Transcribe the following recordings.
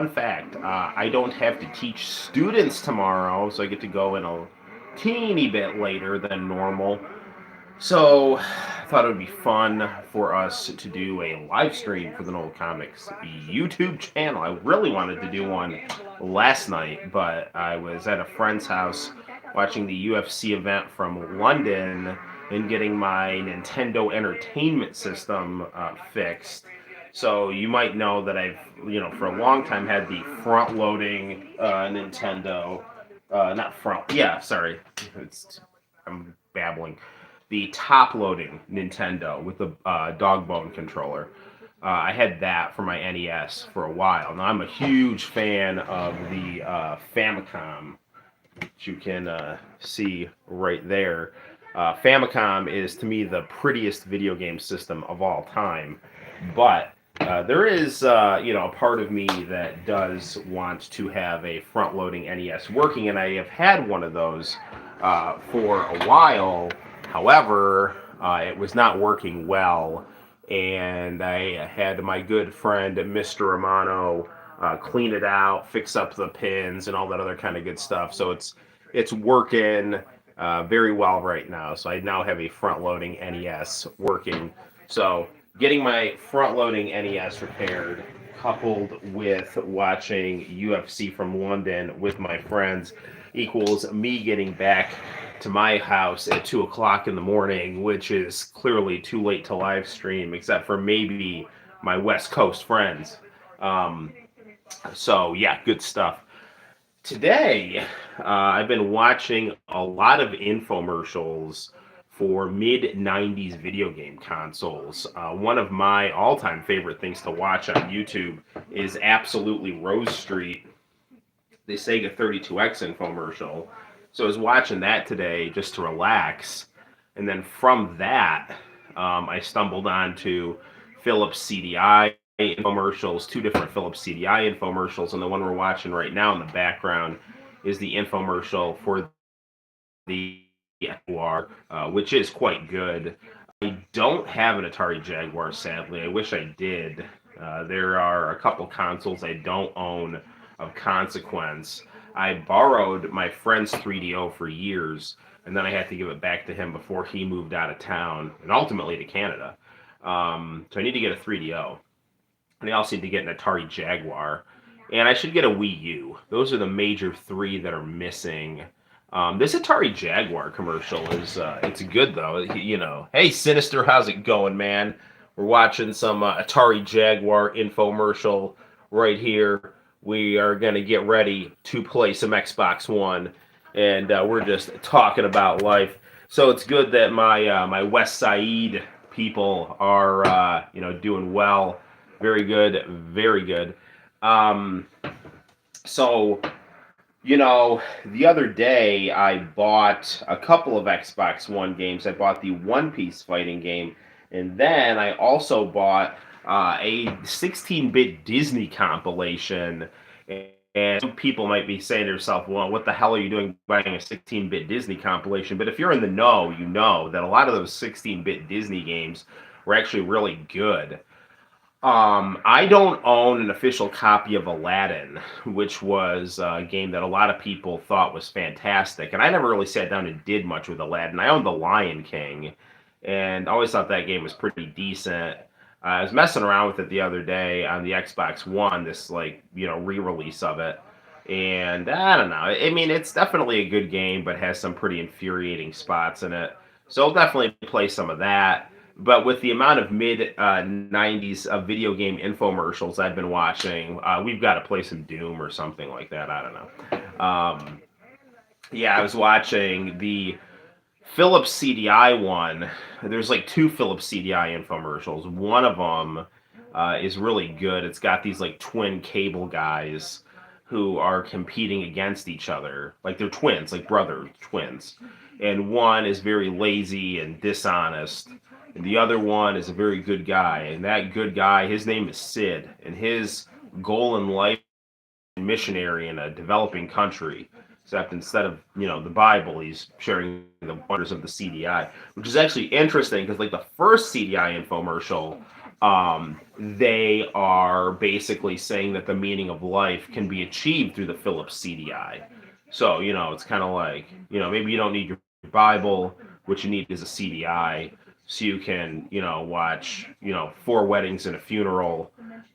fact, I don't have to teach students tomorrow, so I get to go in a teeny bit later than normal. So I thought it would be fun for us to do a live stream for the Noel ComiX YouTube channel. I really wanted to do one last night, but I was at a friend's house watching the UFC event from London and getting my Nintendo Entertainment System fixed. So you might know that I've, for a long time had the front-loading Nintendo, not front, yeah, sorry, I'm babbling, the top-loading Nintendo with the dog bone controller. I had that for my NES for a while. Now I'm a huge fan of the Famicom, which you can see right there. Famicom is to me the prettiest video game system of all time, but there is, a part of me that does want to have a front-loading NES working, and I have had one of those for a while. However, it was not working well, and I had my good friend Mr. Romano clean it out, fix up the pins, and all that other kind of good stuff. So it's working very well right now. So I now have a front-loading NES working. So getting my front-loading NES repaired, coupled with watching UFC from London with my friends, equals me getting back to my house at 2 o'clock in the morning, which is clearly too late to live stream, except for maybe my West Coast friends. Um, so yeah, good stuff. Today, I've been watching a lot of infomercials for mid 90s video game consoles. One of my all time favorite things to watch on YouTube is absolutely Rose Street, the Sega 32X infomercial. So I was watching that today just to relax. And then from that, I stumbled onto Philips CDI infomercials, two different Philips CDI infomercials, and the one we're watching right now in the background is the infomercial for the Jaguar, which is quite good. I don't have an Atari Jaguar, sadly. I wish I did. There are a couple consoles I don't own of consequence. I borrowed my friend's 3DO for years, and then I had to give it back to him before he moved out of town and ultimately to Canada. So I need to get a 3DO. And I also need to get an Atari Jaguar. And I should get a Wii U. Those are the major three that are missing. This Atari Jaguar commercial is it's good though. Hey Sinister, how's it going, man? We're watching some Atari Jaguar infomercial right here. We are gonna get ready to play some Xbox One, and we're just talking about life. So it's good that my West Side people are doing well. Very good, very good. Um, so the other day I bought a couple of Xbox One games. I bought the One Piece fighting game, and then I also bought a 16-bit Disney compilation. And some people might be saying to themselves, well, what the hell are you doing buying a 16-bit Disney compilation? But if you're in the know, you know that a lot of those 16-bit Disney games were actually really good. I don't own an official copy of Aladdin, which was a game that a lot of people thought was fantastic, and I never really sat down and did much with Aladdin. I owned The Lion King, and I always thought that game was pretty decent. I was messing around with it the other day on the Xbox One, this re-release of it, and I don't know. I mean, it's definitely a good game, but has some pretty infuriating spots in it. So I'll definitely play some of that. But with the amount of mid 90s video game infomercials I've been watching, we've got to play some Doom or something like that. I don't know. Yeah, I was watching the Philips CDI one. There's like two Philips CDI infomercials. One of them is really good. It's got these like twin cable guys who are competing against each other. Like they're twins, like brother twins. And one is very lazy and dishonest. And the other one is a very good guy. And that good guy, his name is Sid. And his goal in life is missionary in a developing country. Except instead of, the Bible, he's sharing the wonders of the CDI. Which is actually interesting because like the first CDI infomercial They are basically saying that the meaning of life can be achieved through the Philips CDI. So, it's kind of like, maybe you don't need your Bible. What you need is a CDI so you can, watch, Four Weddings and a Funeral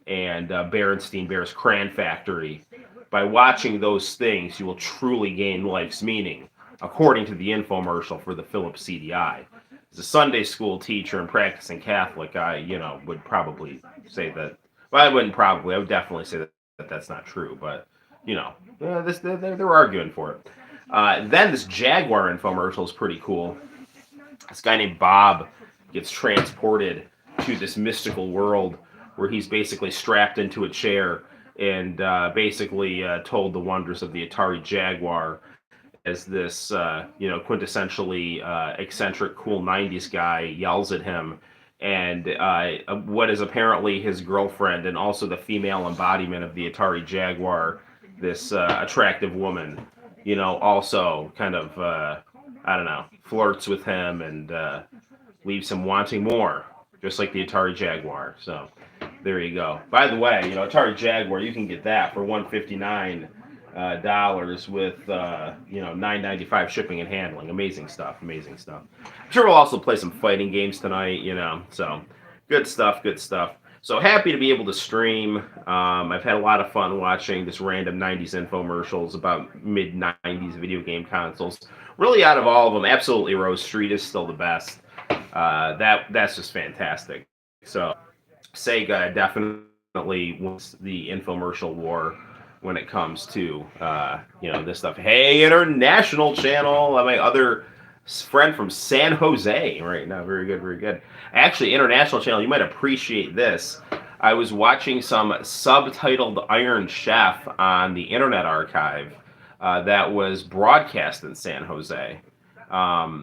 and Berenstein Bears Cran Factory. By watching those things, you will truly gain life's meaning, according to the infomercial for the Philips CDI. As a Sunday school teacher and practicing Catholic, I, would probably say that. Well, I wouldn't probably. I would definitely say that that's not true. But, they're arguing for it. Then this Jaguar infomercial is pretty cool. This guy named Bob gets transported to this mystical world where he's basically strapped into a chair and basically told the wonders of the Atari Jaguar as this, quintessentially eccentric, cool '90s guy yells at him, and what is apparently his girlfriend and also the female embodiment of the Atari Jaguar, this attractive woman, also kind of, I don't know, flirts with him and leaves him wanting more, just like the Atari Jaguar. So there you go. By the way, Atari Jaguar, you can get that for $159 with $9.95 shipping and handling. Amazing stuff. Amazing stuff. I'm sure we'll also play some fighting games tonight. So good stuff. Good stuff. So happy to be able to stream. I've had a lot of fun watching this random '90s infomercials about mid '90s video game consoles. Really, out of all of them, absolutely Rose Street is still the best. That's just fantastic. So Sega definitely wins the infomercial war when it comes to this stuff. Hey, International Channel, my other friend from San Jose right now. Very good, very good. Actually, International Channel, you might appreciate this. I was watching some subtitled Iron Chef on the Internet Archive that was broadcast in San Jose.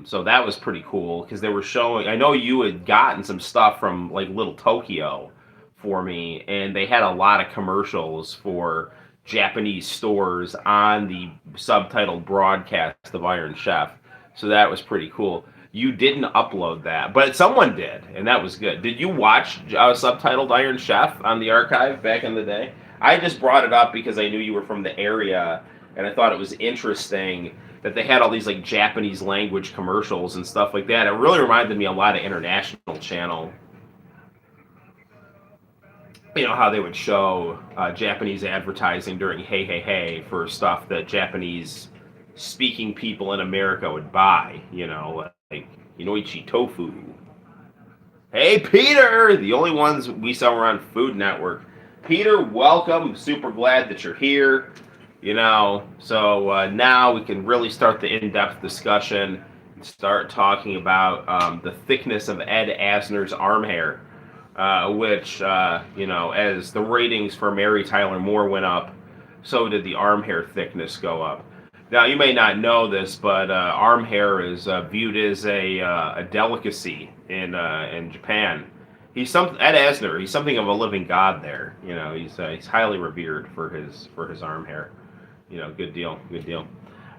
So that was pretty cool because they were showing. I know you had gotten some stuff from like Little Tokyo for me, and they had a lot of commercials for Japanese stores on the subtitled broadcast of Iron Chef. So that was pretty cool. You didn't upload that, but someone did, and that was good. Did you watch subtitled Iron Chef on the archive back in the day? I just brought it up because I knew you were from the area, and I thought it was interesting that they had all these like Japanese language commercials and stuff like that. It really reminded me a lot of International Channel. How they would show Japanese advertising during Hey Hey Hey for stuff that Japanese speaking people in America would buy, like Inoichi Tofu. Hey, Peter! The only ones we saw were on Food Network. Peter, welcome. Super glad that you're here. So now we can really start the in-depth discussion and start talking about the thickness of Ed Asner's arm hair, which, as the ratings for Mary Tyler Moore went up, so did the arm hair thickness go up. Now, you may not know this, but arm hair is viewed as a delicacy in Japan. Ed Asner. He's something of a living god there. He's highly revered for his arm hair. Good deal, good deal.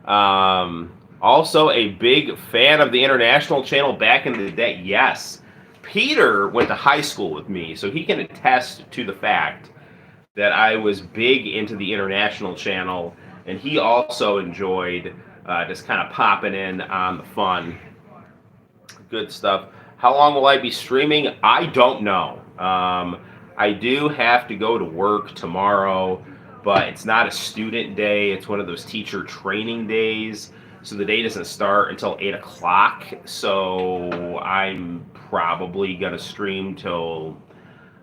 Also, a big fan of the International Channel back in the day. Yes, Peter went to high school with me, so he can attest to the fact that I was big into the International Channel, and he also enjoyed just kind of popping in on the fun. Good stuff. How long will I be streaming? I don't know. I do have to go to work tomorrow, but it's not a student day. It's one of those teacher training days. So the day doesn't start until 8 o'clock. So I'm probably going to stream till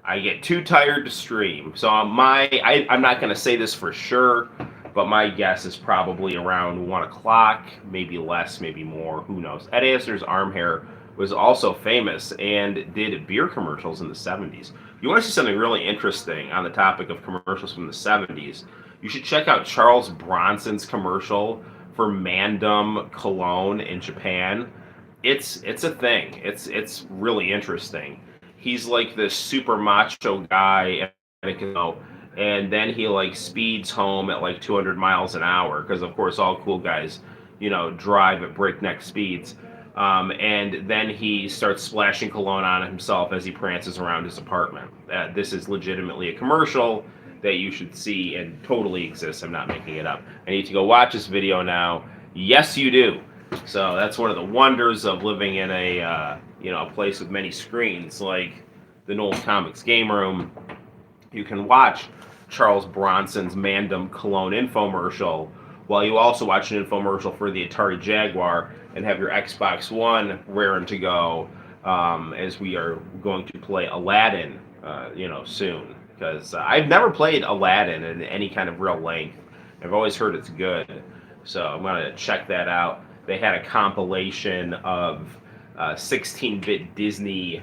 I get too tired to stream. So I'm not going to say this for sure, but my guess is probably around 1 o'clock, maybe less, maybe more. Who knows? Ed Asner's arm hair was also famous and did beer commercials in the 70s. You want to see something really interesting on the topic of commercials from the 70s, you should check out Charles Bronson's commercial for Mandem cologne in Japan. It's a thing. It's really interesting. He's like this super macho guy, and then he like speeds home at like 200 miles an hour because of course all cool guys, drive at breakneck speeds. And then he starts splashing cologne on himself as he prances around his apartment. This is legitimately a commercial that you should see and totally exists. I'm not making it up. I need to go watch this video now. Yes, you do. So that's one of the wonders of living in a place with many screens like the Noel ComiX game room. You can watch Charles Bronson's Mandem Cologne infomercial while you also watch an infomercial for the Atari Jaguar and have your Xbox One raring to go, as we are going to play Aladdin, soon. Because I've never played Aladdin in any kind of real length. I've always heard it's good, so I'm gonna check that out. They had a compilation of 16-bit Disney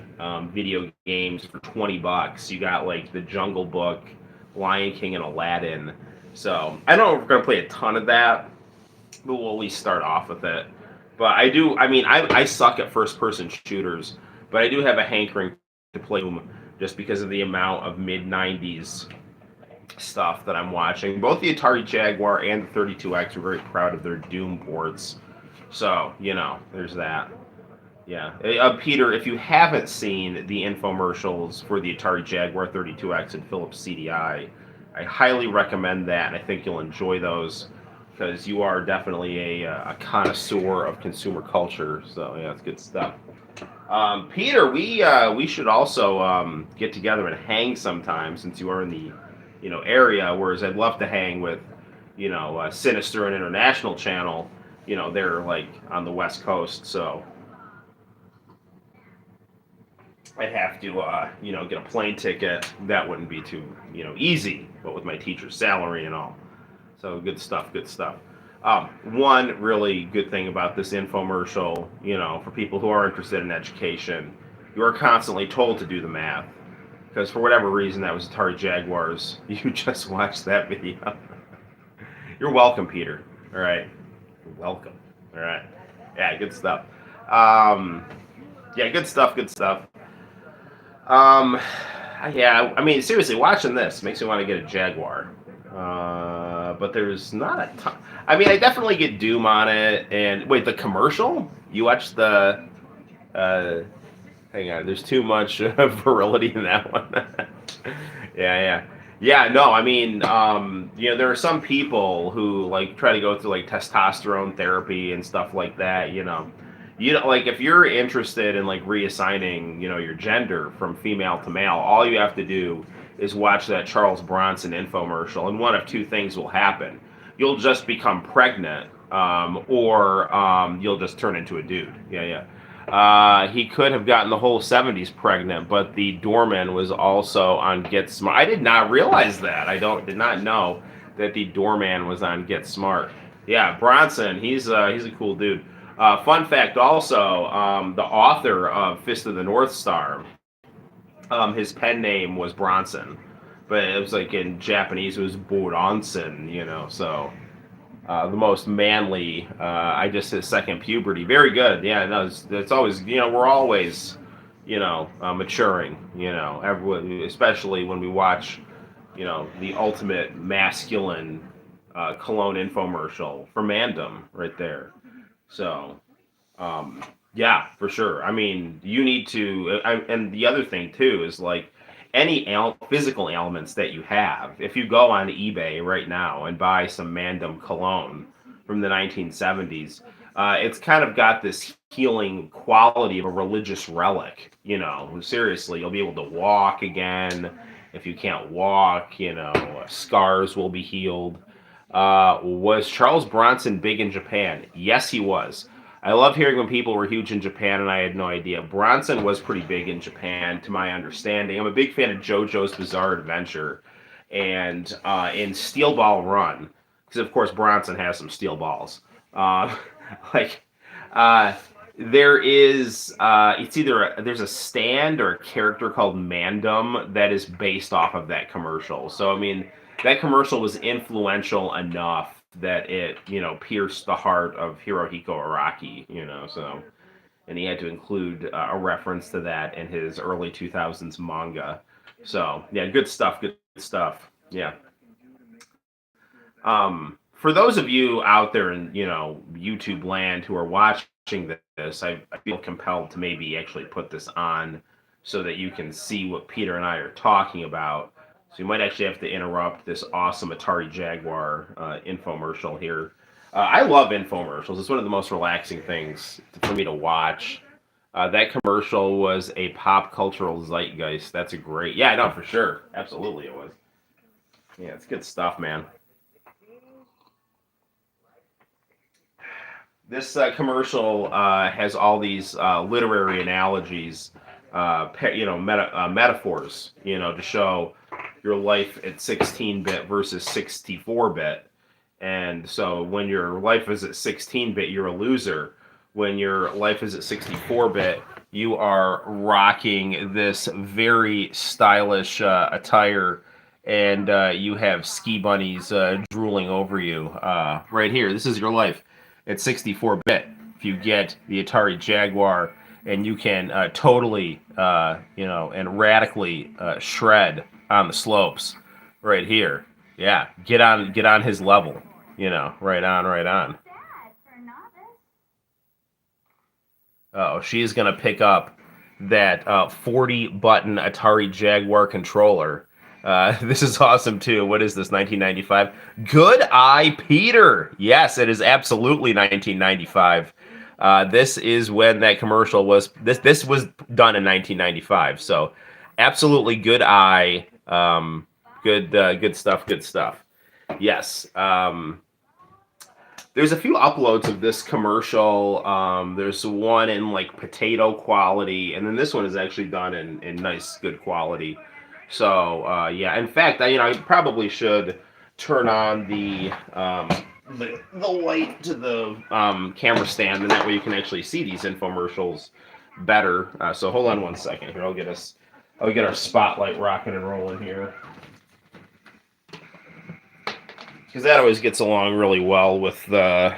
video games for $20. You got like the Jungle Book, Lion King, and Aladdin. So I don't know if we're gonna play a ton of that, but we'll at least start off with it. But I do. I mean, I suck at first-person shooters, but I do have a hankering to play Doom just because of the amount of mid-90s stuff that I'm watching. Both the Atari Jaguar and the 32X are very proud of their Doom ports. So, there's that. Yeah. Peter, if you haven't seen the infomercials for the Atari Jaguar 32X and Philips CDI, I highly recommend that, and I think you'll enjoy those because you are definitely a connoisseur of consumer culture. So, yeah, it's good stuff. Peter, we should also get together and hang sometime since you are in the area. Whereas I'd love to hang with Sinister and International Channel. They're like on the West Coast, so I'd have to get a plane ticket. That wouldn't be too easy, but with my teacher's salary and all. So good stuff, good stuff. One really good thing about this infomercial, for people who are interested in education, you are constantly told to do the math. Because for whatever reason, that was Atari Jaguars. You just watched that video. You're welcome, Peter. All right. You're welcome. All right. Yeah, good stuff. Yeah, good stuff, good stuff. Yeah, I mean, seriously, watching this makes me want to get a Jaguar. But there's not a ton. I mean, I definitely get Doom on it. And wait, the commercial? You watch the? Uh, Hang on, there's too much virility in that one. Yeah. No, I mean, there are some people who like try to go through like testosterone therapy and stuff like that. Like if you're interested in like reassigning, your gender from female to male, all you have to do is watch that Charles Bronson infomercial, and one of two things will happen: you'll just become pregnant, or you'll just turn into a dude. Yeah. He could have gotten the whole 70s pregnant, but the doorman was also on Get Smart. I did not realize that. Did not know that the doorman was on Get Smart. Yeah, Bronson, he's a cool dude. Fun fact also, the author of Fist of the North Star, his pen name was Bronson, but it was like in Japanese it was Boronson, so the most manly. I just hit second puberty. Very good. Yeah, no, it's always we're always maturing. Everyone, especially when we watch the ultimate masculine cologne infomercial for Mandem right there. So yeah, for sure. I mean, you need to, and the other thing too is like any physical ailments that you have. If you go on eBay right now and buy some Mandem cologne from the 1970s, it's kind of got this healing quality of a religious relic. Seriously, you'll be able to walk again. If you can't walk, scars will be healed. Was Charles Bronson big in Japan? Yes, he was. I love hearing when people were huge in Japan, and I had no idea. Bronson was pretty big in Japan, to my understanding. I'm a big fan of JoJo's Bizarre Adventure, and in Steel Ball Run, because of course Bronson has some steel balls. Like, there is it's either there's a stand or a character called Mandem that is based off of that commercial. So I mean, that commercial was influential enough that it pierced the heart of Hirohiko Araki. So, and he had to include a reference to that in his early 2000s manga. So yeah, good stuff. Good stuff. Yeah. For those of you out there in YouTube land who are watching this, I feel compelled to maybe actually put this on so that you can see what Peter and I are talking about. So you might actually have to interrupt this awesome Atari Jaguar infomercial here. I love infomercials. It's one of the most relaxing things for me to watch. That commercial was a pop cultural zeitgeist. That's a great, yeah, no, for sure, absolutely, it was. Yeah, it's good stuff, man. This commercial has all these literary analogies, metaphors, to show your life at 16-bit versus 64-bit. And so when your life is at 16-bit, you're a loser. When your life is at 64-bit, you are rocking this very stylish attire, and you have ski bunnies drooling over you. Right here, this is your life at 64-bit. If you get the Atari Jaguar, and you can totally, and radically shred on the slopes, right here. Yeah, get on his level. Right on, right on. Oh, she's gonna pick up that 40-button Atari Jaguar controller. This is awesome too. What is this? 1995. Good eye, Peter. Yes, it is absolutely 1995. This is when that commercial was. This was done in 1995. So, absolutely good eye. Good stuff. Good stuff. Yes. There's a few uploads of this commercial. There's one in like potato quality, and then this one is actually done in nice, good quality. So yeah, in fact, I probably should turn on the light to the camera stand, and that way you can actually see these infomercials better. So hold on one second here. I'll get our spotlight rocking and rolling here. Because that always gets along really well with the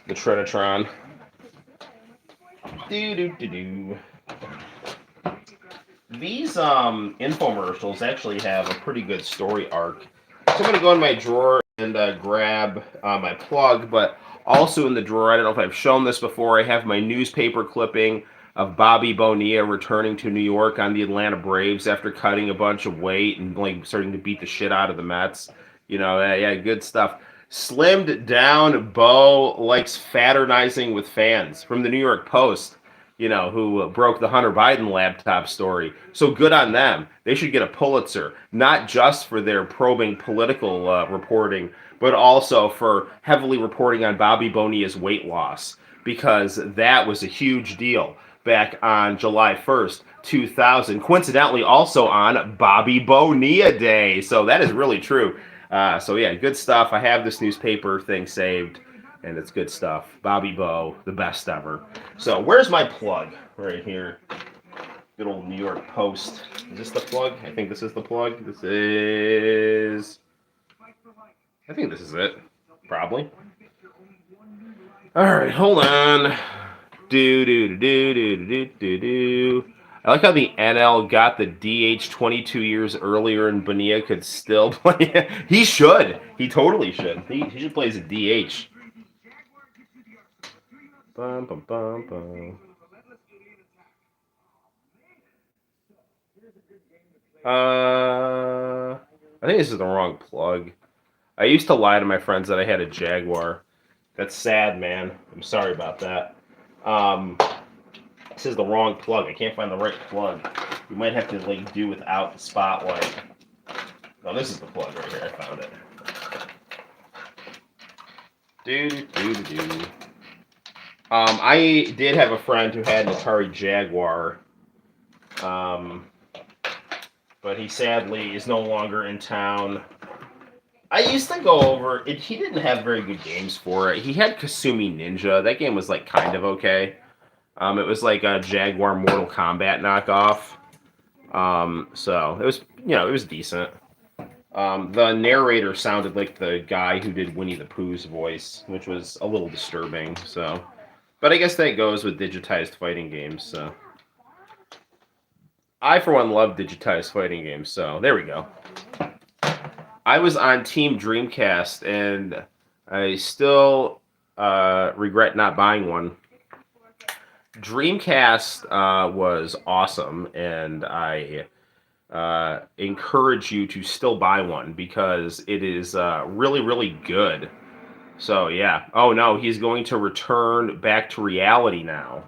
Trinitron. Do. These infomercials actually have a pretty good story arc. So I'm going to go in my drawer and grab my plug, but also in the drawer, I don't know if I've shown this before, I have my newspaper clipping of Bobby Bonilla returning to New York on the Atlanta Braves after cutting a bunch of weight and like starting to beat the shit out of the Mets. Yeah, good stuff. Slimmed down Bo likes fraternizing with fans from the New York Post, who broke the Hunter Biden laptop story. So good on them. They should get a Pulitzer, not just for their probing political reporting, but also for heavily reporting on Bobby Bonilla's weight loss, because that was a huge deal back on July 1st, 2000. Coincidentally, also on Bobby Bonilla Day. So that is really true. So yeah, good stuff. I have this newspaper thing saved, and it's good stuff. Bobby Bo, the best ever. So where's my plug? Right here. Good old New York Post. Is this the plug? I think this is the plug. I think this is it. Probably. All right, hold on. Do. I like how the NL got the DH 22 years earlier and Bonilla could still play. He should. He totally should. He should play as a DH. Bum, bum, bum, bum. I think this is the wrong plug. I used to lie to my friends that I had a Jaguar. That's sad, man. I'm sorry about that. This is the wrong plug. I can't find the right plug. You might have to like do without the spotlight. No, this is the plug right here. I found it. Do. I did have a friend who had an Atari Jaguar, but he sadly is no longer in town. I used to go over it. He didn't have very good games for it. He had Kasumi Ninja. That game was like kind of okay. It was like a Jaguar Mortal Kombat knockoff. So it was, it was decent. The narrator sounded like the guy who did Winnie the Pooh's voice, which was a little disturbing. So, but I guess that goes with digitized fighting games. So, I for one love digitized fighting games. So there we go. I was on Team Dreamcast, and I still regret not buying one. Dreamcast was awesome, and I encourage you to still buy one because it is really, really good. So yeah. Oh no, he's going to return back to reality now,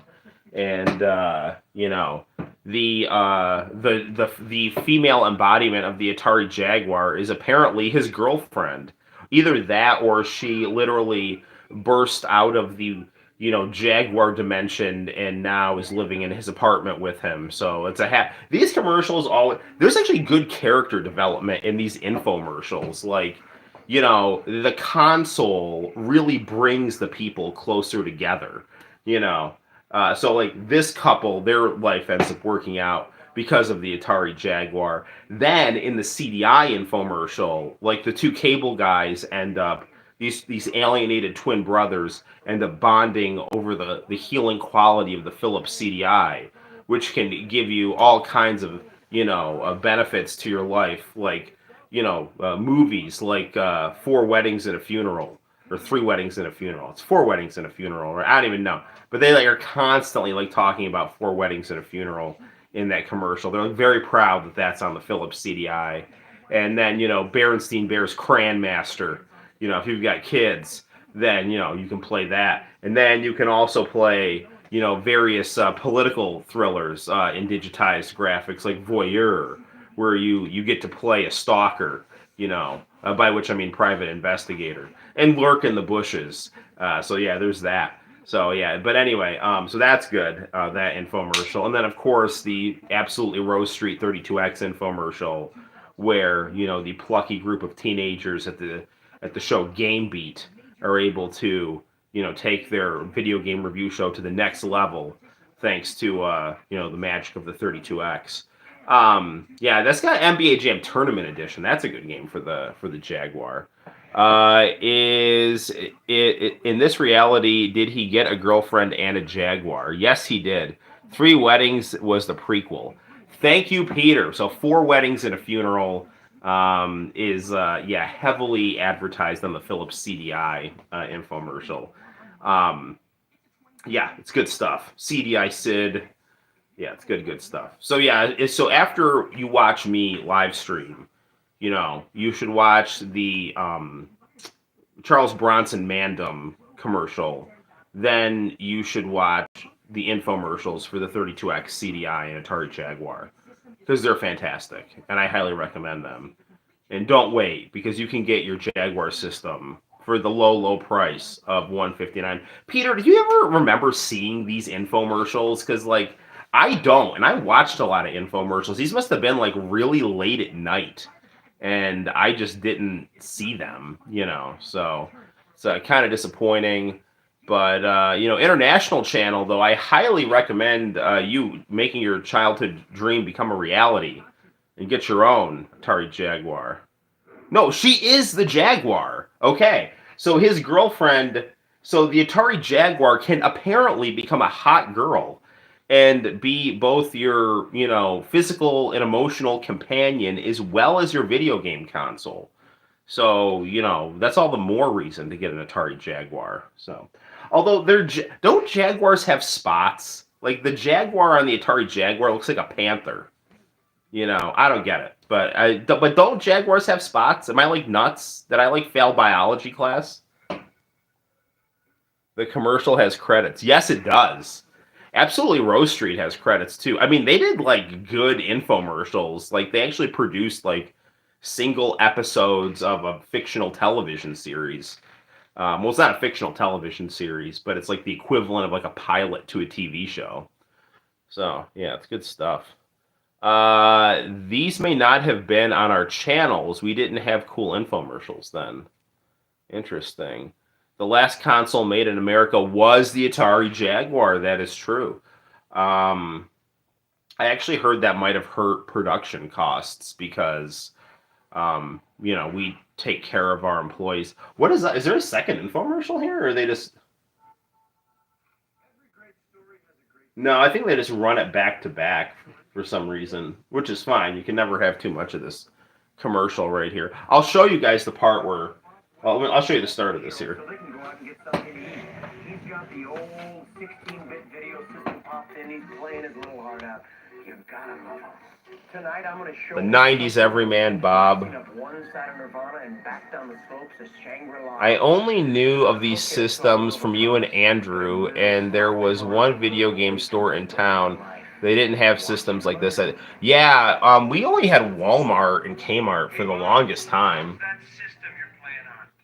and the female embodiment of the Atari Jaguar is apparently his girlfriend. Either that, or she literally burst out of the Jaguar dimension and now is living in his apartment with him. So it's these commercials all there's actually good character development in these infomercials. Like, the console really brings the people closer together. You know, so like this couple, their life ends up working out because of the Atari Jaguar. Then in the CDI infomercial, like the two cable guys end up these alienated twin brothers end up bonding over the healing quality of the Philips CDI, which can give you all kinds of benefits to your life, like movies like Four Weddings and a Funeral, or Three Weddings and a Funeral. It's Four Weddings and a Funeral, or I don't even know. But they are constantly talking about Four Weddings and a Funeral in that commercial. They're very proud that that's on the Philips CDI. And then Berenstein Bears Cran Master. If you've got kids, then you can play that. And then you can also play various political thrillers in digitized graphics, like Voyeur, where you get to play a stalker, by which I mean private investigator, and lurk in the bushes. So yeah, there's that. So yeah, but anyway, so that's good, that infomercial. And then of course the absolutely Rose Street 32X infomercial, where the plucky group of teenagers at the show Game Beat are able to take their video game review show to the next level, thanks to the magic of the 32X. Yeah, that's got NBA Jam Tournament Edition. That's a good game for the Jaguar. Is it in this reality? Did he get a girlfriend and a Jaguar? Yes, he did. Three Weddings was the prequel. Thank you, Peter. So Four Weddings and a Funeral is heavily advertised on the Philips CDI infomercial. Yeah, it's good stuff. CDI Sid. Yeah, it's good stuff. So yeah, so after you watch me live stream, you should watch the Charles Bronson Mandem commercial. Then you should watch the infomercials for the 32X CDI and Atari Jaguar, because they're fantastic, and I highly recommend them. And don't wait, because you can get your Jaguar system for the low price of $159. Peter, do you ever remember seeing these infomercials? Because I don't, and I watched a lot of infomercials. These must have been really late at night, and I just didn't see them, So it's kind of disappointing. But International Channel, though, I highly recommend you making your childhood dream become a reality and get your own Atari Jaguar. No, she is the Jaguar. Okay, so his girlfriend. So the Atari Jaguar can apparently become a hot girl and be both your, physical and emotional companion as well as your video game console. So, that's all the more reason to get an Atari Jaguar. So, although don't Jaguars have spots? Like the Jaguar on the Atari Jaguar looks like a panther. I don't get it. But don't Jaguars have spots? Am I nuts? Did I fail biology class? The commercial has credits. Yes, it does. Absolutely, Rose Street has credits too. I mean, they did good infomercials. They actually produced single episodes of a fictional television series. Well, it's not a fictional television series, but it's the equivalent of a pilot to a TV show. So yeah, it's good stuff. These may not have been on our channels. We didn't have cool infomercials then. Interesting. The last console made in America was the Atari Jaguar. That is true. I actually heard that might have hurt production costs because, we take care of our employees. What is that? Is there a second infomercial here, or are they just? No, I think they just run it back to back for some reason, which is fine. You can never have too much of this commercial right here. I'll show you guys the part where. Well, I'll show you the start of this here. go out and get something to eat. He's got the old 16-bit video system popped in. He's playing his little heart out. You've gotta love him. Tonight I'm gonna show The 90s everyman Bob. I only knew of these systems from you and Andrew, and there was one video game store in town. They didn't have systems like this. Yeah, we only had Walmart and Kmart for the longest time.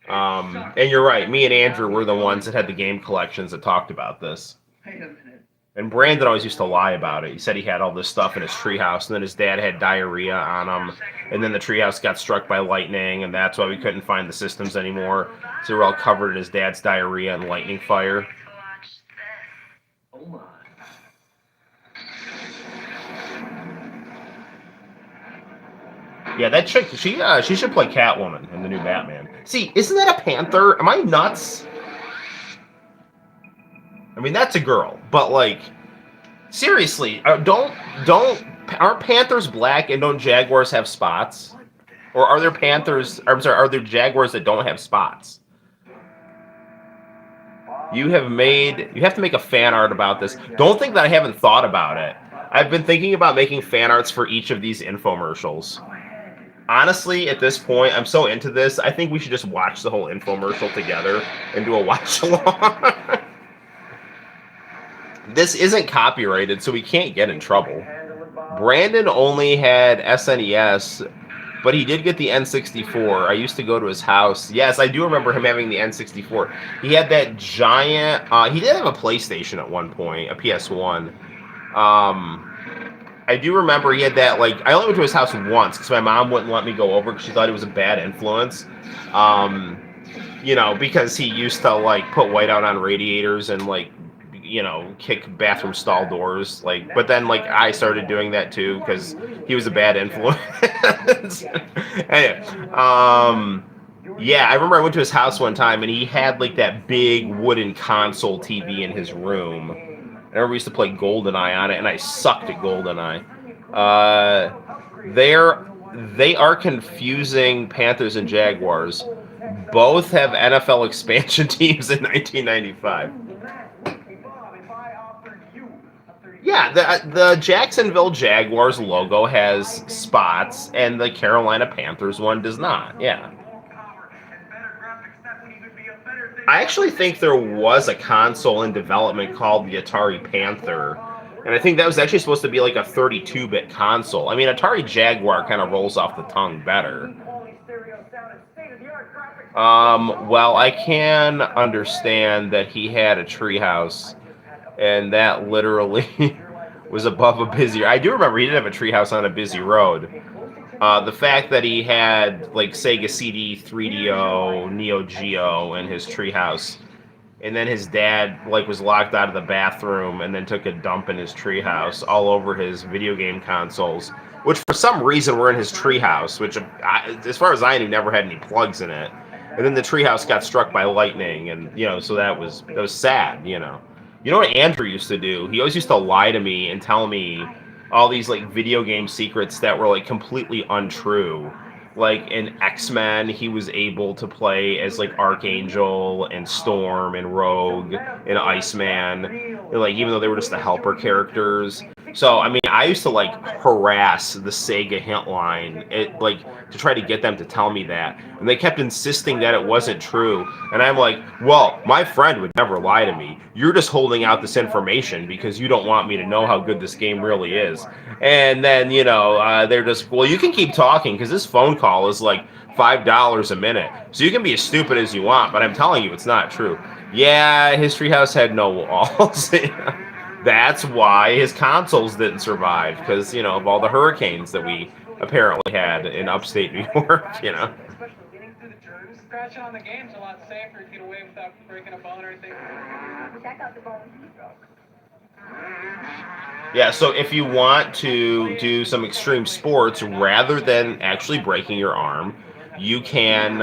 And you're right, me and Andrew were the ones that had the game collections that talked about this. And Brandon always used to lie about it. He said he had all this stuff in his treehouse, and then his dad had diarrhea on him, and then the treehouse got struck by lightning, and that's why we couldn't find the systems anymore. So we were all covered in his dad's diarrhea and lightning fire. Yeah, that chick, she should play Catwoman in the new Batman. See, isn't that a panther? Am I nuts? I mean, that's a girl, but like, seriously, aren't panthers black and don't jaguars have spots? Or are there panthers? I'm sorry, are there jaguars that don't have spots? You have to make a fan art about this. Don't think that I haven't thought about it. I've been thinking about making fan arts for each of these infomercials. Honestly, at this point, I'm so into this, I think we should just watch the whole infomercial together and do a watch-along. This isn't copyrighted, so we can't get in trouble. Brandon only had SNES, but he did get the N64. I used to go to his house. Yes, I do remember him having the N64. He had that giant... he did have a PlayStation at one point, a PS1. I do remember he had that, like... I only went to his house once, because my mom wouldn't let me go over, because she thought he was a bad influence. You know, because he used to, like, put whiteout on radiators and, like... you know, kick bathroom stall doors, like, but then, like, I started doing that too, because he was a bad influence. Anyway, yeah, I remember I went to his house one time, and he had, like, that big wooden console TV in his room. I remember we used to play GoldenEye on it, and I sucked at GoldenEye. They are confusing Panthers and Jaguars. Both have NFL expansion teams in 1995. Yeah, the Jacksonville Jaguars logo has spots, and the Carolina Panthers one does not. Yeah. I actually think there was a console in development called the Atari Panther, and I think that was actually supposed to be like a 32-bit console. I mean, Atari Jaguar kind of rolls off the tongue better. Well, I can understand that he had a treehouse, and that literally was above a busy... I do remember he did have a treehouse on a busy road. The fact that he had, like, Sega CD, 3DO, Neo Geo in his treehouse, and then his dad, like, was locked out of the bathroom and then took a dump in his treehouse all over his video game consoles, which for some reason were in his treehouse, which, as far as I knew, never had any plugs in it. And then the treehouse got struck by lightning, and, you know, so that was sad, you know. You know what Andrew used to do? He always used to lie to me and tell me all these, like, video game secrets that were, like, completely untrue. Like, in X-Men, he was able to play as, like, Archangel and Storm and Rogue and Iceman, like, even though they were just the helper characters. So, I mean, I used to, like, harass the Sega hint line, to try to get them to tell me that. And they kept insisting that it wasn't true. And I'm like, well, my friend would never lie to me. You're just holding out this information because you don't want me to know how good this game really is. And then, you know, they're just, well, you can keep talking because this phone call is like $5 a minute. So you can be as stupid as you want, but I'm telling you, it's not true. Yeah, his treehouse had no walls. That's why his consoles didn't survive, because, you know, of all the hurricanes that we apparently had in upstate New York, you know. Scratching on the game's a lot safer. You get away without breaking a bone or anything. Check out the bone. Yeah, so if you want to do some extreme sports, rather than actually breaking your arm, you can,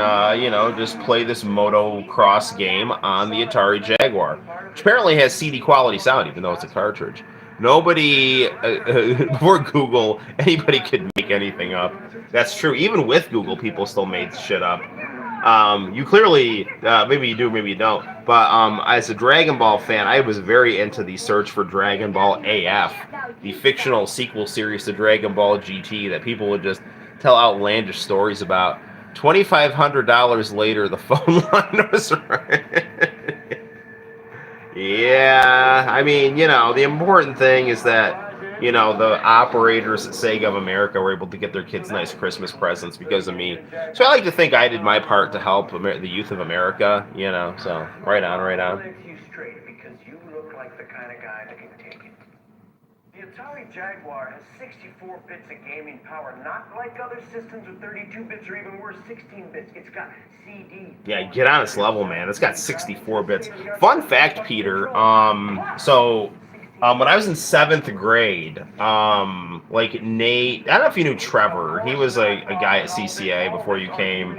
you know, just play this motocross game on the Atari Jaguar, which apparently has CD quality sound, even though it's a cartridge. Nobody, before Google, anybody could make anything up. That's true. Even with Google, people still made shit up. You clearly, maybe you do, maybe you don't. But as a Dragon Ball fan, I was very into the Search for Dragon Ball AF, the fictional sequel series to Dragon Ball GT that people would just tell outlandish stories about. $2,500 later, the phone line was right. Yeah, I mean, the important thing is that, the operators at Sega of America were able to get their kids nice Christmas presents because of me. So I like to think I did my part to help the youth of America, so right on, right on. Makes you straight because you look like the kind of guy that can take it. The Atari Jaguar has 64 bits of gaming power, not like other systems with 32 bits or even worse, 16 bits. It's got CD. Yeah, get on this level, man. It's got 64 bits. Fun fact, Peter. When I was in 7th grade, like Nate, I don't know if you knew Trevor. He was a guy at CCA before you came.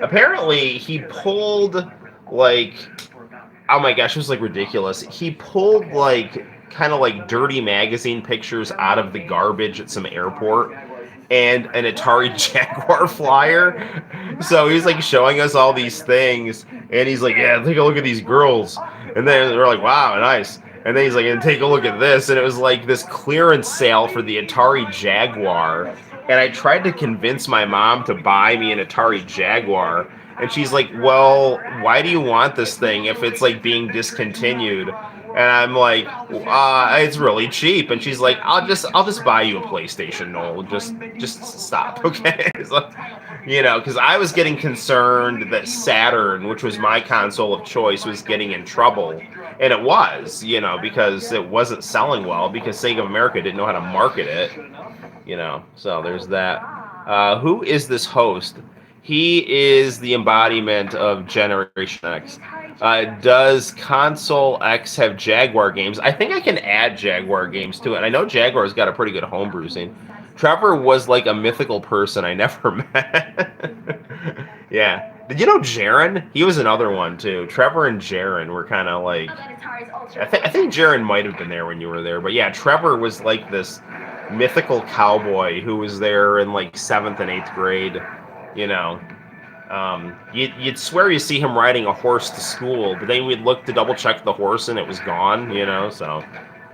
Apparently, he pulled, like, oh my gosh, it was, like, ridiculous. He pulled, like, kind of like dirty magazine pictures out of the garbage at some airport and an Atari Jaguar flyer. So he's like showing us all these things and he's like, yeah, take a look at these girls. And then we're like, wow, nice. And then he's like, and take a look at this. And it was like this clearance sale for the Atari Jaguar. And I tried to convince my mom to buy me an Atari Jaguar. And she's like, well, why do you want this thing if it's like being discontinued? And I'm like, it's really cheap. And she's like, I'll just buy you a PlayStation, Noel. Just stop, okay? So, because I was getting concerned that Saturn, which was my console of choice, was getting in trouble. And it was, because it wasn't selling well, because Sega of America didn't know how to market it. So there's that. Who is this host? He is the embodiment of Generation X. Does Console X have Jaguar games? I think I can add Jaguar games to it. And I know Jaguar's got a pretty good homebrew scene. Trevor was like a mythical person I never met. Yeah. Did you know Jaren? He was another one too. Trevor and Jaren were kind of like... I think Jaren might have been there when you were there. But yeah, Trevor was like this mythical cowboy who was there in like 7th and 8th grade. You'd swear you see him riding a horse to school, but then we'd look to double check the horse and it was gone, so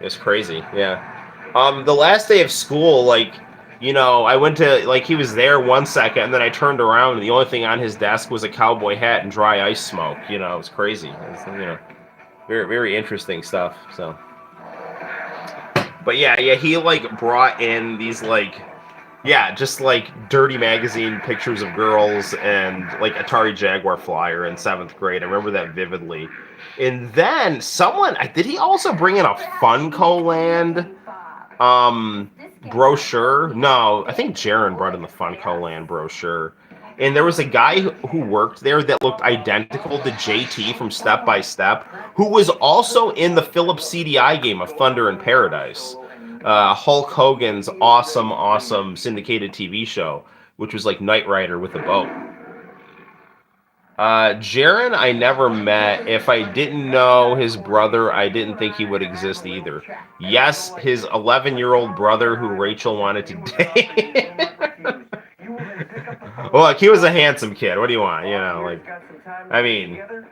it was crazy. Yeah. The last day of school, like, I went to, like, he was there 1 second and then I turned around and the only thing on his desk was a cowboy hat and dry ice smoke. It was crazy. It was, very, very interesting stuff. So, but yeah, he like brought in these like, yeah, just like dirty magazine pictures of girls and like Atari Jaguar flyer in 7th grade. I remember that vividly. And then did he also bring in a Funko Land brochure? No, I think Jaren brought in the Funko Land brochure. And there was a guy who worked there that looked identical to JT from Step by Step, who was also in the Philips CDI game of Thunder in Paradise. Hulk Hogan's awesome syndicated TV show, which was like Knight Rider with a boat. Jaren, I never met. If I didn't know his brother, I didn't think he would exist either. Yes, his 11-year-old brother who Rachel wanted to date. Well, like, he was a handsome kid. What do you want?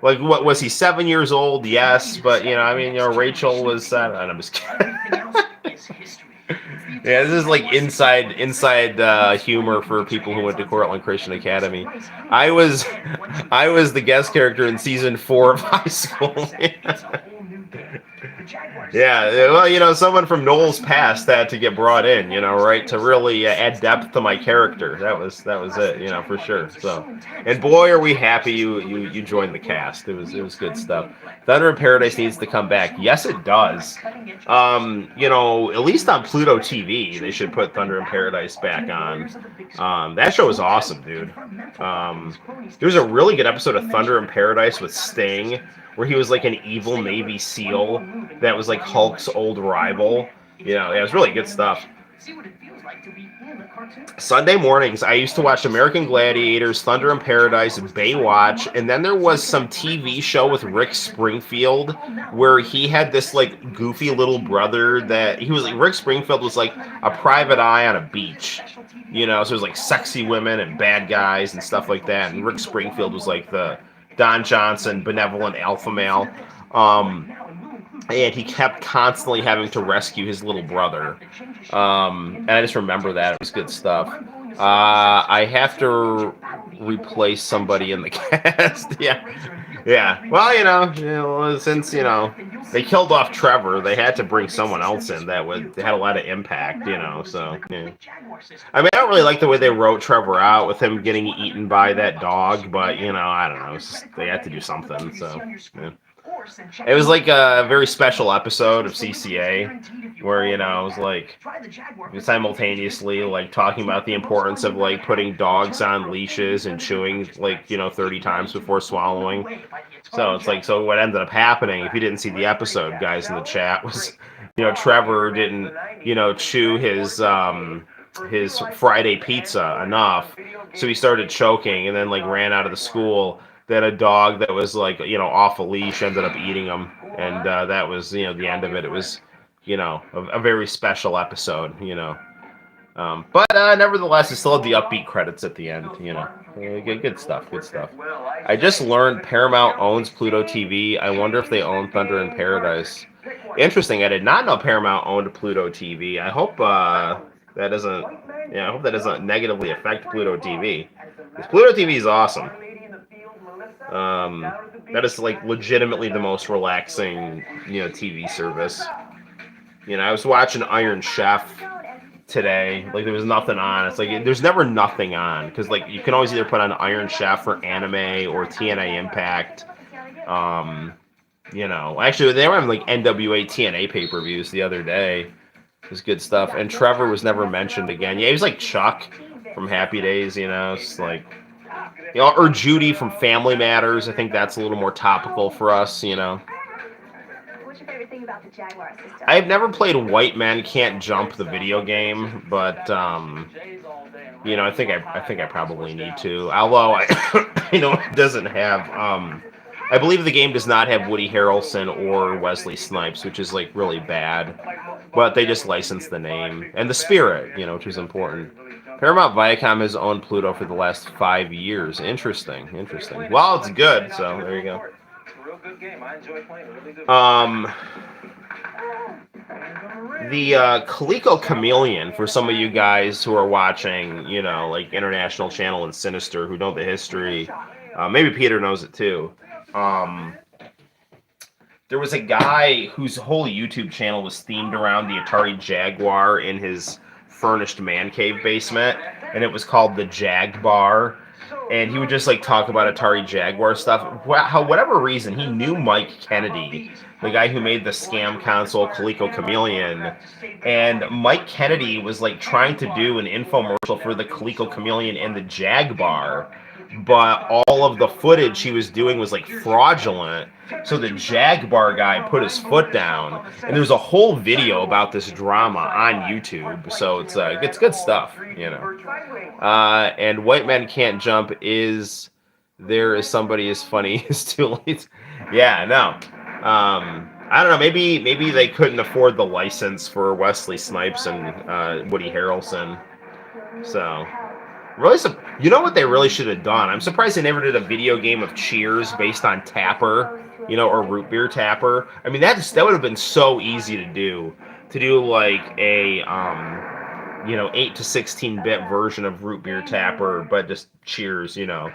What was he, 7 years old? Yes, but, Rachel was, I'm just kidding. Yeah, this is like inside humor for people who went to Cortland Christian Academy. I was the guest character in season 4 of high school. Yeah, well, someone from Noel's past had to get brought in, right, to really add depth to my character. That was it, for sure. So, and boy, are we happy you joined the cast. It was good stuff. Thunder in Paradise needs to come back. Yes, it does. At least on Pluto TV, they should put Thunder in Paradise back on. That show was awesome, dude. There was a really good episode of Thunder in Paradise with Sting, where he was like an evil Navy SEAL that was like Hulk's old rival. It was really good stuff. Sunday mornings, I used to watch American Gladiators, Thunder in Paradise, Baywatch, and then there was some TV show with Rick Springfield where he had this like goofy little brother that he was like Rick Springfield was like a private eye on a beach, you know, so it was like sexy women and bad guys and stuff like that, and Rick Springfield was like the Don Johnson benevolent alpha male. And he kept constantly having to rescue his little brother. And I just remember that. It was good stuff. I have to replace somebody in the cast. Yeah. Yeah. Well, since, they killed off Trevor, they had to bring someone else in that had a lot of impact, so, yeah. I mean, I don't really like the way they wrote Trevor out with him getting eaten by that dog, but, I don't know. They had to do something, so, yeah. It was like a very special episode of CCA where, it was like simultaneously like talking about the importance of like putting dogs on leashes and chewing like, 30 times before swallowing. So it's like, so what ended up happening, if you didn't see the episode, guys in the chat, was, Trevor didn't, chew his Friday pizza enough. So he started choking and then like ran out of the school. Then a dog that was like, off a leash ended up eating him. And that was, the end of it. It was, a very special episode, But nevertheless, it still had the upbeat credits at the end, Good stuff, good stuff. I just learned Paramount owns Pluto TV. I wonder if they own Thunder in Paradise. Interesting. I did not know Paramount owned Pluto TV. I hope that doesn't negatively affect Pluto TV. Because Pluto TV is awesome. That is like legitimately the most relaxing, TV service. I was watching Iron Chef today. Like there was nothing on. It's like there's never nothing on because like you can always either put on Iron Chef or anime or TNA Impact. Actually they were having like NWA TNA pay-per-views the other day. It was good stuff. And Trevor was never mentioned again. Yeah, he was like Chuck from Happy Days. It's like. Or Judy from Family Matters. I think that's a little more topical for us, What's your favorite thing about the Jaguar system? I've never played White Men Can't Jump, the video game, but I think I probably need to. Although it doesn't have. I believe the game does not have Woody Harrelson or Wesley Snipes, which is like really bad. But they just licensed the name and the spirit, which is important. Paramount Viacom has owned Pluto for the last 5 years. Interesting. Well, it's good, so there you go. The Coleco Chameleon, for some of you guys who are watching, like International Channel and Sinister, who know the history, maybe Peter knows it too. There was a guy whose whole YouTube channel was themed around the Atari Jaguar in his furnished man cave basement, and it was called the Jag Bar, and he would just like talk about Atari Jaguar stuff. Whatever reason, he knew Mike Kennedy, the guy who made the scam console Coleco Chameleon, and Mike Kennedy was like trying to do an infomercial for the Coleco Chameleon and the Jag Bar, but all of the footage he was doing was like fraudulent. So the Jaguar guy put his foot down, and there's a whole video about this drama on YouTube. So it's good stuff, And White Men Can't Jump is there is somebody as funny as too late. Yeah, no. I don't know. Maybe they couldn't afford the license for Wesley Snipes and Woody Harrelson. So. Really, you know what they really should have done? I'm surprised they never did a video game of Cheers based on Tapper, or Root Beer Tapper. I mean, that would have been so easy to do like a 8 to 16-bit version of Root Beer Tapper, but just Cheers. You're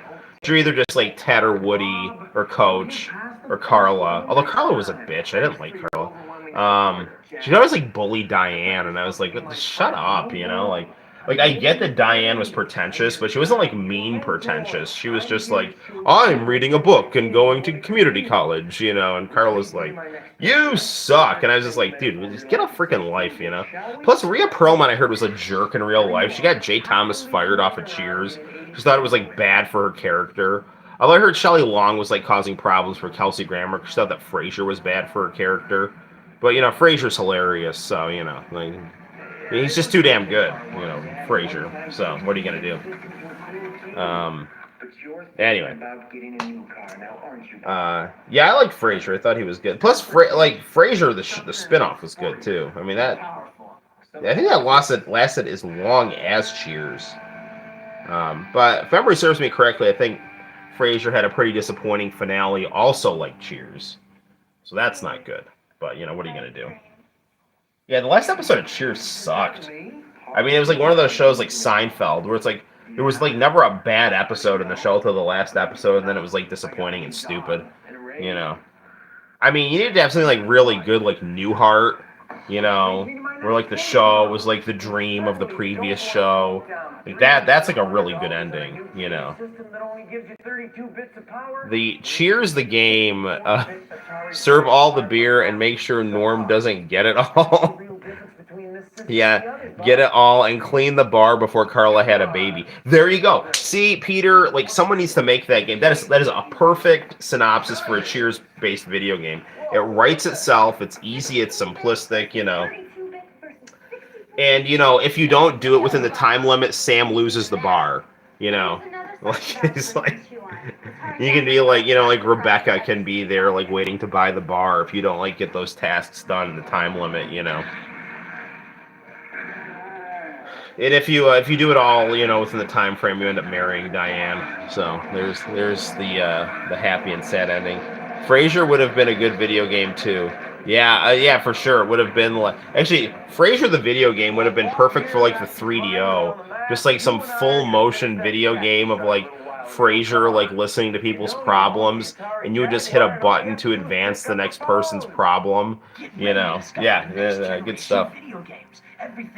either just like Ted or Woody or Coach or Carla. Although Carla was a bitch, I didn't like Carla. She always like bullied Diane, and I was like, shut up, Like, I get that Diane was pretentious, but she wasn't, like, mean pretentious. She was just like, I'm reading a book and going to community college, and Carla's like, you suck. And I was just like, dude, just get a freaking life, Plus, Rhea Perlman, I heard, was a jerk in real life. She got Jay Thomas fired off of Cheers. She thought it was, like, bad for her character. Although I heard Shelley Long was, like, causing problems for Kelsey Grammer. She thought that Frasier was bad for her character. But, Frasier's hilarious, so, like... I mean, he's just too damn good, Frasier. So what are you gonna do? Anyway. Yeah, I like Frasier. I thought he was good. Plus, Frasier, the spinoff was good too. I mean I think that lasted as long as Cheers. But if memory serves me correctly, I think Frasier had a pretty disappointing finale, also like Cheers. So that's not good. But what are you gonna do? Yeah, the last episode of Cheers sucked. I mean, it was like one of those shows like Seinfeld, where it's like there was like never a bad episode in the show till the last episode, and then it was like disappointing and stupid. I mean, you need to have something like really good, like Newhart, where like the show was like the dream of the previous show. Like that's like a really good ending. The Cheers the game, serve all the beer and make sure Norm doesn't get it all. Yeah, get it all and clean the bar before Carla had a baby. There you go. See, Peter, like someone needs to make that game. That is a perfect synopsis for a Cheers-based video game. It writes itself. It's easy. It's simplistic. And if you don't do it within the time limit, Sam loses the bar. Like it's like you can be like like Rebecca can be there like waiting to buy the bar if you don't like get those tasks done in the time limit. And if you do it all, within the time frame, you end up marrying Diane. So there's the happy and sad ending. Frasier would have been a good video game too. Yeah, for sure. It would have been like actually Frasier the video game would have been perfect for like the 3DO. Just like some full motion video game of like Frasier like listening to people's problems, and you would just hit a button to advance the next person's problem. Yeah, good stuff.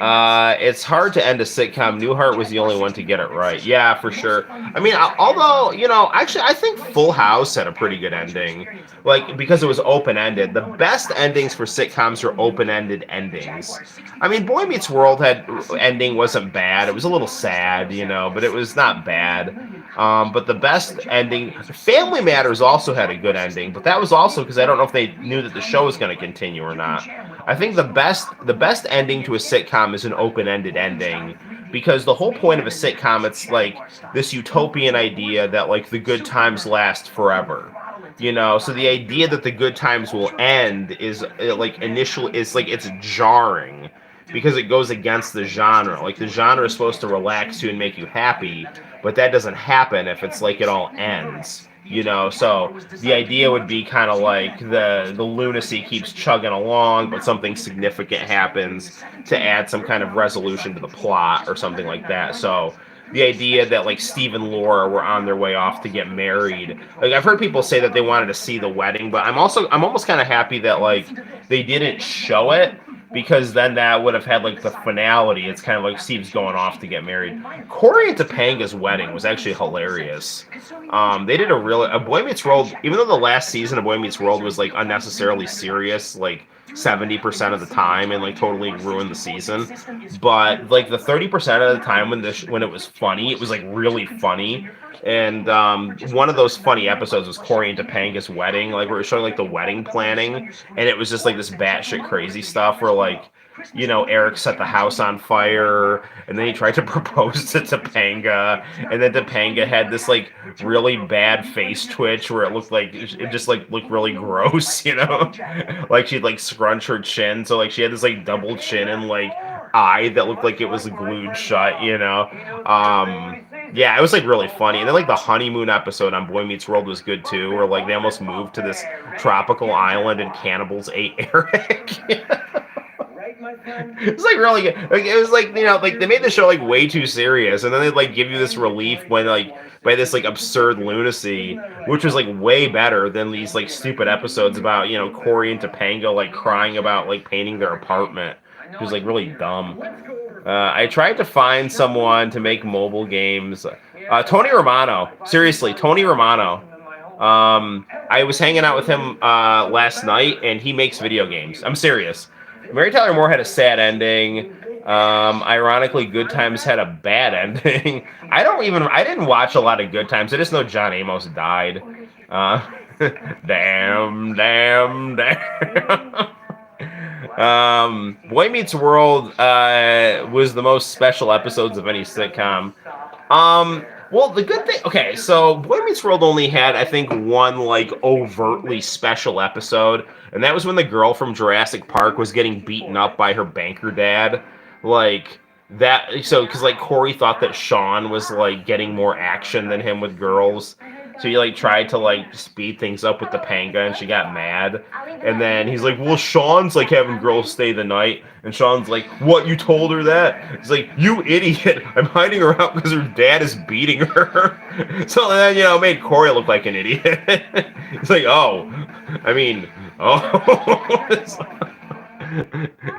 It's hard to end a sitcom. Newhart was the only one to get it right. Yeah, for sure. I mean, although, actually, I think Full House had a pretty good ending. Like, because it was open-ended. The best endings for sitcoms are open-ended endings. I mean, Boy Meets World ending wasn't bad. It was a little sad, but it was not bad. But the best ending, Family Matters also had a good ending, but that was also because I don't know if they knew that the show was going to continue or not. I think the best ending to a sitcom is an open-ended ending, because the whole point of a sitcom, it's like this utopian idea that like the good times last forever. So the idea that the good times will end is it's jarring because it goes against the genre. Like the genre is supposed to relax you and make you happy, but that doesn't happen if it's like it all ends. So the idea would be kind of like the lunacy keeps chugging along, but something significant happens to add some kind of resolution to the plot or something like that. So the idea that like Steve and Laura were on their way off to get married, like I've heard people say that they wanted to see the wedding, but I'm almost kind of happy that like they didn't show it, because then that would have had like the finality. It's kind of like Steve's going off to get married. Corey and Topanga's wedding was actually hilarious. They did a Boy Meets World, even though the last season of Boy Meets World was like unnecessarily serious, like 70% of the time, and like totally ruined the season. But like the 30% of the time when it was funny, it was like really funny. And one of those funny episodes was Corey and Topanga's wedding, like where it was showing like the wedding planning, and it was just like this batshit crazy stuff where like Eric set the house on fire, and then he tried to propose to Topanga, and then Topanga had this like really bad face twitch where it just like looked really gross, like she'd like scrunch her chin, so like she had this like double chin and like eye that looked like it was glued shut, Yeah, it was like really funny. And then like the honeymoon episode on Boy Meets World was good too, where like they almost moved to this tropical island and cannibals ate Eric. It was like really good. Like it was like like they made the show like way too serious, and then they like give you this relief when like by this like absurd lunacy, which was like way better than these like stupid episodes about Corey and Topanga like crying about like painting their apartment. It was like really dumb. I tried to find someone to make mobile games. Tony Romano. Seriously, Tony Romano. I was hanging out with him last night, and he makes video games. I'm serious. Mary Tyler Moore had a sad ending. Ironically, Good Times had a bad ending. I didn't watch a lot of Good Times. I just know John Amos died. Damn. Boy Meets World was the most special episodes of any sitcom. Well, the good thing, okay, so Boy Meets World only had, I think, one like overtly special episode, and that was when the girl from Jurassic Park was getting beaten up by her banker dad. Like that, so because like Corey thought that Sean was like getting more action than him with girls. So he like tried to like speed things up with the panga, and she got mad. And then he's like, "Well, Sean's like having girls stay the night." And Sean's like, "What? You told her that?" He's like, "You idiot! I'm hiding her out because her dad is beating her." So then it made Corey look like an idiot. He's like, "Oh, I mean, oh."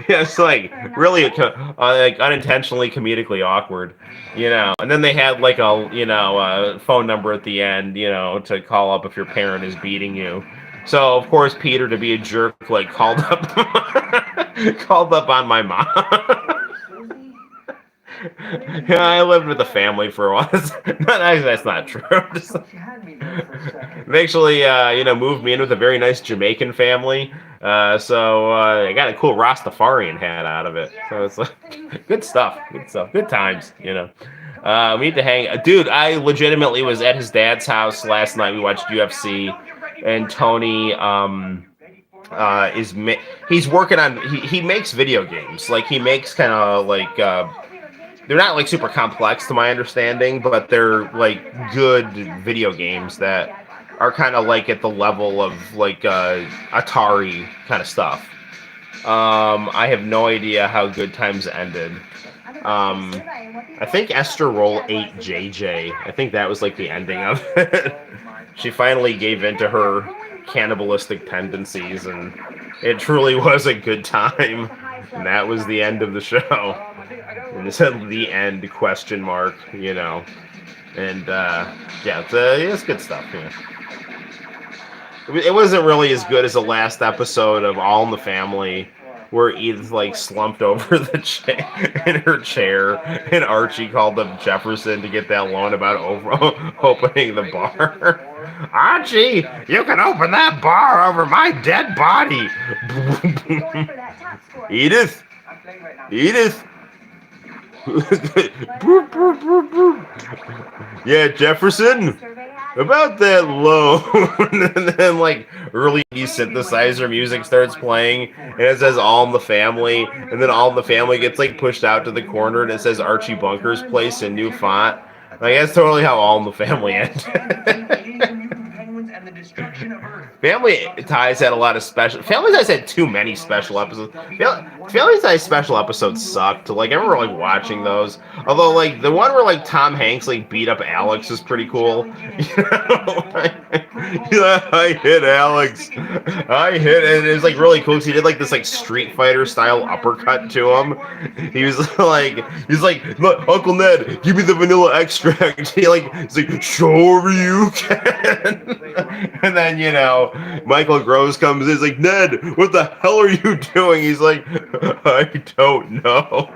Yeah, it's like really like unintentionally comedically awkward, And then they had like a phone number at the end, to call up if your parent is beating you. So of course Peter, to be a jerk, like called up called up on my mom. Yeah, I lived with a family for a while. That's not true. They actually, moved me in with a very nice Jamaican family. So I got a cool Rastafarian hat out of it. So it's like good stuff, good times. We need to hang. Dude, I legitimately was at his dad's house last night. We watched UFC, and Tony he's working on. He makes video games. Like he makes kind of like. They're not like super complex to my understanding, but they're like good video games that are kind of like at the level of like Atari kind of stuff. I have no idea how Good Times ended. I think Esther Roll ate JJ. I think that was like the ending of it. She finally gave in to her cannibalistic tendencies, and it truly was a good time. And that was the end of the show. And it said "the end?" question mark, And yeah, it's good stuff. Yeah. It wasn't really as good as the last episode of All in the Family, where Edith like slumped over the in her chair, and Archie called up Jefferson to get that loan about opening the bar. Archie, you can open that bar over my dead body. Edith, Edith. Boop, boop, boop, boop. Yeah, Jefferson, about that loan. And then like early synthesizer music starts playing, and it says "All in the Family," and then "All in the Family" gets like pushed out to the corner, and it says Archie Bunker's place in new font. Like that's totally how "All in the Family" ended. Family Ties had a lot of special. Family Ties had too many special episodes. Family Ties special episodes sucked. Like I remember like watching those. Although like the one where like Tom Hanks like beat up Alex is pretty cool. I hit Alex. I hit, and it was like really cool because he did like this like Street Fighter style uppercut to him. He's like, "Look, Uncle Ned, give me the vanilla extract." He's like, "Sure you can." And then Michael Groves comes in. He's like, "Ned, what the hell are you doing?" He's like, "I don't know.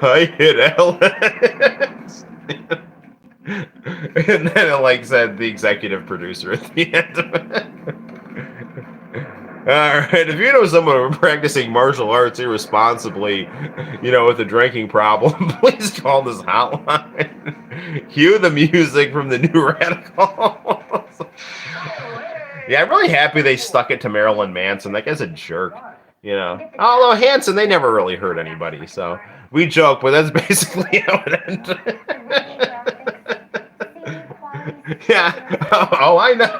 I hit Alex." And then it like said the executive producer at the end of it. Alright, if you know someone practicing martial arts irresponsibly, with a drinking problem, please call this hotline. Cue the music from the New Radicals. Yeah, I'm really happy they stuck it to Marilyn Manson. That guy's a jerk. Although Hanson, they never really hurt anybody, so we joke, but that's basically how it ended. Yeah. Oh, I know.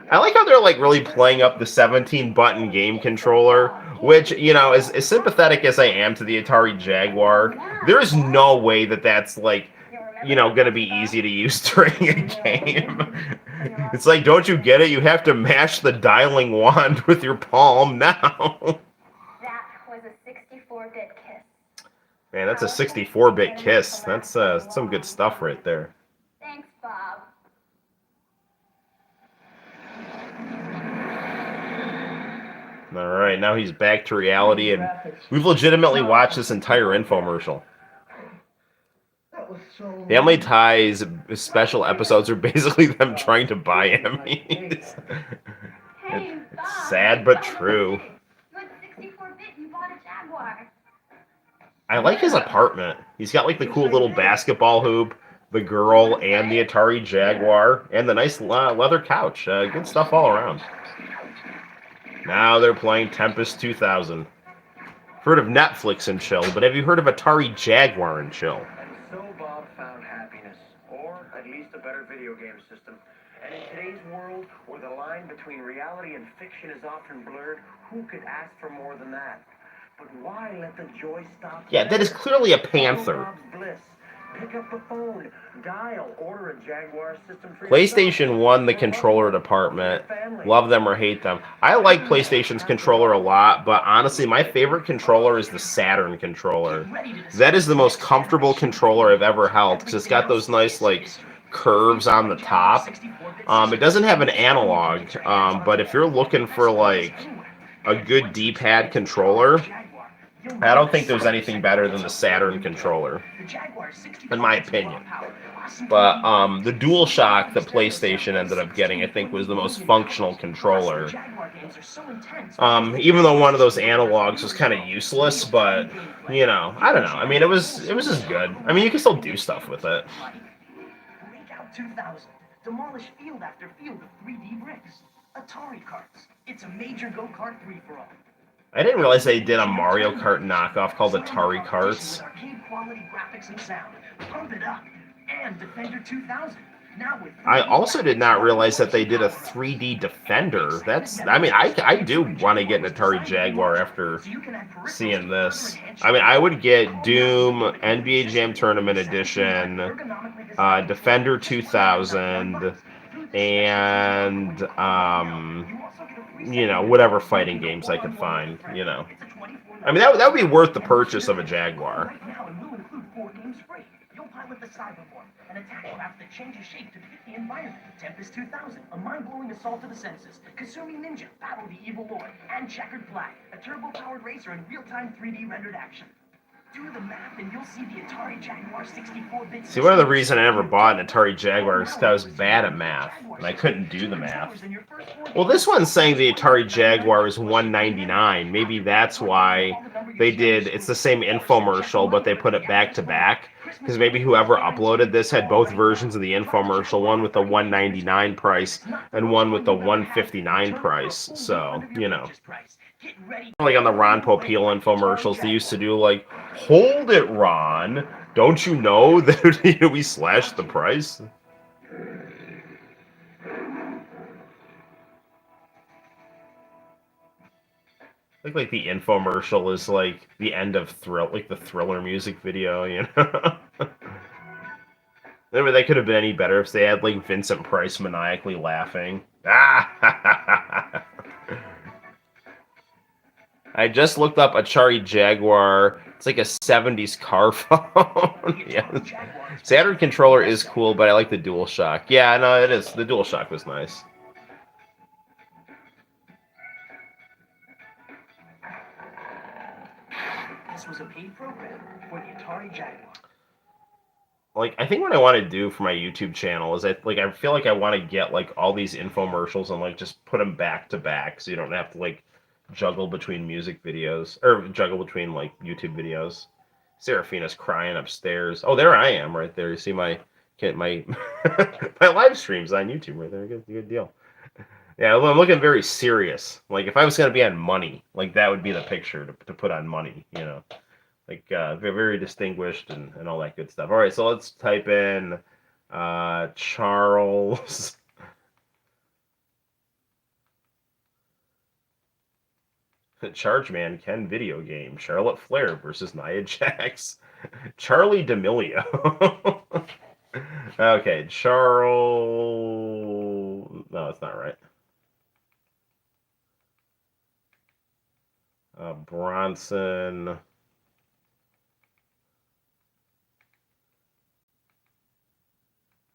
I like how they're like really playing up the 17-button game controller, which, as sympathetic as I am to the Atari Jaguar, there is no way that that's like, going to be easy to use during a game. It's like, don't you get it? You have to mash the dialing wand with your palm now. That was a 64-bit kiss. Man, that's a 64-bit kiss. That's some good stuff right there. Thanks, Bob. All right, now he's back to reality, and we've legitimately watched this entire infomercial. Family Ties special episodes are basically them trying to buy Emmys. Sad but true. You had 64-bit, you bought a Jaguar. I like his apartment. He's got like the cool little basketball hoop, the girl, and the Atari Jaguar, and the nice leather couch. Good stuff all around. Now they're playing Tempest 2000. Heard of Netflix and chill, but have you heard of Atari Jaguar and chill? And so Bob found happiness, or at least a better video game system. And in today's world, where the line between reality and fiction is often blurred, who could ask for more than that? But why let the joy stop? Yeah, that is clearly a Follow panther. Bob's bliss. Pick up the phone, dial, order a Jaguar system for PlayStation won the controller department. Love them or hate them. I like PlayStation's controller a lot, but honestly, my favorite controller is the Saturn controller. That is the most comfortable controller I've ever held, because it's got those nice, like, curves on the top. It doesn't have an analog, but if you're looking for, like, a good D-pad controller, I don't think there's anything better than the Saturn controller, in my opinion. But the DualShock that PlayStation ended up getting, I think, was the most functional controller. Even though one of those analogs was kind of useless, but you know, I don't know. I mean, it was just good. I mean, you can still do stuff with it. Breakout 2000. Demolish field after field of 3D bricks. Atari carts. It's a major go-kart free-for-all. I didn't realize they did a Mario Kart knockoff called Atari Karts. Arcade quality graphics and sound. Pump it up. And Defender 2000. Now with I also did not realize that they did a 3D Defender. I mean, I do want to get an Atari Jaguar after seeing this. I mean, I would get Doom, NBA Jam Tournament Edition, Defender 2000, and, you know, whatever fighting games I could find, you know. I mean, that would be worth the purchase of a Jaguar. Right now, and we'll include 4 games free. You'll pilot the Cyberform, an attack craft that changes shape to fit the environment. Tempest 2000, a mind-blowing assault to the senses. Kasumi Ninja, battle the evil lord. And Checkered Flag, a turbo-powered racer in real-time 3D rendered action. Do the math and you'll see the Atari Jaguar 64-bit. See, one of the reasons I never bought an Atari Jaguar is because I was bad at math, and I couldn't do the math. Well, this one's saying the Atari Jaguar is $199. Maybe that's why they did. It's the same infomercial, but they put it back to back. Because maybe whoever uploaded this had both versions of the infomercial, one with the $199 price and one with the $159 price. So, you know. Like on the Ron Popeil infomercials, they used to do like, "Hold it, Ron! Don't you know that we slashed the price?" Like the infomercial is like the end of like the Thriller music video, you know. Anyway, that could have been any better if they had like Vincent Price maniacally laughing. Ah! I just looked up Atari Jaguar. It's like a 70s car phone. Yeah. Saturn controller is cool, but I like the DualShock. Yeah, no, it is. The DualShock was nice. This was a paid program for the Atari Jaguar. Like, I think what I want to do for my YouTube channel is I feel like I want to get like all these infomercials and like just put them back to back, so you don't have to like juggle between music videos or juggle between like YouTube videos. Seraphina's crying upstairs. Oh, there I am right there. You see my my live streams on YouTube right there. Good deal. Yeah, I'm looking very serious. Like if I was gonna be on Money, like that would be the picture to put on Money. You know, like very distinguished and all that good stuff. All right, so let's type in Charles. Chargeman Ken video game. Charlotte Flair versus Nia Jax. Charlie D'Amelio. Okay, Charles. No, that's not right. Bronson.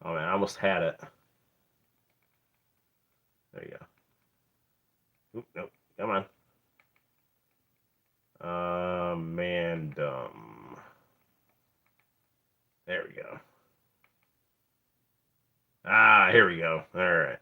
Oh man, I almost had it. There you go. Oop, nope. Come on. Mandum. There we go. Ah, here we go. All right.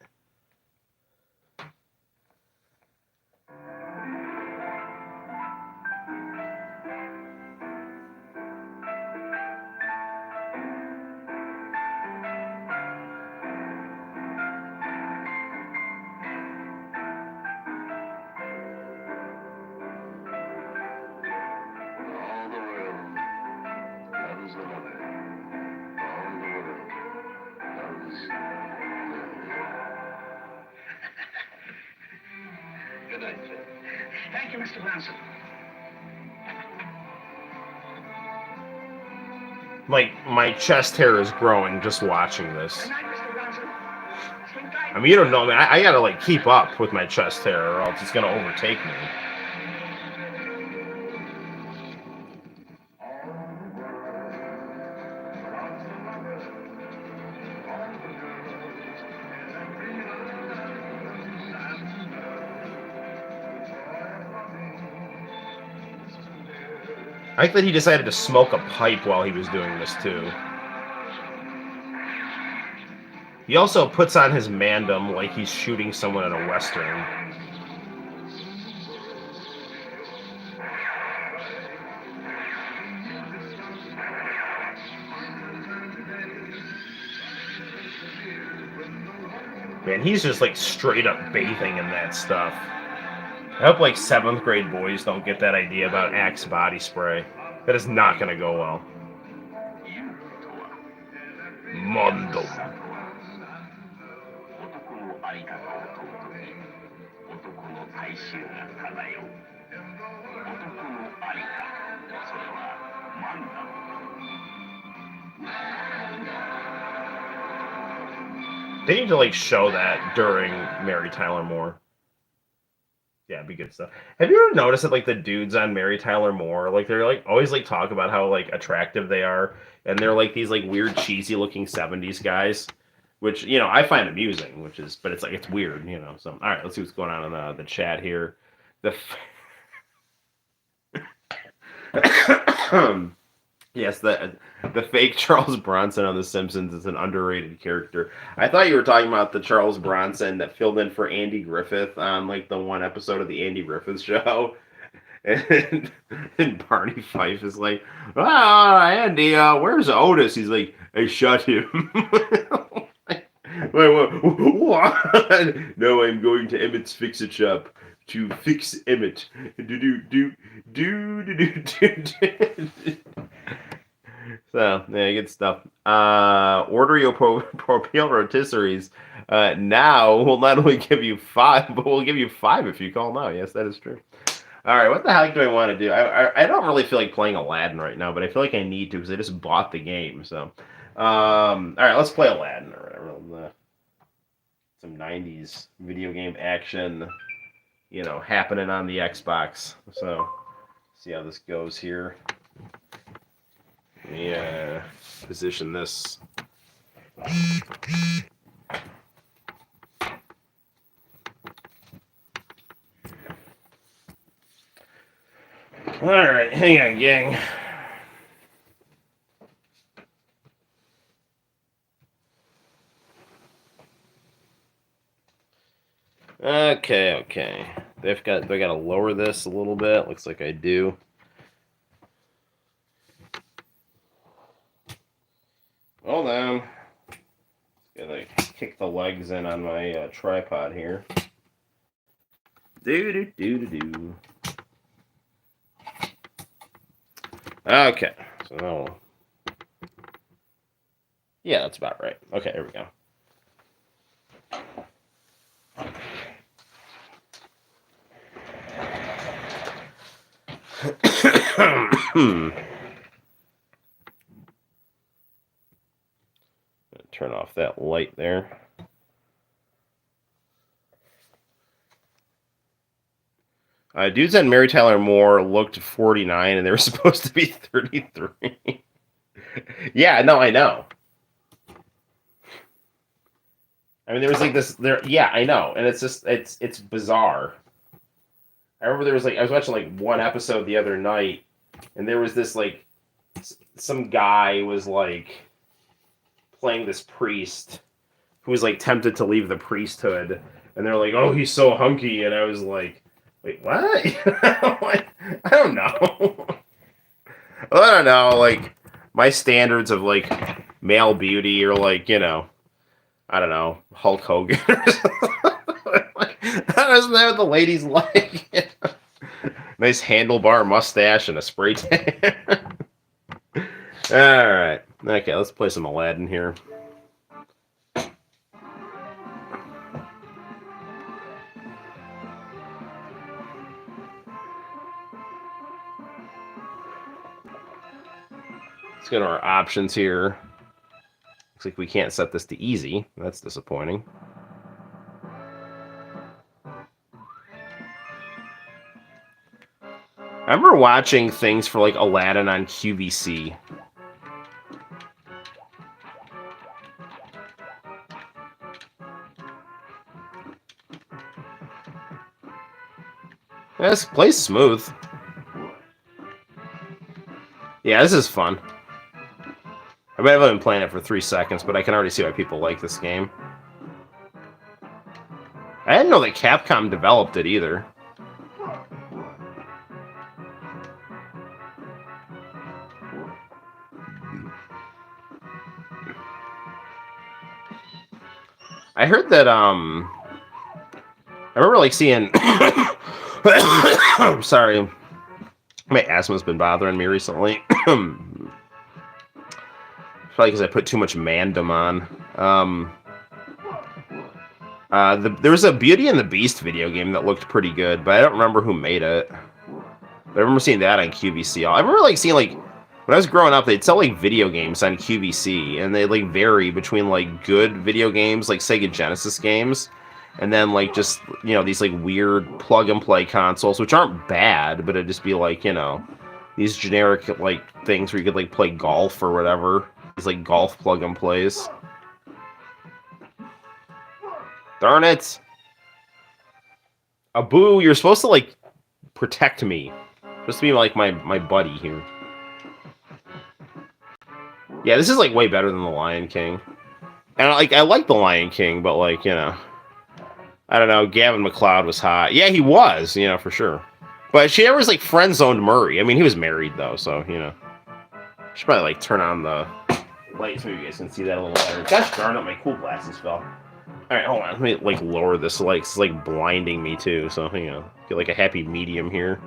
Thank you, Mr. Branson. Like, my chest hair is growing just watching this. Good night, Mr. Branson. Sleep tight. I mean, you don't know, man. I gotta, like, keep up with my chest hair or else it's gonna overtake me. I think that he decided to smoke a pipe while he was doing this, too. He also puts on his mandem like he's shooting someone in a western. Man, he's just like straight up bathing in that stuff. I hope like 7th grade boys don't get that idea about Axe body spray. That is not going to go well. Mandem. They need to like show that during Mary Tyler Moore. Yeah, it'd be good stuff. Have you ever noticed that like the dudes on Mary Tyler Moore, like they're like always like talk about how like attractive they are, and they're like these like weird cheesy looking 70s guys, which you know I find amusing, but it's like it's weird, you know. So all right, let's see what's going on in the chat here. Yes, the fake Charles Bronson on The Simpsons is an underrated character. I thought you were talking about the Charles Bronson that filled in for Andy Griffith on like the one episode of the Andy Griffith Show. And Barney Fife is like, Andy, where's Otis? He's like, I shot him. What? No, I'm going to Emmett's Fix-It Shop to fix Emmett. So, yeah, good stuff. Order your Propel rotisseries. Now we'll not only give you 5, but we'll give you 5 if you call now. Yes, that is true. All right, what the heck do I want to do? I don't really feel like playing Aladdin right now, but I feel like I need to because I just bought the game. So, all right, let's play Aladdin or whatever. Some 90s video game action, you know, happening on the Xbox. So, see how this goes here. Let me position this. Alright, hang on, gang. Okay. Do I gotta lower this a little bit? Looks like I do. Hold on. Gotta kick the legs in on my tripod here. Do. Okay, so now yeah, that's about right. Okay, here we go. Turn off that light there. Dudes on Mary Tyler Moore looked 49 and they were supposed to be 33. Yeah, no, I know. I mean, there was like this there. Yeah, I know, and it's bizarre. I remember there was like I was watching like one episode the other night, and there was this like some guy was like playing this priest who was like tempted to leave the priesthood, and they're like, "Oh, he's so hunky," and I was like, "Wait, what?" I don't know. I don't know. Like my standards of like male beauty are like I don't know Hulk Hogan. Isn't that what the ladies like? Nice handlebar mustache and a spray tan. All right. Okay, let's play some Aladdin here. Let's go to our options here. Looks like we can't set this to easy. That's disappointing. I remember watching things for like Aladdin on QVC. Yeah, this plays smooth. Yeah, this is fun. I might have been playing it for 3 seconds, but I can already see why people like this game. I didn't know that Capcom developed it either. I heard that, I remember, like, seeing... Sorry. My asthma's been bothering me recently. Probably because I put too much Mandem on. There was a Beauty and the Beast video game that looked pretty good, but I don't remember who made it. But I remember seeing that on QVC. I remember, like, seeing, like... When I was growing up, they'd sell, like, video games on QVC, and they, like, vary between, like, good video games, like Sega Genesis games, and then, like, just, you know, these, like, weird plug-and-play consoles, which aren't bad, but it'd just be, like, you know, these generic, like, things where you could, like, play golf or whatever. These, like, golf plug-and-plays. Darn it! Abu, you're supposed to, like, protect me. You're supposed to be, like, my buddy here. Yeah, this is, like, way better than The Lion King. And, like, I like The Lion King, but, like, you know... I don't know, Gavin McLeod was hot. Yeah, he was, you know, for sure. But she always, like, friend-zoned Murray. I mean, he was married, though, so, you know. I should probably, like, turn on the lights so you guys can see that a little better. Gosh darn it, my cool glasses fell. Alright, hold on. Let me, like, lower this light. It's, like, blinding me, too, so, you know, get, like, a happy medium here.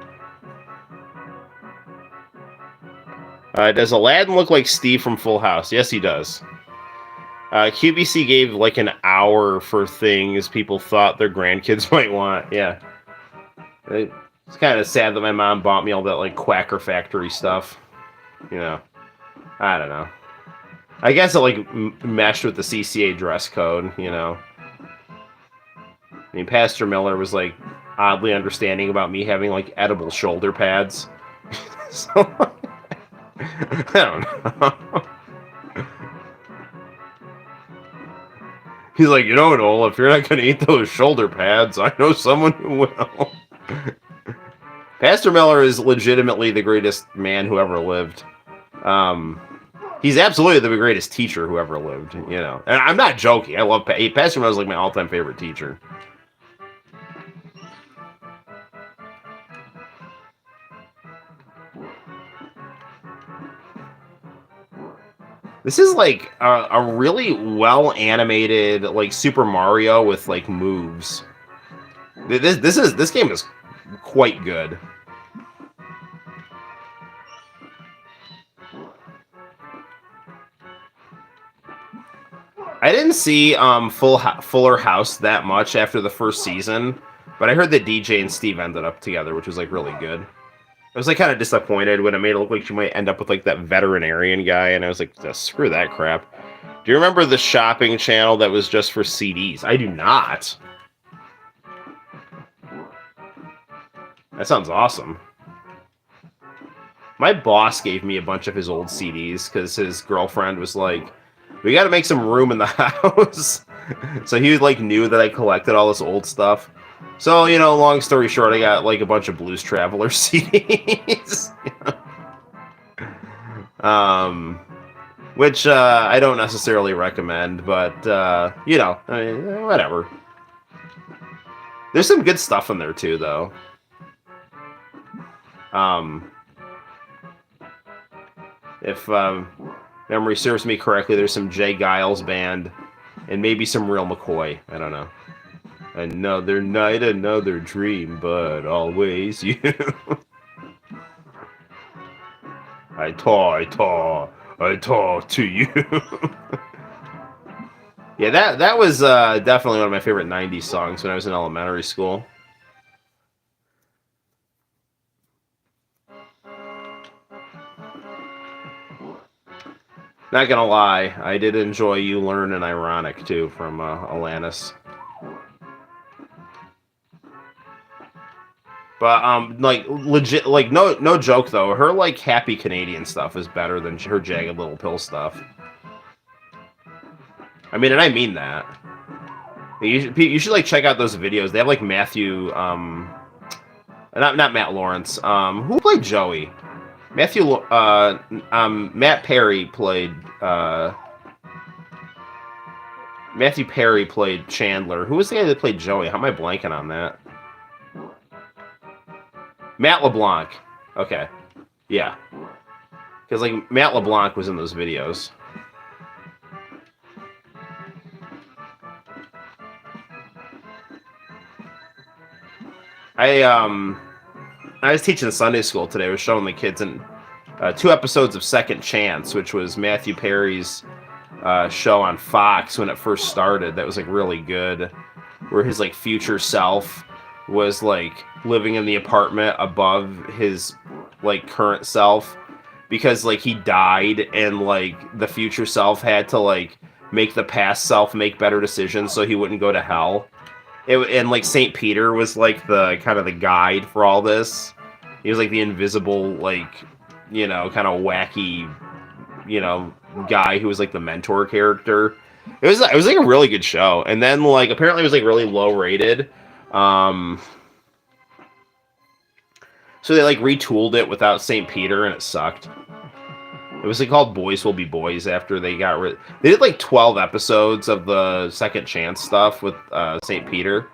Does Aladdin look like Steve from Full House? Yes, he does. QVC gave, like, an hour for things people thought their grandkids might want. Yeah. It's kind of sad that my mom bought me all that, like, Quacker Factory stuff. You know. I don't know. I guess it, like, meshed with the CCA dress code, you know. I mean, Pastor Miller was, like, oddly understanding about me having, like, edible shoulder pads. So... I don't know. He's like, you know, Noel, if you're not going to eat those shoulder pads, I know someone who will. Pastor Miller is legitimately the greatest man who ever lived. He's absolutely the greatest teacher who ever lived, you know. And I'm not joking. I love Pastor Miller's like my all-time favorite teacher. This is like a really well-animated, like, Super Mario with, like, moves. This game is quite good. I didn't see Fuller House that much after the first season, but I heard that DJ and Steve ended up together, which was, like, really good. I was, like, kind of disappointed when it made it look like she might end up with, like, that veterinarian guy, and I was like, screw that crap. Do you remember the shopping channel that was just for CDs? I do not. That sounds awesome. My boss gave me a bunch of his old CDs because his girlfriend was like, we gotta make some room in the house. So he, like, knew that I collected all this old stuff. So, you know, long story short, I got, like, a bunch of Blues Traveler CDs. Which I don't necessarily recommend, but, you know, I mean, whatever. There's some good stuff in there, too, though. If memory serves me correctly, there's some Jay Giles Band, and maybe some Real McCoy. I don't know. Another night, another dream, but always you. I talk to you. Yeah, that was definitely one of my favorite 90s songs when I was in elementary school. Not gonna lie, I did enjoy You Learn and Ironic too from Alanis. But like legit, like no joke though, her like Happy Canadian stuff is better than her Jagged Little Pill stuff. I mean, and I mean that. You should like check out those videos. They have like Matthew, not Matt Lawrence. Who played Joey? Matt Perry played. Matthew Perry played Chandler. Who was the guy that played Joey? How am I blanking on that? Matt LeBlanc. Okay, yeah, because like Matt LeBlanc was in those videos. I was teaching Sunday school today. I was showing the kids in 2 episodes of Second Chance, which was Matthew Perry's show on Fox when it first started. That was like really good, where his like future self was like living in the apartment above his like current self, because like he died and like the future self had to like make the past self make better decisions so he wouldn't go to hell. And like St. Peter was like the kind of the guide for all this. He was like the invisible, like, you know, kind of wacky, you know, guy who was like the mentor character. It was like a really good show. And then like apparently it was like really low rated. So they like retooled it without St. Peter and it sucked. It was like called Boys Will Be Boys after they got rid. They did like 12 episodes of the Second Chance stuff with St. Peter,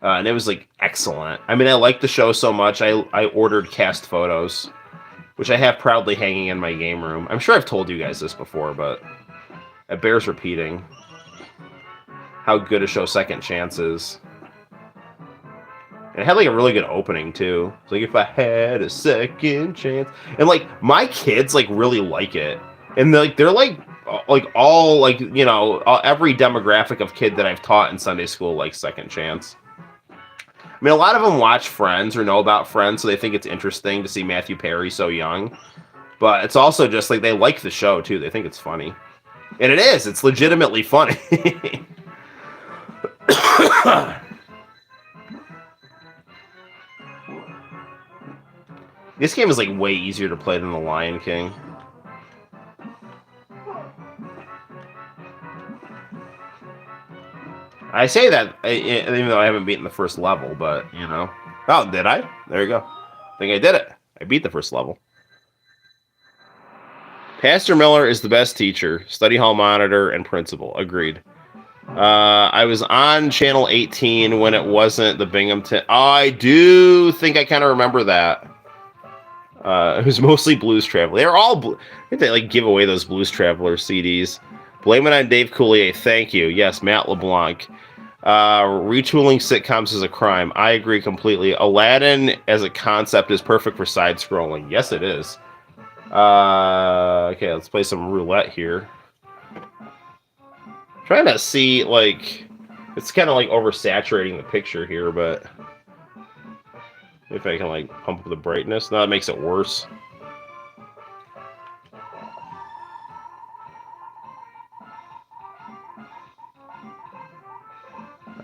and it was like excellent. I mean, I liked the show so much. I ordered cast photos, which I have proudly hanging in my game room. I'm sure I've told you guys this before, but it bears repeating how good a show Second Chance is. And it had like a really good opening too. It's like, if I had a second chance, and like my kids like really like it, and they're like all like, you know, every demographic of kid that I've taught in Sunday school like Second Chance. I mean, a lot of them watch Friends or know about Friends, so they think it's interesting to see Matthew Perry so young. But it's also just like they like the show too. They think it's funny, and it is. It's legitimately funny. This game is like way easier to play than The Lion King. I say that even though I haven't beaten the first level, but you know. Oh, did I? There you go. I think I did it. I beat the first level. Pastor Miller is the best teacher, study hall monitor, and principal. Agreed. I was on channel 18 when it wasn't the Binghamton. Oh, I do think I kind of remember that. It was mostly Blues Traveler. They're all. They like give away those Blues Traveler CDs. Blame it on Dave Coulier. Thank you. Yes, Matt LeBlanc. Retooling sitcoms is a crime. I agree completely. Aladdin as a concept is perfect for side scrolling. Yes, it is. Okay, let's play some roulette here. Trying to see, like, it's kind of like oversaturating the picture here, but if I can like pump up the brightness, no, that makes it worse.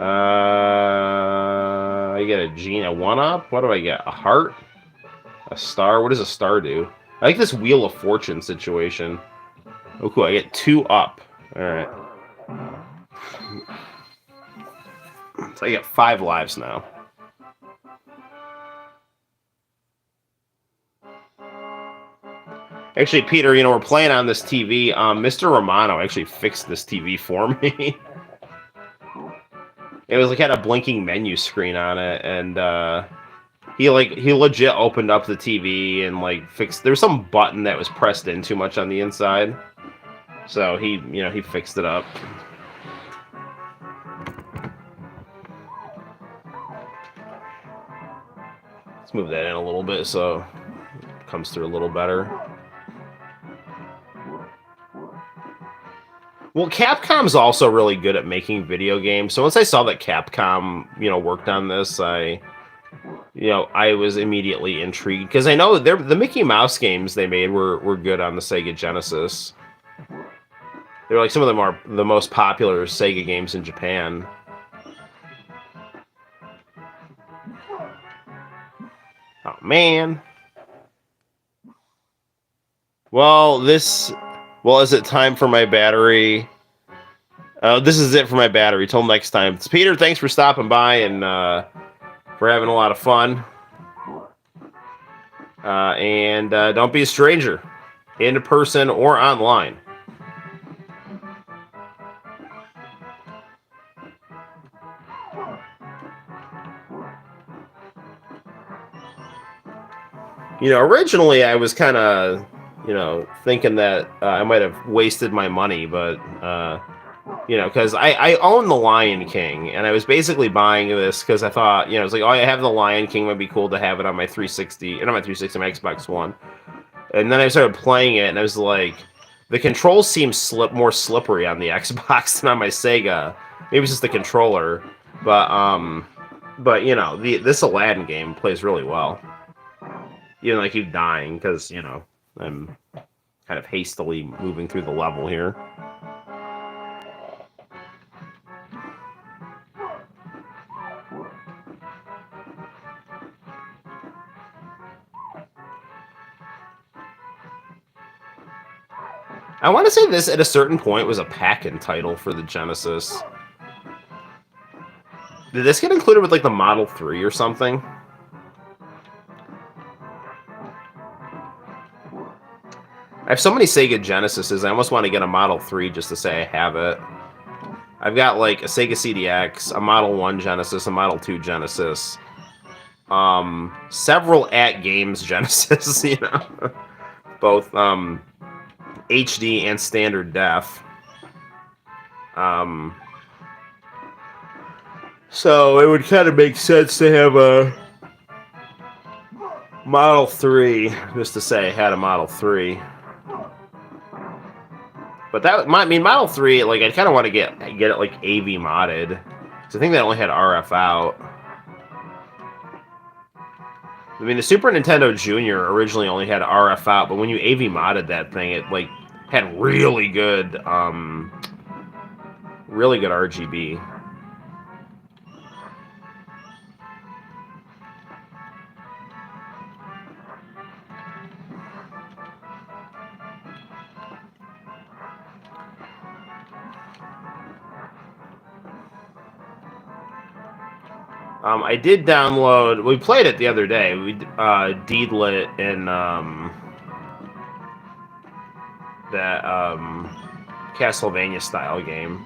I get a gene, a 1-up. What do I get? A heart, a star. What does a star do? I like this Wheel of Fortune situation. Oh, cool. I get 2 up. All right. So I get 5 lives now. Actually, Peter, you know, we're playing on this TV. Mr. Romano actually fixed this TV for me. It was like had a blinking menu screen on it, and he legit opened up the TV and like fixed. There was some button that was pressed in too much on the inside, so he fixed it up. Let's move that in a little bit so it comes through a little better. Well, Capcom's also really good at making video games. So once I saw that Capcom, worked on this, I was immediately intrigued because I know the Mickey Mouse games they made were good on the Sega Genesis. They're like some of them are the most popular Sega games in Japan. Oh man. Well, is it time for my battery? This is it for my battery. Till next time. It's Peter. Thanks for stopping by and for having a lot of fun. And don't be a stranger, in person or online. Originally I was kind of, thinking that I might have wasted my money, but, because I own The Lion King, and I was basically buying this because I thought, it's like, oh, I have The Lion King, it might be cool to have it on my 360, not my 360, my Xbox One. And then I started playing it, and I was like, the controls seem more slippery on the Xbox than on my Sega. Maybe it's just the controller, but this Aladdin game plays really well. Even though I keep dying because, I'm kind of hastily moving through the level here. I want to say this at a certain point was a pack-in title for the Genesis. Did this get included with like the Model 3 or something? I have so many Sega Genesises, I almost want to get a Model 3 just to say I have it. I've got like a Sega CDX, a Model 1 Genesis, a Model 2 Genesis, several at-games Genesis, both HD and standard def. So it would kind of make sense to have a Model 3, just to say I had a Model 3. But Model 3, like, I kind of want to get it, like, AV modded. Because I think they only had RF out. I mean, the Super Nintendo Junior originally only had RF out, but when you AV modded that thing, it, like, had really good RGB. I did download. We played it the other day. We deedlit in that Castlevania style game,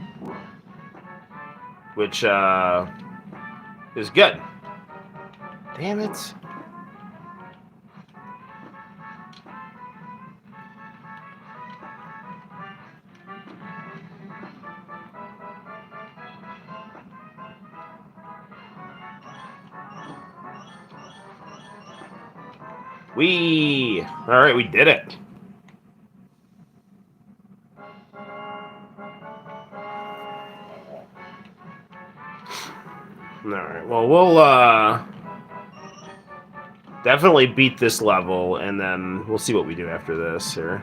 which is good. Damn it. All right, we did it. All right, well, we'll definitely beat this level, and then we'll see what we do after this here.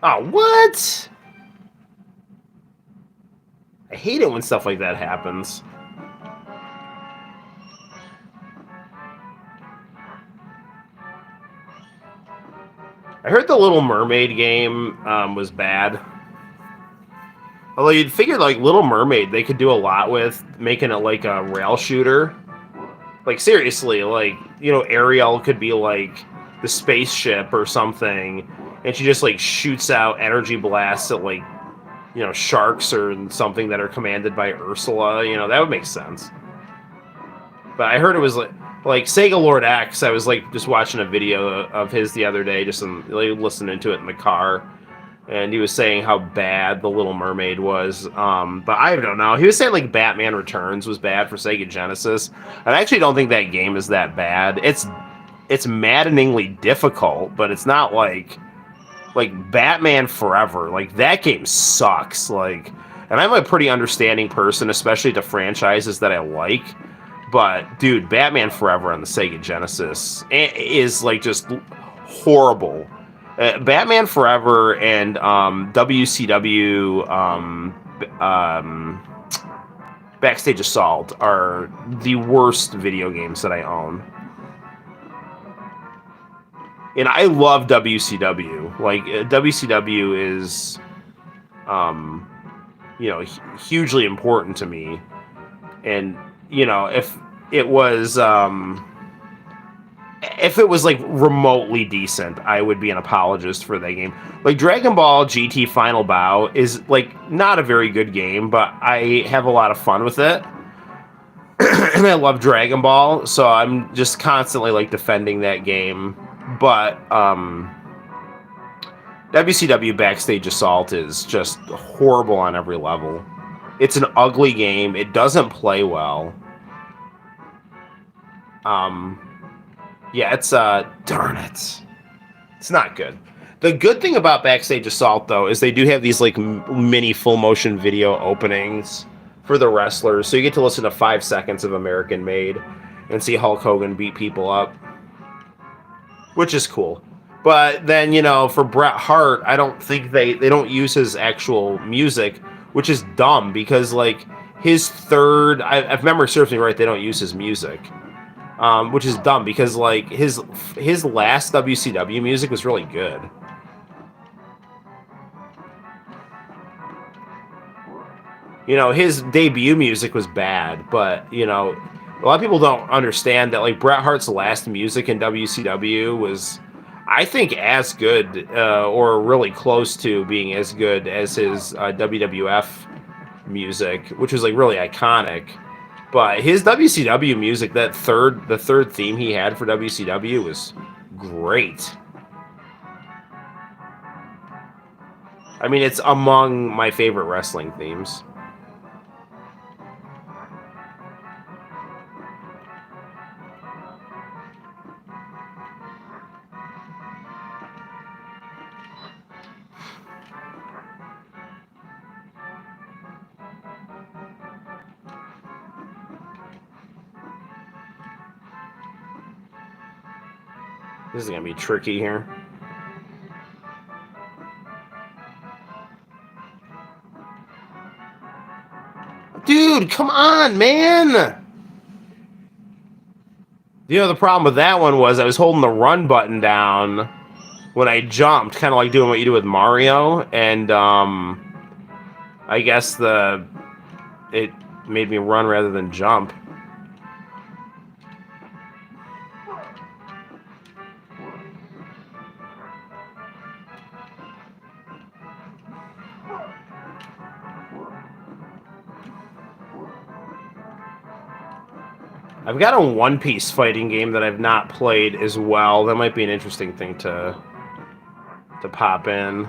Oh, what? I hate it when stuff like that happens. I heard the Little Mermaid game was bad. Although you'd figure, like, Little Mermaid, they could do a lot with making it like a rail shooter. Like, seriously, like, Ariel could be like the spaceship or something, and she just, like, shoots out energy blasts at, like, sharks or something that are commanded by Ursula. That would make sense. But I heard it was like Sega Lord X. I was like just watching a video of his the other day, just listening to it in the car, and he was saying how bad the Little Mermaid was. But I don't know. He was saying like Batman Returns was bad for Sega Genesis. And I actually don't think that game is that bad. It's maddeningly difficult, but it's not like Batman Forever. Like, that game sucks. Like, and I'm a pretty understanding person, especially to franchises that I like. But dude, Batman Forever on the Sega Genesis is like just horrible. Batman Forever and WCW Backstage Assault are the worst video games that I own. And I love WCW. Like WCW is, hugely important to me. And if it was like remotely decent, I would be an apologist for that game. Like Dragon Ball GT Final Bout is like not a very good game, but I have a lot of fun with it. And I love Dragon Ball, so I'm just constantly like defending that game. But WCW Backstage Assault is just horrible on every level. It's an ugly game. It doesn't play well. Yeah, it's darn it. It's not good. The good thing about Backstage Assault though is they do have these like mini full motion video openings for the wrestlers, so you get to listen to 5 seconds of American Made and see Hulk Hogan beat people up, which is cool. But then, for Bret Hart, I don't think they don't use his actual music, which is dumb because like his third, if memory serves me right, they don't use his music. Which is dumb because like his last WCW music was really good. His debut music was bad, but a lot of people don't understand that like Bret Hart's last music in WCW was, I think, as good or really close to being as good as his WWF music, which was like really iconic. But his WCW music, the third theme he had for WCW was great. I mean, it's among my favorite wrestling themes. This is gonna be tricky here. Dude, come on, man! The problem with that one was I was holding the run button down when I jumped, kind of like doing what you do with Mario, and I guess it made me run rather than jump. I've got a One Piece fighting game that I've not played as well. That might be an interesting thing to pop in.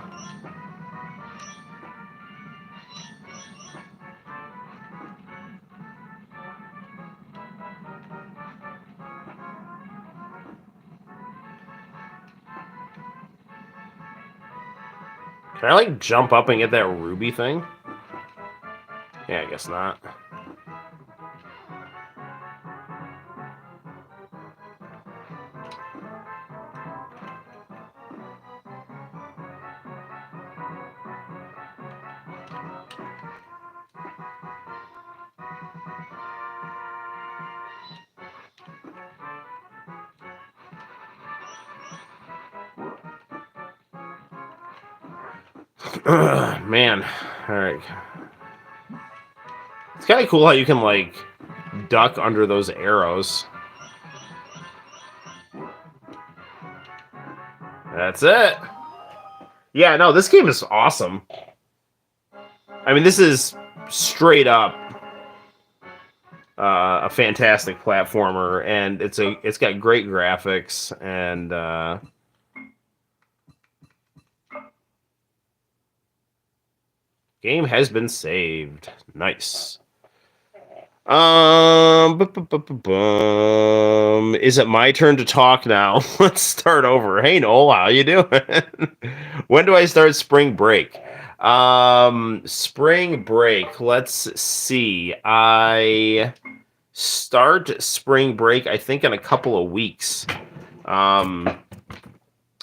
Can I like jump up and get that ruby thing? Yeah, I guess not. Man, all right. It's kind of cool how you can like duck under those arrows. That's it. Yeah, no, this game is awesome. I mean, this is straight up a fantastic platformer, and it's got great graphics, and game has been saved. Nice. Is it my turn to talk now? Let's start over. Hey Noel, how you doing? When do I start spring break? Spring break. Let's see. I start spring break, I think, in a couple of weeks.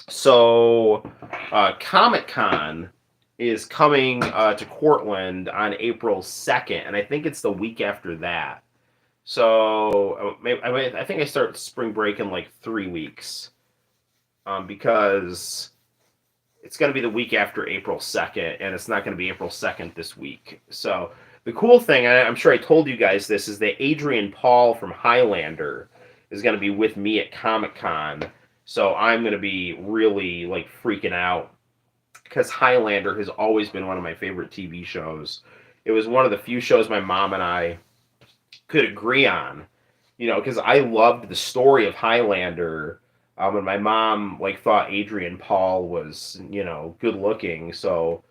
So Comic-Con is coming to Cortland on April 2nd, and I think it's the week after that. So I think I start spring break in like 3 weeks, because it's going to be the week after April 2nd, and it's not going to be April 2nd this week. So the cool thing, I'm sure I told you guys this, is that Adrian Paul from Highlander is going to be with me at Comic-Con. So I'm going to be really like freaking out, because Highlander has always been one of my favorite TV shows. It was one of the few shows my mom and I could agree on, because I loved the story of Highlander. And my mom like thought Adrian Paul was, good looking. So,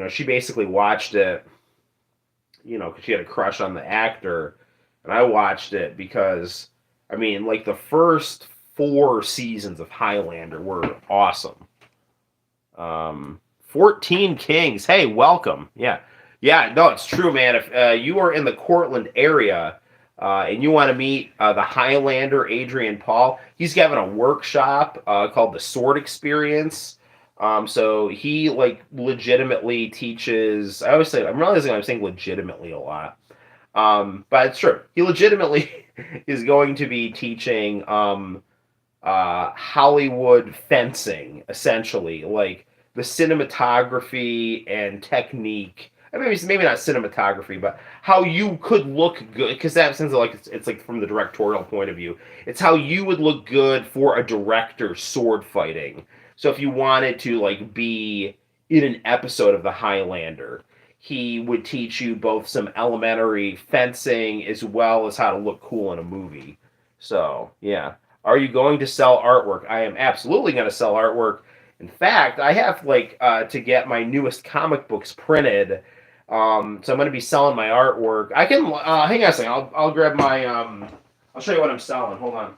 she basically watched it, because she had a crush on the actor. And I watched it because, like the first 4 seasons of Highlander were awesome. 14 Kings. Hey, welcome. Yeah. Yeah, no, it's true, man. If you are in the Cortland area, and you want to meet the Highlander Adrian Paul, he's having a workshop called the Sword Experience. So he like legitimately teaches. I always say, I'm realizing I'm saying legitimately a lot, but it's true. He legitimately is going to be teaching Hollywood fencing, essentially, like the cinematography and technique. Maybe not cinematography, but how you could look good, because that sounds like it's like from the directorial point of view. It's how you would look good for a director sword fighting. So if you wanted to like be in an episode of The Highlander, he would teach you both some elementary fencing as well as how to look cool in a movie. So yeah, are you going to sell artwork? I am absolutely going to sell artwork. In fact, I have like to get my newest comic books printed. So I'm going to be selling my artwork. I can hang on a second. I'll grab my. I'll show you what I'm selling. Hold on.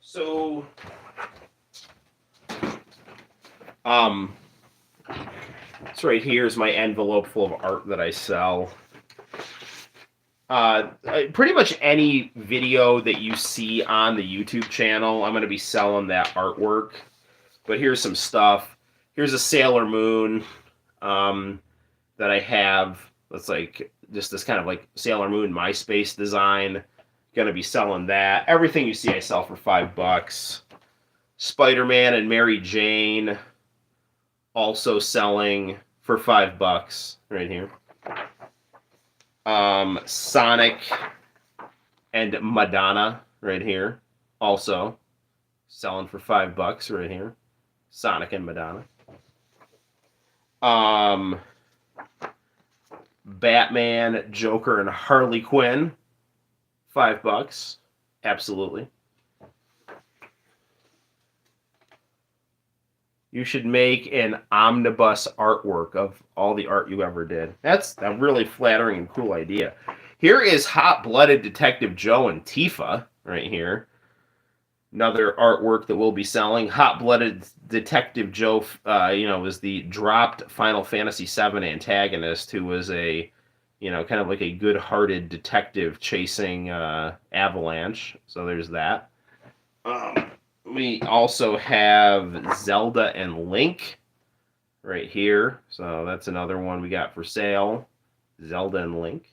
So, this right here is my envelope full of art that I sell. Pretty much any video that you see on the YouTube channel, I'm going to be selling that artwork. But here's some stuff. Here's a Sailor Moon that I have. That's like just this kind of like Sailor Moon MySpace design. Going to be selling that. Everything you see I sell for $5. Spider-Man and Mary Jane also selling for $5 right here. Sonic and Madonna right here, also selling for $5 right here. Sonic and Madonna. Batman, Joker, and Harley Quinn, $5, absolutely. You should make an omnibus artwork of all the art you ever did. That's a really flattering and cool idea. Here is Hot-Blooded Detective Joe and Tifa right here. Another artwork that we'll be selling. Hot-Blooded Detective Joe, was the dropped Final Fantasy VII antagonist who was a, kind of like a good-hearted detective chasing Avalanche. So there's that. We also have Zelda and Link right here. So that's another one we got for sale. Zelda and Link.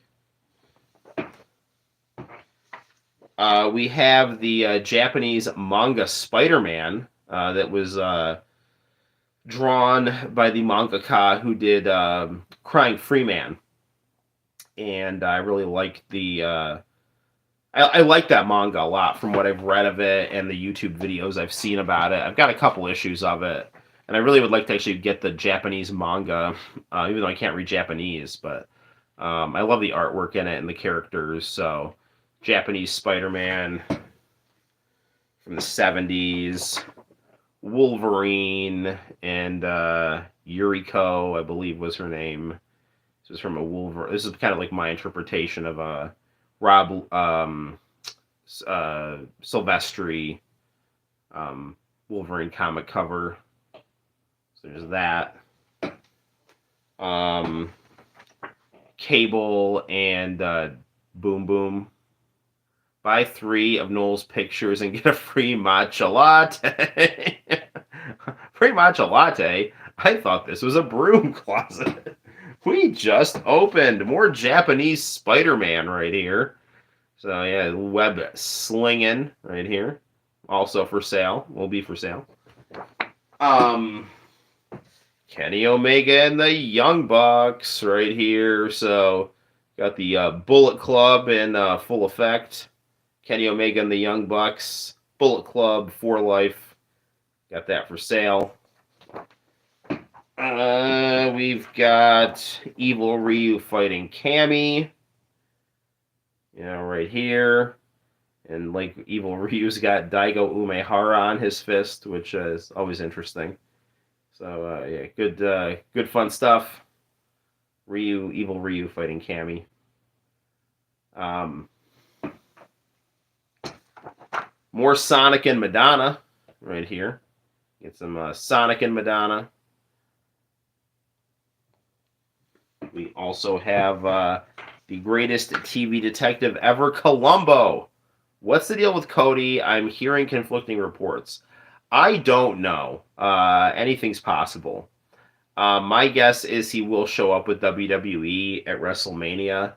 We have the Japanese manga Spider-Man that was drawn by the mangaka who did Crying Freeman. And I really liked the... I like that manga a lot from what I've read of it and the YouTube videos I've seen about it. I've got a couple issues of it, and I really would like to actually get the Japanese manga, even though I can't read Japanese, but I love the artwork in it and the characters. So, Japanese Spider-Man from the 70s, Wolverine, and Yuriko, I believe was her name. This was from a Wolverine. This is kind of like my interpretation of Rob Silvestri Wolverine comic cover. So there's that. Cable and Boom Boom. Buy 3 of Noel's pictures and get a free matcha latte. Free matcha latte? I thought this was a broom closet. We just opened more Japanese Spider-Man right here. So yeah, web slinging right here. Also for sale. Will be for sale. Kenny Omega and the Young Bucks right here. So got the Bullet Club in full effect. Kenny Omega and the Young Bucks, Bullet Club for life. Got that for sale. We've got Evil Ryu fighting Cammy. Right here. And like Evil Ryu's got Daigo Umehara on his fist, which is always interesting. So yeah, good fun stuff. Evil Ryu fighting Cammy. More Sonic and Madonna right here. Get some Sonic and Madonna. We also have the greatest TV detective ever, Columbo. What's the deal with Cody? I'm hearing conflicting reports. I don't know. Anything's possible. My guess is he will show up with WWE at WrestleMania.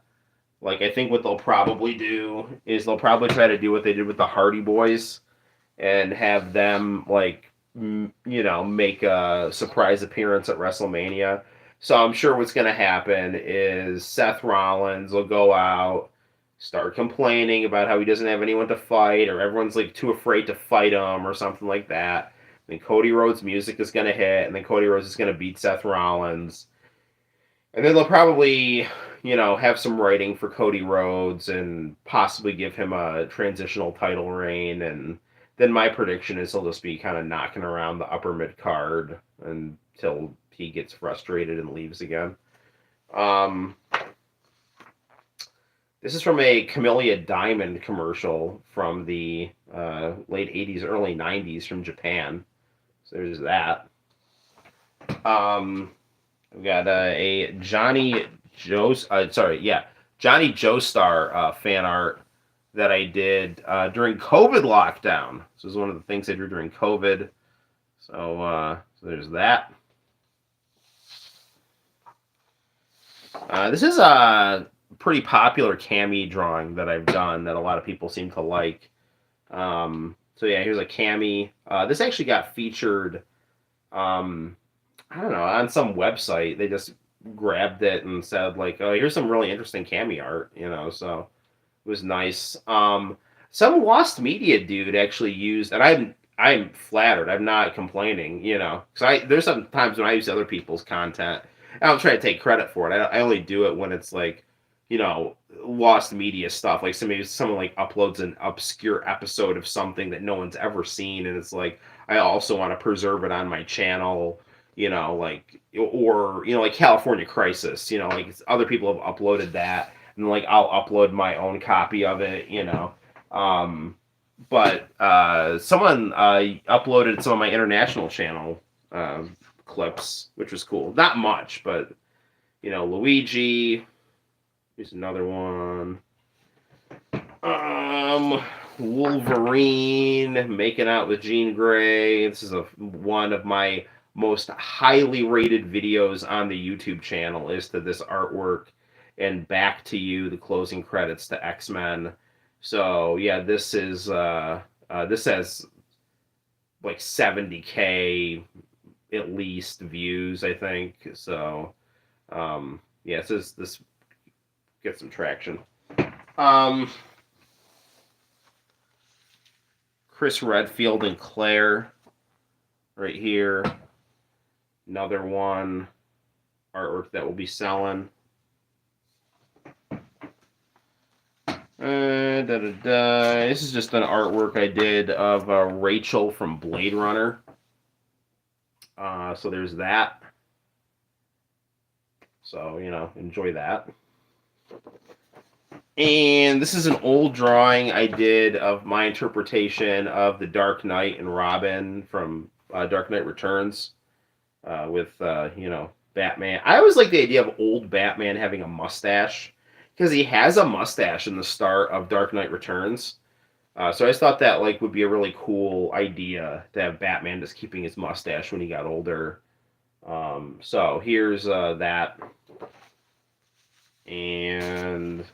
Like, I think what they'll probably do is they'll probably try to do what they did with the Hardy Boys and have them, like, make a surprise appearance at WrestleMania. So I'm sure what's going to happen is Seth Rollins will go out, start complaining about how he doesn't have anyone to fight, or everyone's, like, too afraid to fight him, or something like that. Then Cody Rhodes' music is going to hit, and then Cody Rhodes is going to beat Seth Rollins. And then they'll probably, have some writing for Cody Rhodes and possibly give him a transitional title reign. And then my prediction is he'll just be kind of knocking around the upper mid card until he gets frustrated and leaves again. This is from a Camellia Diamond commercial from the late 80s, early 90s from Japan. So there's that. We got a Johnny Joestar fan art that I did during COVID lockdown. This was one of the things I drew during COVID. So there's that. This is a pretty popular Cammy drawing that I've done that a lot of people seem to like. So yeah, here's a Cammy. This actually got featured, I don't know, on some website. They just grabbed it and said, like, oh, here's some really interesting Cammy art, so it was nice. Some Lost Media dude actually used, and I'm flattered. I'm not complaining, because there's some times when I use other people's content, and I don't try to take credit for it. I only do it when it's like, Lost Media stuff. Like someone like uploads an obscure episode of something that no one's ever seen, and it's like I also want to preserve it on my channel. Like California Crisis, like other people have uploaded that, and like I'll upload my own copy of it, but someone uploaded some of my international channel clips, which was cool. Not much, but Luigi. Here's another one. Wolverine making out with Jean Grey. This is one of my most highly rated videos on the YouTube channel, is to this artwork and Back to You, the closing credits to X-Men. So yeah, this is this has like 70K at least views, I think. So yeah, this gets some traction. Chris Redfield and Claire right here. Another one, artwork that will be selling. This is just an artwork I did of Rachel from Blade Runner. So there's that. So, enjoy that. And this is an old drawing I did of my interpretation of the Dark Knight and Robin from Dark Knight Returns with, Batman. I always like the idea of old Batman having a mustache because he has a mustache in the start of Dark Knight Returns. So I just thought that would be a really cool idea to have Batman just keeping his mustache when he got older. So here's that. And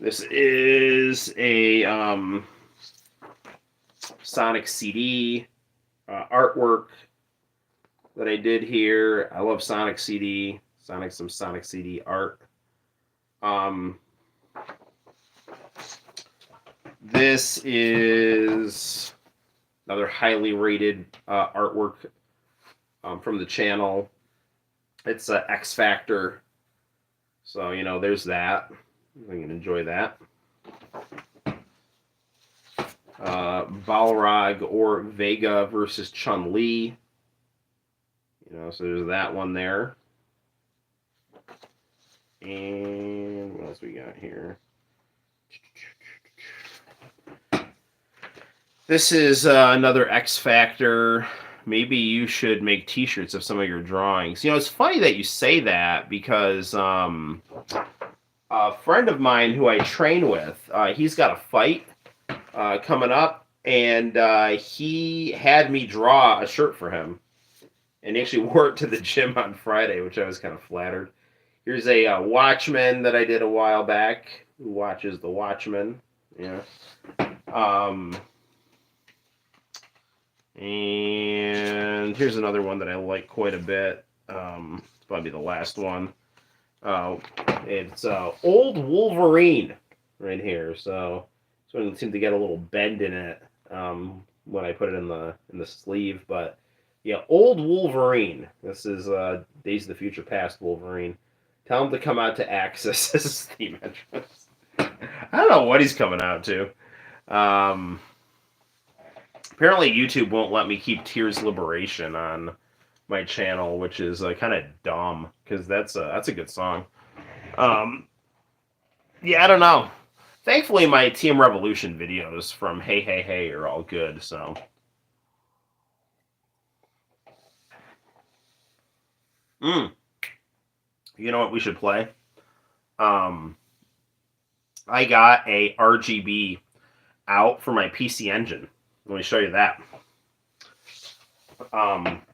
this is a Sonic CD artwork that I did here. I love Sonic CD. Some Sonic CD art. This is another highly rated artwork from the channel. It's X Factor. So, there's that. I can enjoy that. Balrog or Vega versus Chun-Li. So there's that one there. And what else we got here? This is another X Factor. Maybe you should make t-shirts of some of your drawings. It's funny that you say that because a friend of mine who I train with, he's got a fight coming up, and he had me draw a shirt for him. And he actually wore it to the gym on Friday, which I was kind of flattered. Here's a Watchman that I did a while back. Who watches the Watchmen? Yeah. And here's another one that I like quite a bit. It's probably the last one. It's Old Wolverine right here. So this one seemed to get a little bend in it when I put it in the sleeve. But yeah, Old Wolverine. This is Days of the Future Past Wolverine. Tell him to come out to Axis as his theme entrance. I don't know what he's coming out to. Apparently YouTube won't let me keep Tears Liberation on my channel, which is kind of dumb because that's a good song. Yeah, I don't know. Thankfully, my Team Revolution videos from Hey Hey Hey are all good. So, you know what we should play? I got a RGB out for my PC Engine. Let me show you that.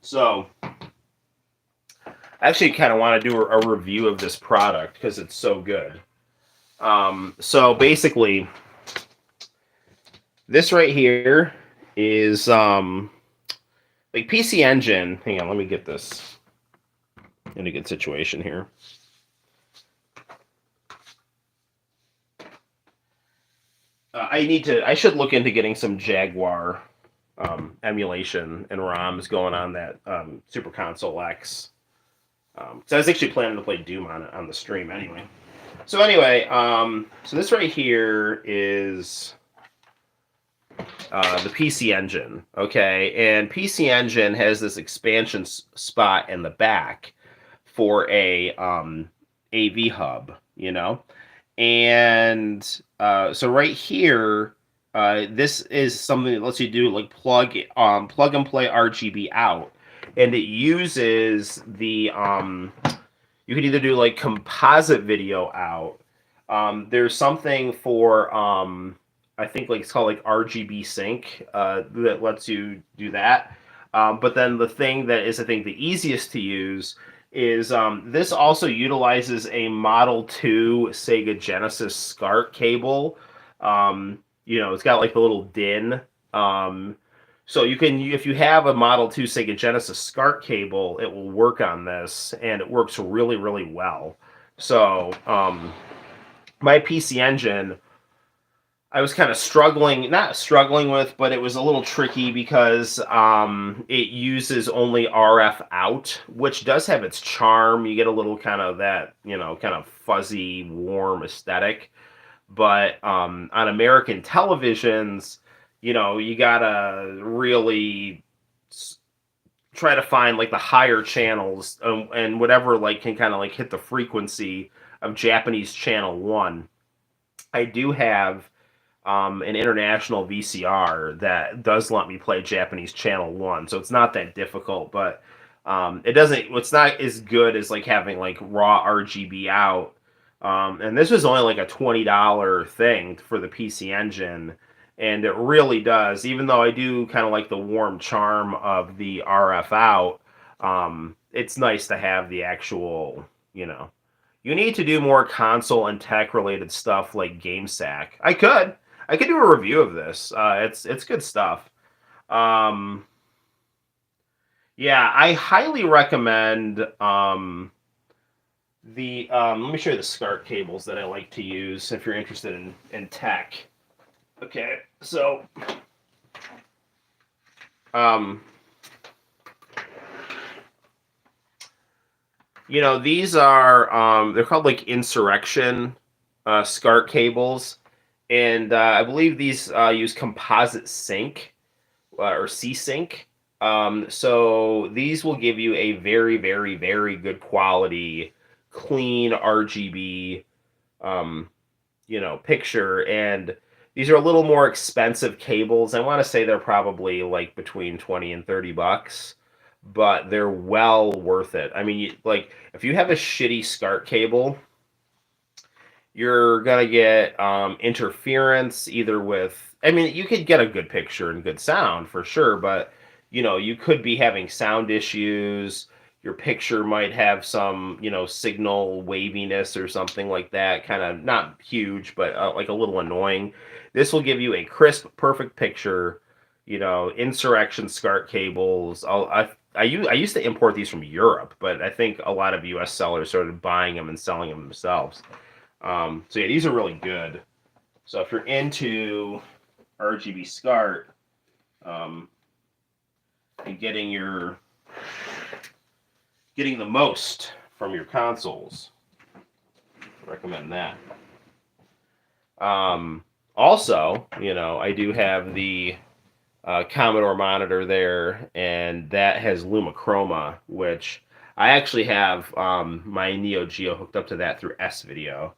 So I actually kind of want to do a review of this product because it's so good. So basically, this right here is PC Engine. Hang on, let me get this in a good situation here. I should look into getting some Jaguar emulation and ROMs going on that Super Console X. So I was actually planning to play Doom on the stream anyway. So anyway, so this right here is the PC Engine, okay? And PC Engine has this expansion spot in the back for a AV hub, And so right here, this is something that lets you do plug and play RGB out, and it uses the you can either do composite video out. There's something for I think it's called RGB sync that lets you do that. But then the thing that is I think the easiest to use is this also utilizes a Model 2 Sega Genesis SCART cable. It's got the little DIN. So you can, if you have a Model 2 Sega Genesis SCART cable, it will work on this, and it works really, really well. So my PC Engine, I was kind of not struggling with, but it was a little tricky because it uses only RF out, which does have its charm. You get a little kind of that, kind of fuzzy, warm aesthetic. But on American televisions, you gotta really try to find like the higher channels, and whatever like can kind of like hit the frequency of Japanese channel 1. I do have an international VCR that does let me play Japanese channel 1, so it's not that difficult, but it's not as good as like having like raw RGB out. And this was only like a $20 thing for the PC Engine, and it really does. Even though I do kind of like the warm charm of the RF out, it's nice to have the actual, you know. You need to do more console and tech related stuff like GameSack. I could do a review of this. It's good stuff. Um, yeah, I highly recommend the let me show you the SCART cables that I like to use if you're interested in tech. Okay, so um, these are they're called like Insurrection SCART cables, and I believe these use composite sync or C-Sync. So these will give you a very, very, very good quality, clean RGB, picture. And these are a little more expensive cables. I want to say they're probably like between 20 and $30, but they're well worth it. I mean, like if you have a shitty SCART cable, you're gonna get interference either with. I mean, you could get a good picture and good sound for sure, but you could be having sound issues. Your picture might have some, signal waviness or something like that. Kind of not huge, but like a little annoying. This will give you a crisp, perfect picture. Insurrection SCART cables. I used to import these from Europe, but I think a lot of U.S. sellers started buying them and selling them themselves. So yeah, these are really good. So if you're into RGB SCART, and getting the most from your consoles, I recommend that. Also, I do have the Commodore monitor there, and that has Lumichroma, which I actually have my Neo Geo hooked up to that through S-Video,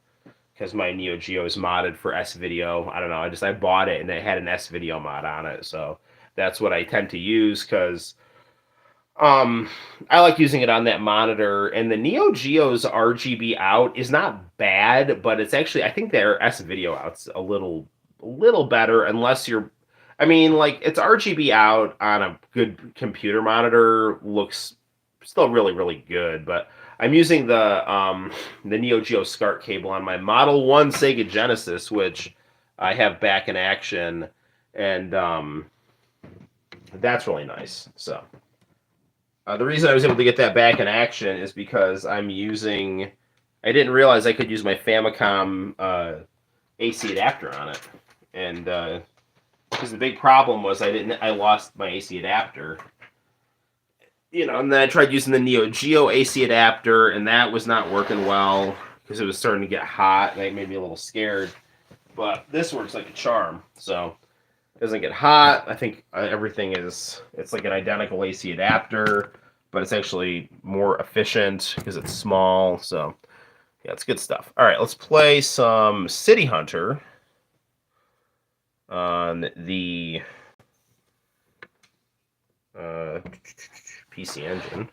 because my Neo Geo is modded for S-Video. I don't know, I bought it and it had an S-Video mod on it, so that's what I tend to use, because I like using it on that monitor. And the Neo Geo's RGB out is not bad, but it's actually, I think their S-Video out's a little better, unless you're, I mean, like, it's RGB out on a good computer monitor, looks still really, really good, but I'm using the Neo Geo SCART cable on my Model 1 Sega Genesis, which I have back in action, and that's really nice. So the reason I was able to get that back in action is because I didn't realize I could use my Famicom AC adapter on it, and because the big problem was I lost my AC adapter. And then I tried using the Neo Geo AC adapter, and that was not working well because it was starting to get hot, and that made me a little scared. But this works like a charm, so it doesn't get hot. I think it's like an identical AC adapter, but it's actually more efficient because it's small. So yeah, it's good stuff. All right, let's play some City Hunter on the PC Engine.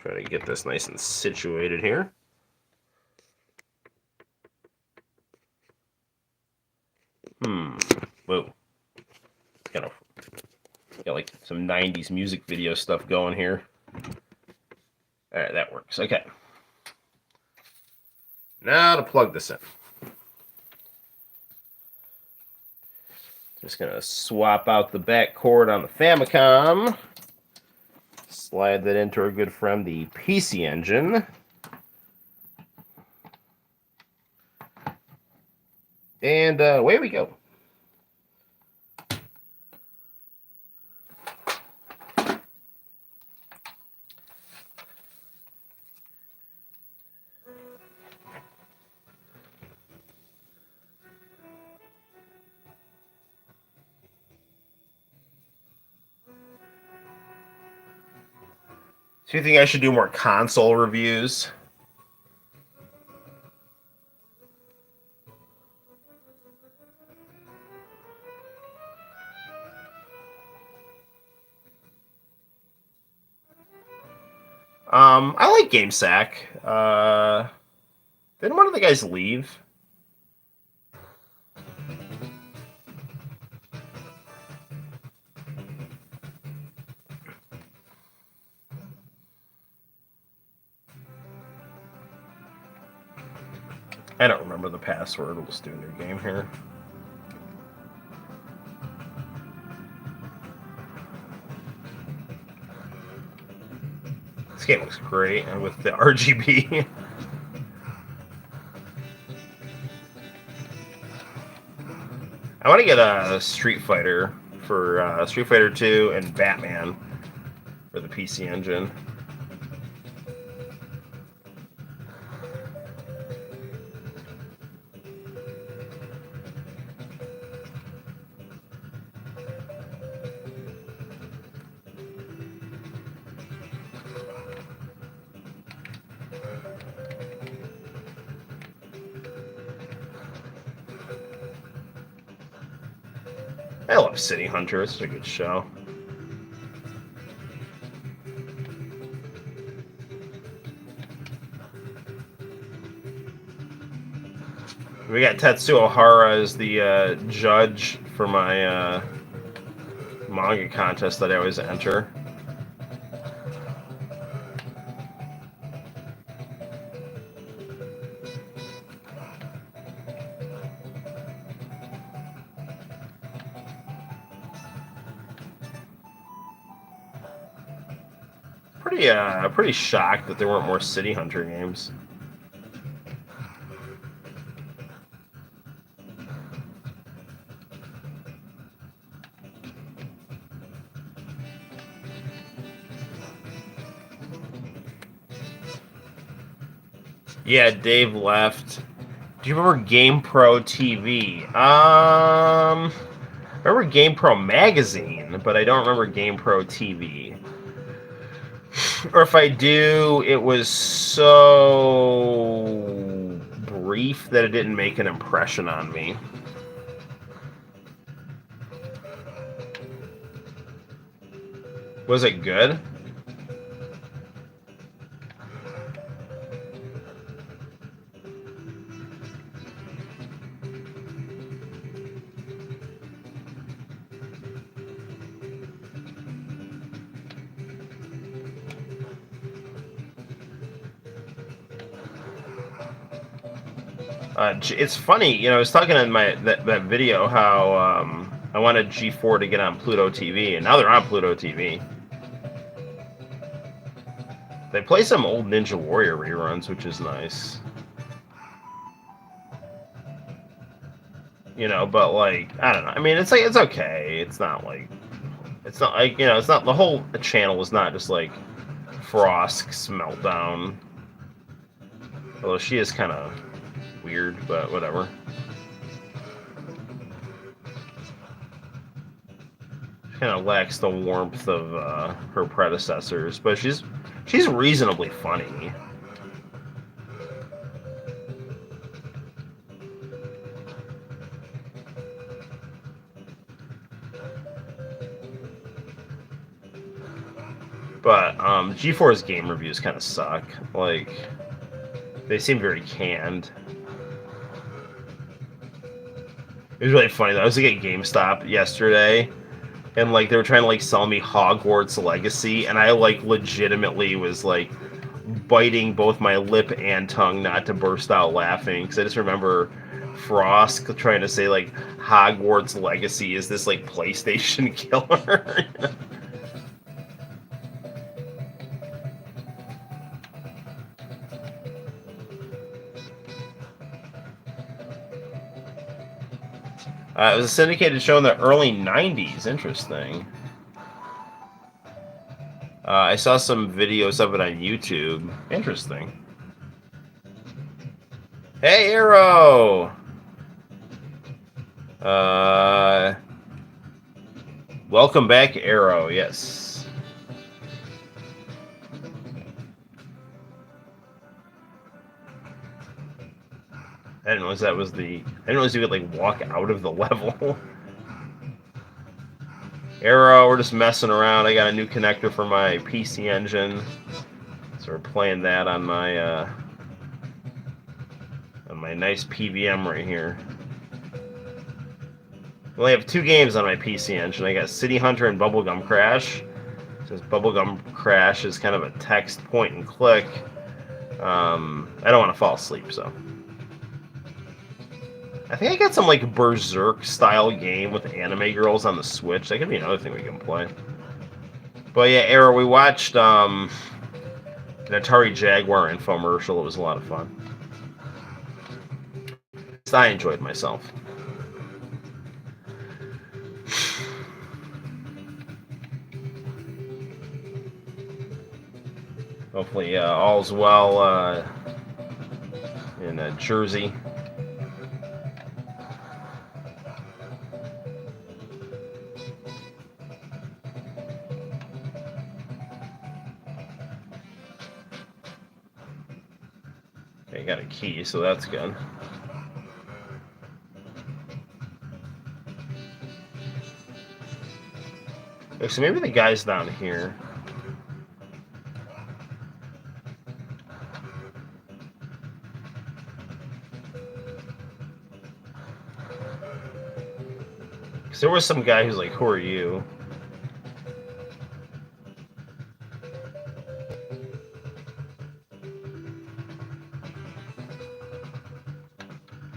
Try to get this nice and situated here. Whoa. Got like some 90s music video stuff going here. Alright, that works. Okay. Now to plug this in. Just gonna swap out the back cord on the Famicom. Slide that into our good friend, the PC Engine. And away we go. Do you think I should do more console reviews? I like GameSack. Didn't one of the guys leave? I don't remember the password. We'll just do a new game here. This game looks great, and with the RGB. I want to get a Street Fighter for Street Fighter 2 and Batman for the PC Engine. I love City Hunter. It's a good show. We got Tetsuo Hara as the judge for my manga contest that I always enter. Pretty shocked that there weren't more City Hunter games. Yeah, Dave left. Do you remember GamePro TV? Remember GamePro magazine, but I don't remember GamePro TV. Or if I do, it was so brief that it didn't make an impression on me. Was it good? It's funny, you know. I was talking in that video how I wanted G4 to get on Pluto TV, and now they're on Pluto TV. They play some old Ninja Warrior reruns, which is nice. You know, but like I don't know. I mean, it's okay. It's not like it's not the whole channel is not just like Frost's Meltdown. Although she is kind of weird, but whatever. Kind of lacks the warmth of her predecessors, but she's reasonably funny. But G4's game reviews kind of suck. Like, they seem very canned. It was really funny though. I was like at GameStop yesterday, and like they were trying to like sell me Hogwarts Legacy, and I like legitimately was like biting both my lip and tongue not to burst out laughing, because I just remember Frost trying to say like Hogwarts Legacy is this like PlayStation killer. It was a syndicated show in the early 90s. Interesting. I saw some videos of it on YouTube. Interesting. Hey, Arrow! Welcome back, Arrow. Yes. I didn't realize that was the. I didn't realize you could like walk out of the level. Arrow, we're just messing around. I got a new connector for my PC Engine, so we're playing that on my nice PVM right here. I only have 2 games on my PC Engine. I got City Hunter and Bubblegum Crash. Since Bubblegum Crash is kind of a text point and click, I don't want to fall asleep, so. I think I got some like Berserk style game with anime girls on the Switch. That could be another thing we can play. But yeah, Arrow, we watched an Atari Jaguar infomercial. It was a lot of fun. I enjoyed myself. Hopefully all's well in Jersey. Okay, got a key, so that's good. Okay, so maybe the guy's down here. Because there was some guy who's like, who are you?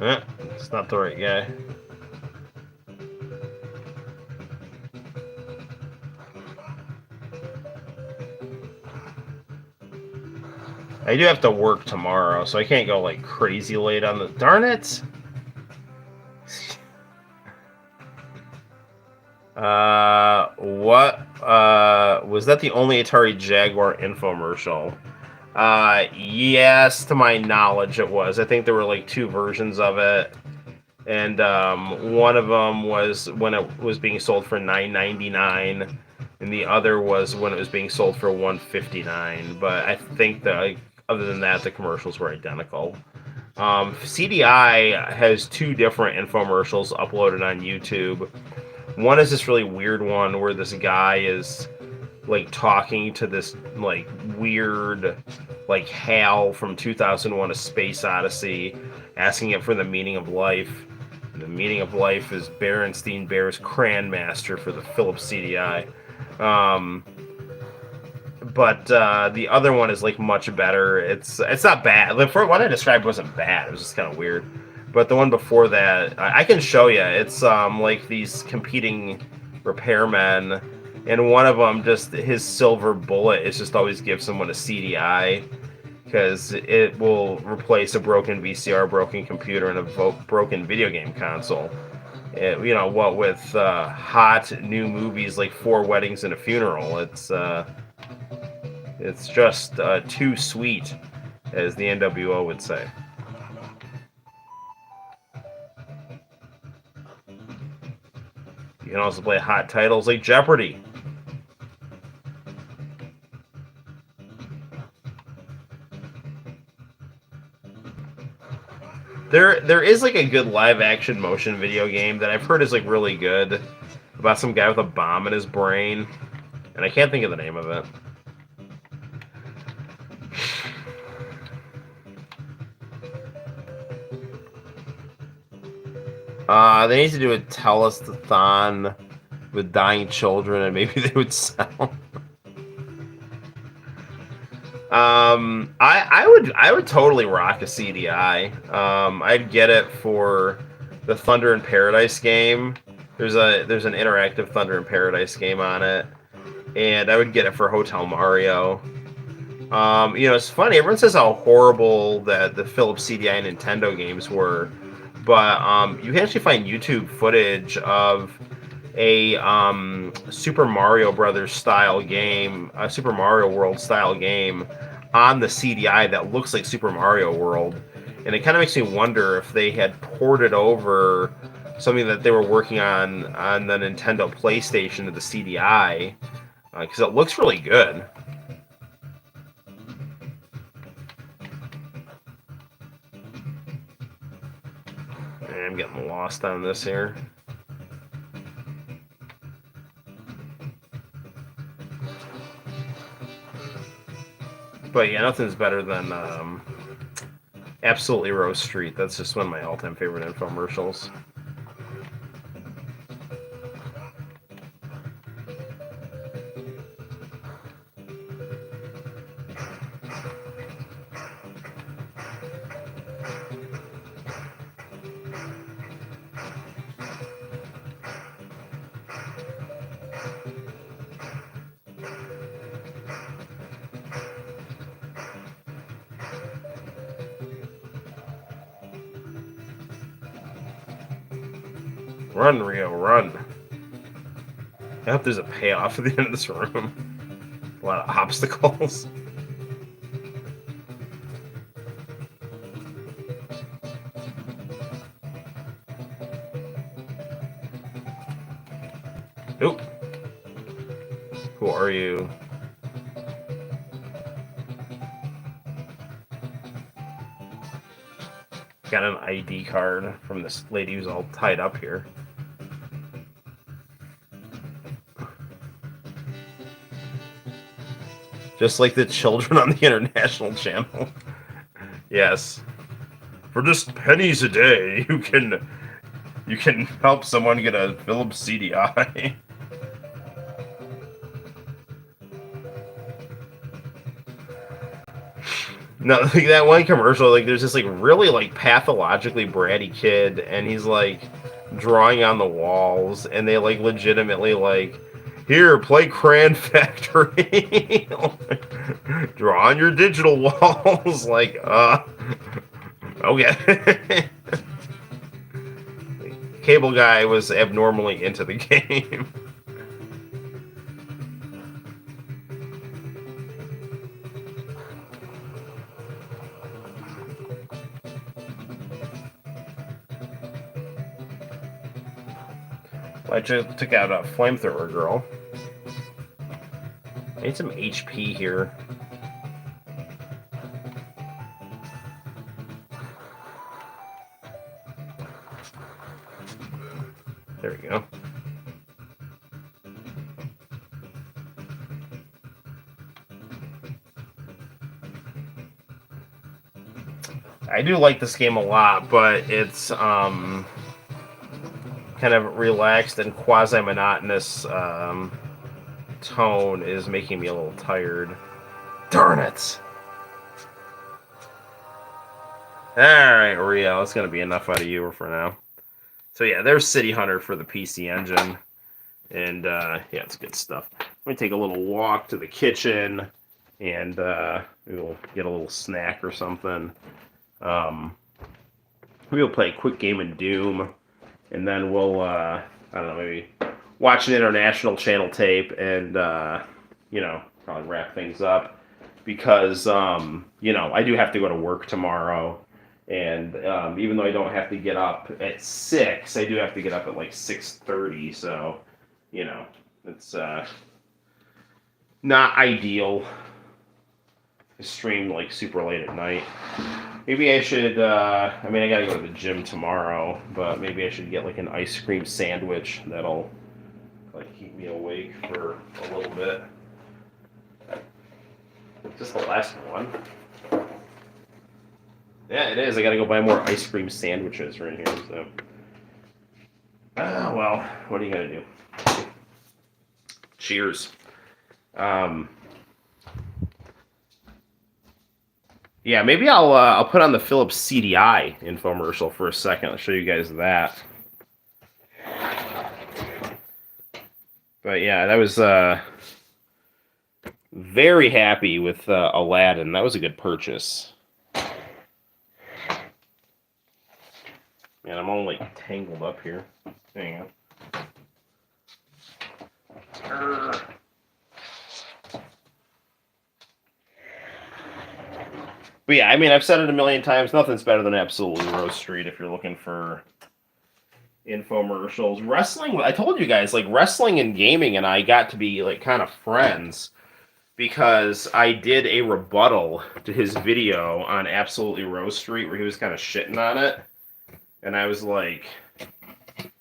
It's not the right guy. I do have to work tomorrow, so I can't go like crazy late on the. Darn it! What? Was that the only Atari Jaguar infomercial? Yes, to my knowledge, it was. I think there were like 2 versions of it, and one of them was when it was being sold for $9.99, and the other was when it was being sold for $159. But I think that other than that, the commercials were identical. CDI has 2 different infomercials uploaded on YouTube. One is this really weird one where this guy is like talking to this like weird like Hal from 2001: A Space Odyssey, asking it for the meaning of life. And the meaning of life is Berenstein Bear's Cran Master for the Philips CDI. But the other one is like much better. It's not bad. The first one I described wasn't bad. It was just kind of weird. But the one before that, I can show you. It's like these competing repairmen, and one of them just his silver bullet is just always give someone a CDI because it will replace a broken VCR, broken computer, and a broken video game console. You know what with hot new movies like 4 Weddings and a Funeral. It's just too sweet, as the NWO would say. You can also play hot titles like Jeopardy! There is like a good live action motion video game that I've heard is like really good about some guy with a bomb in his brain, and I can't think of the name of it. They need to do a telethon with dying children, and maybe they would sell. I would totally rock a CDI. I'd get it for the Thunder in Paradise game. There's an interactive Thunder in Paradise game on it, and I would get it for Hotel Mario. You know, it's funny. Everyone says how horrible that the Philips CDI and Nintendo games were, but you can actually find YouTube footage of a Super Mario Brothers style game, a Super Mario World style game on the CDI that looks like Super Mario World, and it kind of makes me wonder if they had ported over something that they were working on the Nintendo PlayStation to the CDI, because it looks really good. getting lost on this here. But yeah, nothing's better than Absolutely Rose Street. That's just one of my all-time favorite infomercials. Run, Rio, run. I hope there's a payoff at the end of this room. A lot of obstacles. Nope. Who are you? Got an ID card from this lady who's all tied up here. Just like the children on the international channel. Yes. For just pennies a day, you can help someone get a Philips CDI. No, like that one commercial, like there's this like really like pathologically bratty kid, and he's like drawing on the walls, and they like legitimately like, here, play Crayon Factory. Draw on your digital walls. Like, okay. Cable guy was abnormally into the game. I just took out a flamethrower girl. I need some HP here. There we go. I do like this game a lot, but it's kind of relaxed and quasi-monotonous tone is making me a little tired. Darn it! Alright, Rio, that's going to be enough out of you for now. So yeah, there's City Hunter for the PC Engine. And yeah, it's good stuff. I'm going to take a little walk to the kitchen, and we'll get a little snack or something. We'll play a quick game of Doom, and then we'll, I don't know, maybe watch an international channel tape and, you know, probably wrap things up. Because, you know, I do have to go to work tomorrow. And even though I don't have to get up at 6, I do have to get up at like 6:30. So, you know, it's not ideal to stream like super late at night. Maybe I should, I mean, I gotta go to the gym tomorrow, but maybe I should get like an ice cream sandwich that'll like keep me awake for a little bit. Is this the last one? Yeah, it is. I gotta go buy more ice cream sandwiches right here, so. Well, what are you gonna do? Cheers. Yeah, maybe I'll put on the Philips CDI infomercial for a second. I'll show you guys that. But yeah, that was very happy with Aladdin. That was a good purchase. Man, I'm all like tangled up here. Hang on. But yeah, I mean, I've said it a million times. Nothing's better than Absolutely Rose Street if you're looking for infomercials. Wrestling, I told you guys, like wrestling and gaming and I got to be like kind of friends because I did a rebuttal to his video on Absolutely Rose Street where he was kind of shitting on it. And I was like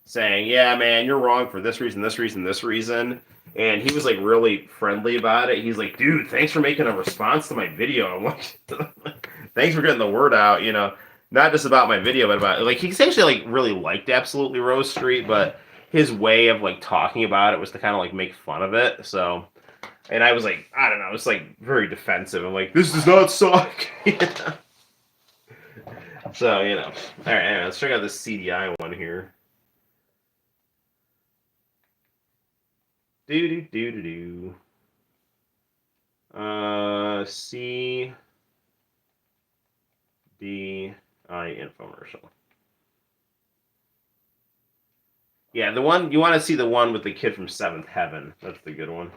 saying, yeah, man, you're wrong for this reason, this reason, this reason. And he was like really friendly about it. He's like, dude, thanks for making a response to my video. I'm like, thanks for getting the word out, you know, not just about my video, but about like he's actually like really liked Absolutely Rose Street, but his way of like talking about it was to kind of like make fun of it. So, and I was like, I don't know, it's like very defensive. I'm like, this does not suck. You know? So, you know, all right, anyway, let's check out this CDI one here. Do. CDI infomercial. Yeah, the one you want to see, the one with the kid from Seventh Heaven. That's the good one.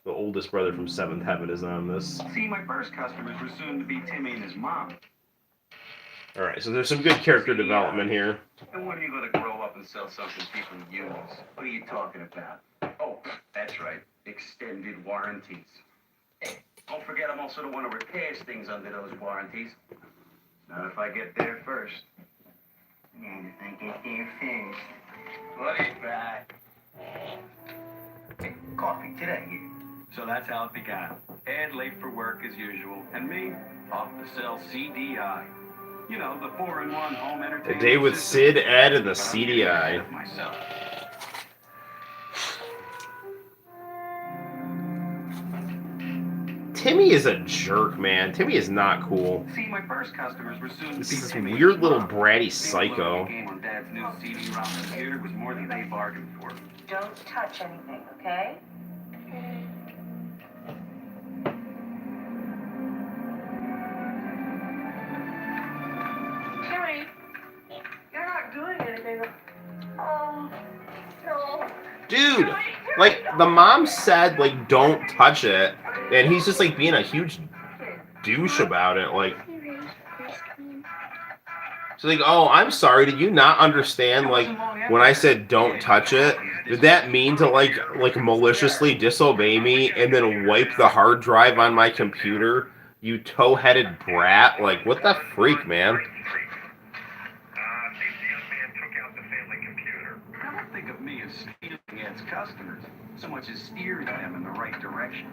The oldest brother from Seventh Heaven is on this. See, my first customers were soon to be Timmy and his mom. All right, so there's some good character development here. And when are you going to grow up and sell something people use? What are you talking about? Oh, that's right. Extended warranties. Hey, don't forget I'm also the one who repairs things under those warranties. Not if I get there first. And if I get there first. What is that? Hey, coffee today. So that's how it began. Ed late for work as usual, and me off to sell CDI. You know, the 4-in-1 home entertainment. The day with Sid, Ed, and the CDI. Myself. Timmy is a jerk, man. Timmy is not cool. See, my first customers were soon This to be is this Timmy weird and little Mom. bratty psycho. The game on Dad's new CD-ROM computer was more than they bargained for. Don't touch anything, okay? Timmy, you're not doing anything. Oh, no. Dude, like, the mom said, like, don't touch it, and he's just, like, being a huge douche about it, like... So, like, oh, I'm sorry, did you not understand, like, when I said don't touch it? Did that mean to, like maliciously disobey me and then wipe the hard drive on my computer? You toe-headed brat? Like, what the freak, man? I don't think of me as stealing Ed's customers, so much as steering them in the right direction.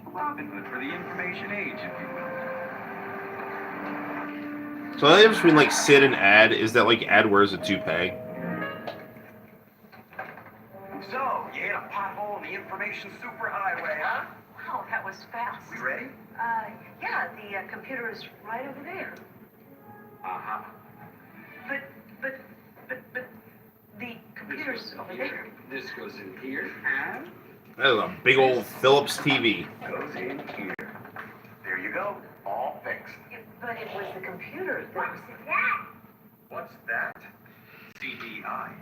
Robin Hood for the information age, if you will. So the difference between, like, Sid and Ed is that, like, Ed wears a toupee. So, you hit a pothole on the information superhighway, huh? Wow, that was fast. We ready? Yeah, the computer is right over there. Uh-huh. But, the computer's over there. This goes in here, and That is a big old Philips TV. goes in here. There you go. All fixed. But it was the computer that was... What's that? CDI.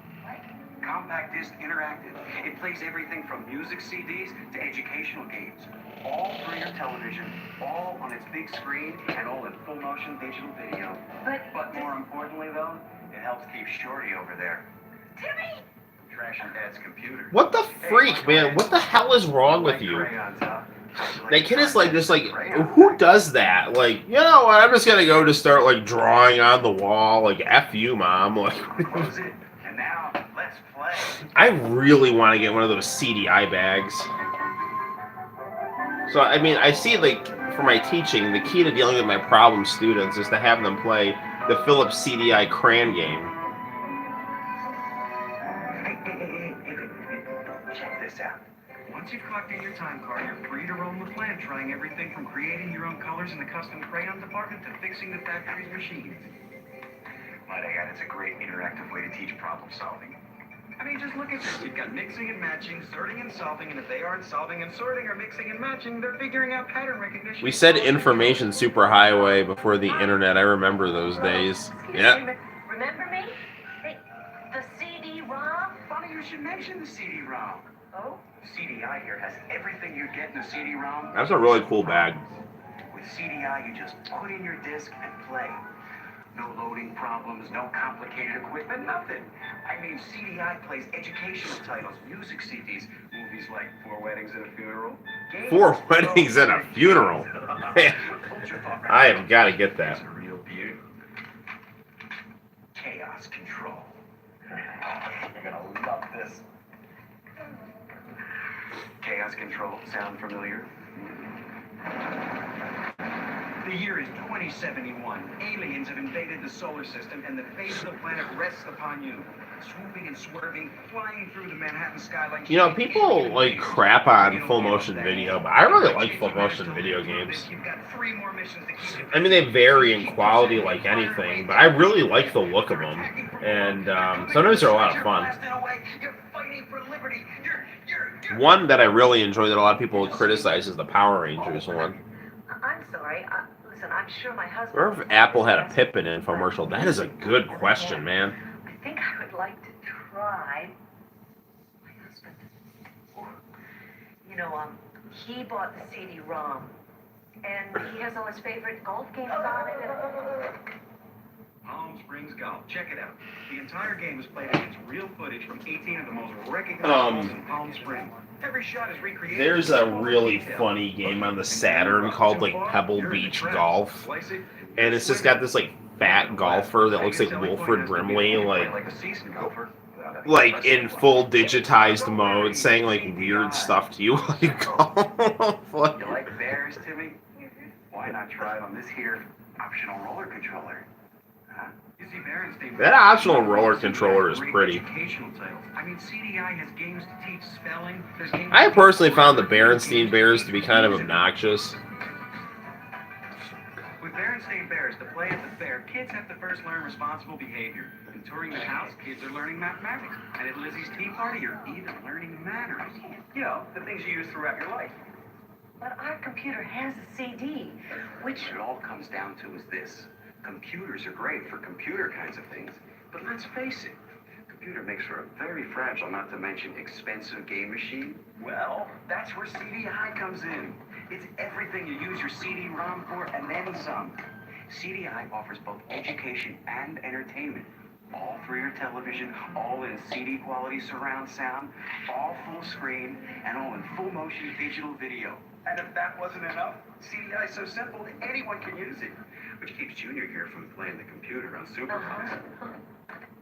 Compact disc interactive. It plays everything from music CDs to educational games. All through your television, all on its big screen, and all in full motion digital video. But more importantly, though, it helps keep Shorty over there. Timmy! Trashing Dad's computer. What the freak, man? What the hell is wrong with you? Crayons, huh? That kid is like, just like, who does that? Like, you know what? I'm just gonna go to start like drawing on the wall. Like, F you, mom. Like, Close it, and now let's play. I really want to get one of those CDI bags. So, I mean, I see, like, for my teaching, the key to dealing with my problem students is to have them play the Philips CDI crayon game. Check this out. Once you've collected your time card, you're free to roam the plant, trying everything from creating your own colors in the custom crayon department to fixing the factory's machines. Might I add, it's a great interactive way to teach problem solving. I mean, just look at this. You've got mixing and matching, sorting and solving, and if they aren't solving and sorting or mixing and matching, they're figuring out pattern recognition. We said information superhighway before the internet. I remember those days. Yeah. Remember me? Hey, the CD-ROM? Funny you should mention the CD-ROM. Oh? CDI here has everything you'd get in a CD-ROM. That's a really cool bag. With CDI, you just put in your disc and play. No loading problems, no complicated equipment, nothing. I mean, CDI plays educational titles, music CDs, movies like Four Weddings and a Funeral. Games, 4 weddings and a funeral. I have got to get that. It's a real beauty. You're gonna love this. Chaos Control, sound familiar? The year is 2071. Aliens have invaded the solar system, and the fate of the planet rests upon you. Swooping and swerving, flying through the Manhattan skyline. You know, people like crap on full motion video, but I really like full motion video games. You've got 3 more missions to keep you. I mean, they vary in quality like anything, but I really like the look of them, and sometimes they're a lot of fun. You're fighting for liberty. One that I really enjoy that a lot of people criticize is the Power Rangers one. I'm sorry. Listen, I'm sure my husband... Or if Apple had a Pippin infomercial. That is a good question, man. I think I would like to try... My husband. You know, he bought the CD-ROM. And he has all his favorite golf games on it. Palm Springs Golf. Check it out. The entire game is played against real footage from 18 of the most recognized in Palm Springs. Every shot is recreated. There's a really funny game on the Saturn called like Pebble Beach Golf, and it's just got this like fat golfer that looks like Wilfred Brimley, like in full digitized mode, saying like weird stuff to you like golf. You like bears, Timmy? Why not try it on this here optional roller controller? That optional roller controller is pretty. I mean, CDI has games to teach spelling. I personally found the Berenstain Bears to be kind of obnoxious. With Berenstain Bears, to play at the fair, kids have to first learn responsible behavior. In touring the house, kids are learning mathematics. And at Lizzie's tea party, you're even learning manners. You know, the things you use throughout your life. But our computer has a CD, which... What it all comes down to is this. Computers are great for computer kinds of things, but let's face it, computer makes for a very fragile, not to mention expensive game machine. Well, that's where CDI comes in. It's everything you use your CD-ROM for and then some. CDI offers both education and entertainment. All for your television, all in CD quality surround sound, all full screen, and all in full motion digital video. And if that wasn't enough, CDI is so simple anyone can use it. Which keeps Junior here from playing the computer on Superbox.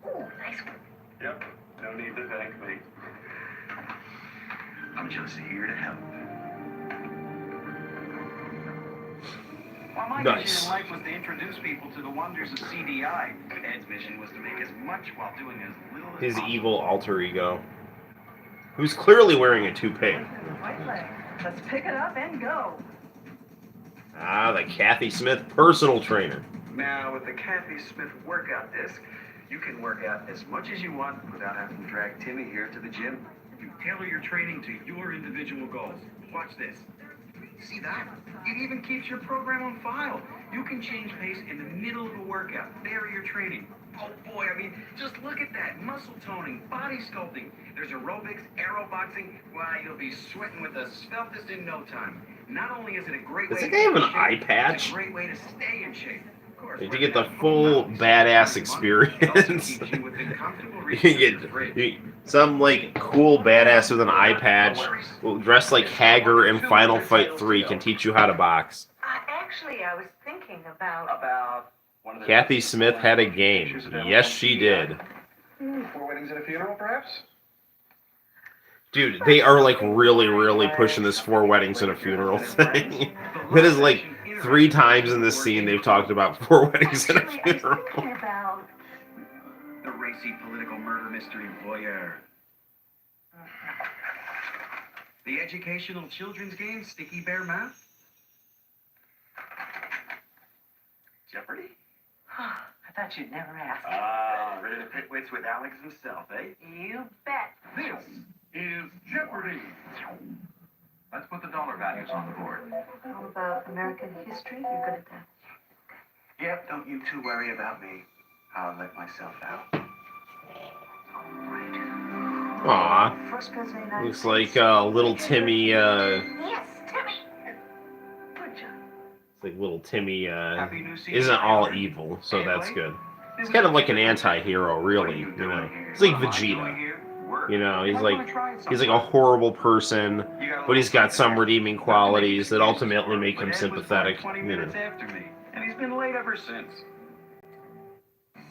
Ooh, nice one. Yep, no need to thank me. I'm just here to help. Well, my mission in life was to introduce people to the wonders of CDI. Ed's mission was to make as much while doing as little as His possible. evil alter ego, who's clearly wearing a toupee. Right leg. Let's pick it up and go. Ah, the Kathy Smith personal trainer. Now, with the Kathy Smith workout disc, you can work out as much as you want without having to drag Timmy here to the gym. You tailor your training to your individual goals. Watch this. See that? It even keeps your program on file. You can change pace in the middle of a workout. Vary your training. Oh boy, I mean, just look at that. Muscle toning, body sculpting. There's aerobics, aeroboxing. Why, you'll be sweating with the sveltest in no time. Not only is it a great way Does to the guy have an get in eye shape, patch? it's a great way to stay in shape. Of course, You get the full badass experience. You can get some like cool badass with an eye patch, dressed like Hager in Final Fight 3, can teach you how to box. Actually, I was thinking about... one of the Kathy Smith had a game. Yes, she did. 4 weddings and a funeral, perhaps? Dude, they are like really pushing this 4 weddings and a funeral thing. That is like 3 times in this scene they've talked about 4 weddings and a Actually, I was funeral. thinking about... The racy political murder mystery voyeur. The educational children's game, Sticky Bear Math? Jeopardy? I thought you'd never ask. Ah, ready to pit wits with Alex himself, eh? You bet. This is Jeopardy! Let's put the dollar values on the board. How about American history? You're good at that. Yep, don't you two worry about me. I'll let myself out. Aw, First president of the United looks States. like little Timmy, Yes, Timmy. Good job. like little Timmy Happy New Season. isn't all evil, so that's good. He's kind of like an anti-hero, really, you know. He's like Vegeta. You know, he's like a horrible person, but he's got some redeeming qualities that ultimately make him sympathetic. 20 You minutes know. after me, and he's been late ever since.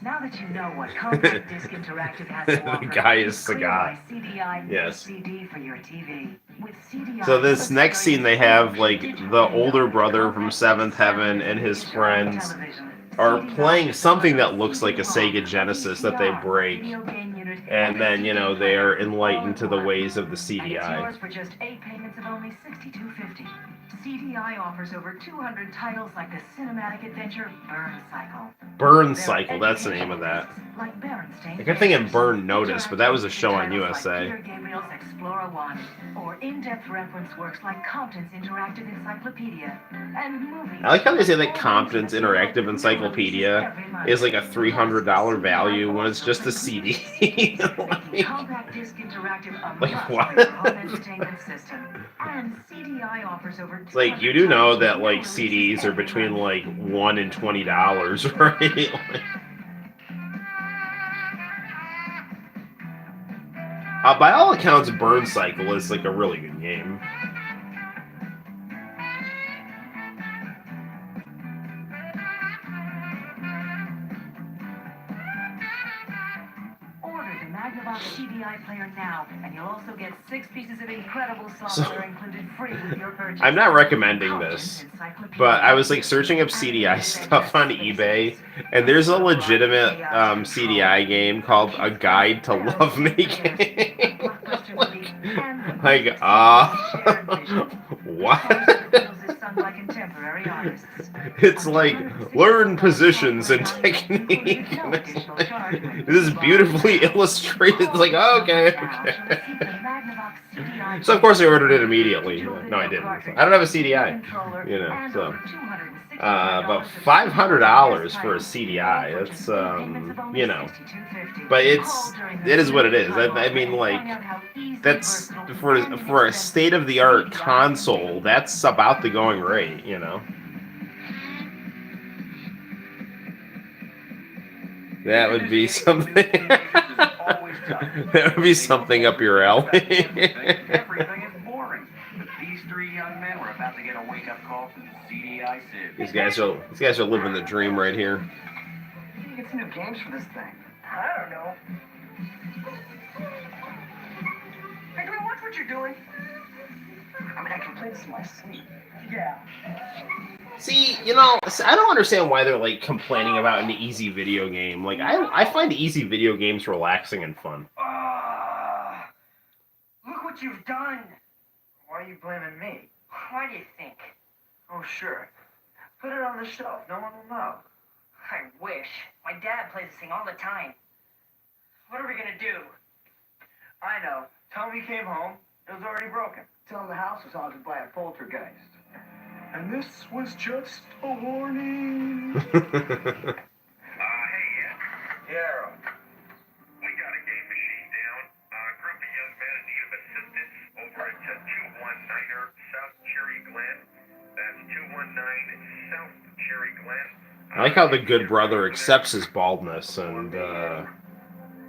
Now that you know what Compact Disc Interactive has to offer, The guy is it's clear Sagat. why CDI Yes. CD for your TV. With CDI, So this you'll next scene, they experience have like digital the video older with brother from compact Seventh disc Heaven sound and his feature on friends television. are CDI playing something that delivers looks like a CD-ROM, Sega Genesis that they VCR, break, video game unit, and then, you CD know, they are player, all enlightened in to the one. ways of the And it's CDI. yours for just 8 payments of only $62.50. CDI offers over 200 titles like the cinematic adventure Burn Cycle. Burn There are Cycle, that's the name of that. discs like Berenstain I kept thinking Bears, Burn Notice, but that was a show on titles like USA. Peter Gabriel's Explorer 1, or in-depth reference works like Compton's Interactive Encyclopedia, and movies. I like how they say that all Compton's released Interactive with new Encyclopedia releases every month. is like a $300 Plus, value CDI when it's also just a brings CD. music CDs, making Like, Compact Disc Interactive a like, must what? for your home entertainment system. And CDI offers over it's like, you do know that like CDs are between like $1 and $20, right? By all accounts, Burn Cycle is like a really good game. Order the Magnavox CDI player now, and you'll also get 6 pieces of incredible software included free with your purchase. I'm not recommending this, but I was like searching up CDI stuff on eBay, and there's a legitimate CDI game called A Guide to Lovemaking. What? It's like, learn positions and technique. And it's like, this is beautifully illustrated. It's like, oh, okay. So of course I ordered it immediately. No, I didn't. I don't have a CDI. You know, so. About $500 for a CDI. That's, you know. But it is what it is. I mean, like, that's, for a state-of-the-art console, that's about the going rate, you know. That would be something. That would be something up your alley. Everything is boring. But these 3 young men were about to get a wake-up call from the CDI Civ. These guys are living the dream right here. You can get some new games for this thing. I don't know. Hey, can we watch what you're doing? I mean, I can play this in my sleep. Yeah. See, you know, I don't understand why they're like complaining about an easy video game. Like, I find easy video games relaxing and fun. Look what you've done. Why are you blaming me? What do you think? Oh, sure. Put it on the shelf. No one will know. I wish. My dad plays this thing all the time. What are we gonna do? I know. Tell him he came home. It was already broken. Tell him the house was haunted by a poltergeist. And this was just a warning. Hey, Yeah. we got a game machine down. A group of young men in need of assistance over at 219er South Cherry Glen. That's 219 South Cherry Glen. I like how the good brother accepts his baldness, and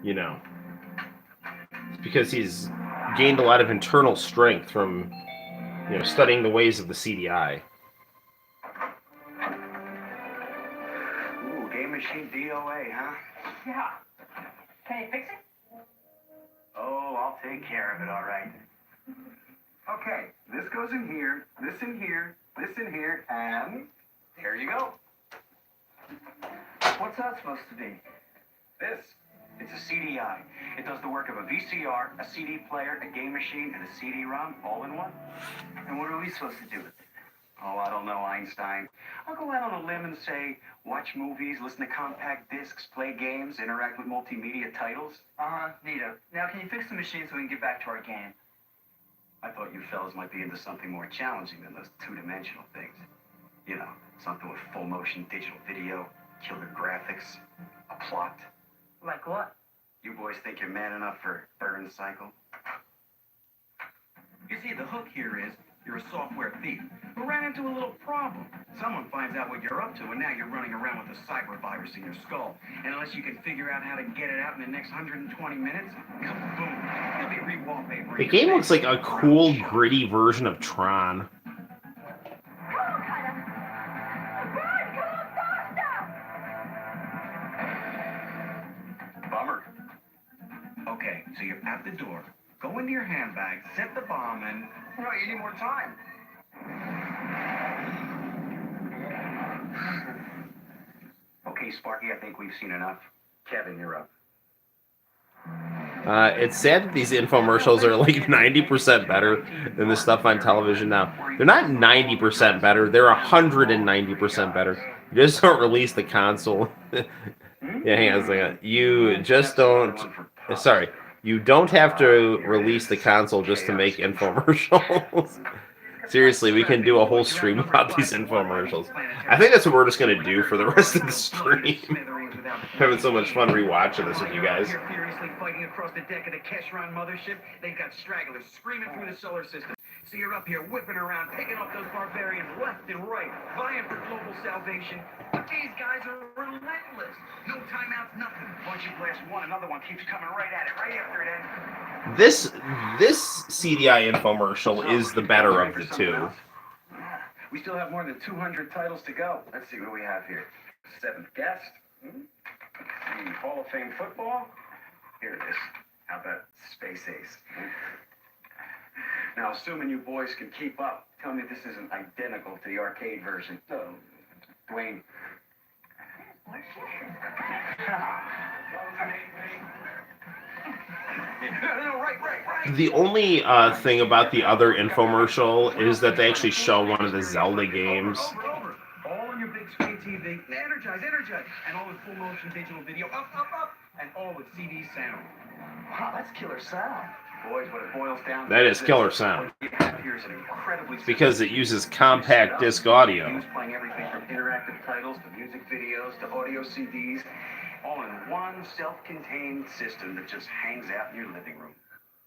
you know, it's because he's gained a lot of internal strength from, you know, studying the ways of the CDI. Ooh, game machine DOA, huh? Yeah. Can you fix it? Oh, I'll take care of it, all right. Okay, this goes in here, this in here, this in here, and there you go. What's that supposed to be? This, it's a CDI. It does the work of a VCR, a CD player, a game machine, and a CD-ROM all in one. And what are we supposed to do with it? Oh, I don't know, Einstein. I'll go out on a limb and say, watch movies, listen to compact discs, play games, interact with multimedia titles. Uh-huh, neato. Now, can you fix the machine so we can get back to our game? I thought you fellas might be into something more challenging than those two-dimensional things. You know, something with full motion digital video, killer graphics, a plot. Like what? You boys think you're man enough for Burn Cycle? You see, the hook here is you're a software thief who ran into a little problem. Someone finds out what you're up to, and now you're running around with a cyber virus in your skull. And unless you can figure out how to get it out in the next 120 minutes, kaboom, you'll be re-wallpapering. The game looks like a cool, gritty version of Tron. at the door. Go into your handbag, set the bomb, and... No, you need more time. Okay, Sparky, I think we've seen enough. Kevin, you're up. It's sad that these infomercials are like 90% better than the stuff on television now. They're not 90% better, they're 190% better. You just don't release the console. Yeah, hang on a second. You just don't. Sorry. You don't have to release the console just to make infomercials. Seriously, we can do a whole stream about these infomercials. I think that's what we're just going to do for the rest of the stream. Having so much fun rewatching this with you guys. You're furiously fighting across the deck of the Keshron mothership. They've got stragglers screaming through the solar system. So you're up here whipping around, picking off those barbarians left and right, vying for global salvation. But these guys are relentless. No timeouts, nothing. Once you blast one, another one keeps coming right at it, right after it ends. This CDI infomercial is the better of the two. We still have more than 200 titles to go. Let's see what we have here. Seventh guest. Let's see, Hall of Fame football. Here it is. How about Space Ace? Now, assuming you boys can keep up, tell me this isn't identical to the arcade version. So, Dwayne. Right. The only thing about the other infomercial is that they actually show one of the Zelda games. Over. All on your big screen TV. Energize. And all with full motion digital video. Up. And all with CD sound. Wow, that's killer sound. Boys, what it boils down to That is killer sound. What you have here is an incredibly It's because it uses compact disc audio. playing everything from interactive titles to music videos to audio CDs, all in one self-contained system that just hangs out in your living room.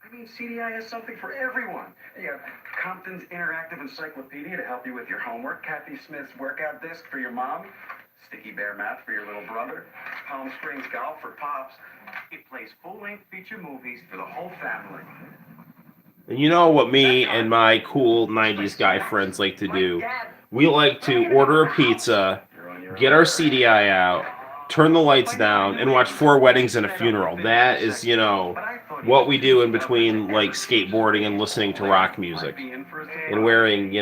I mean, CDI has something for everyone. You have Compton's Interactive Encyclopedia to help you with your homework, Kathy Smith's workout disc for your mom, Sticky Bear Math for your little brother, Palm Springs Golf for Pops. It plays full-length feature movies for the whole family. And you know what me and my cool 90s guy friends like to do? We like to order a pizza, get our CDI out, turn the lights down, and watch 4 Weddings and a Funeral. That is, what we do in between, like, skateboarding and listening to rock music. And wearing,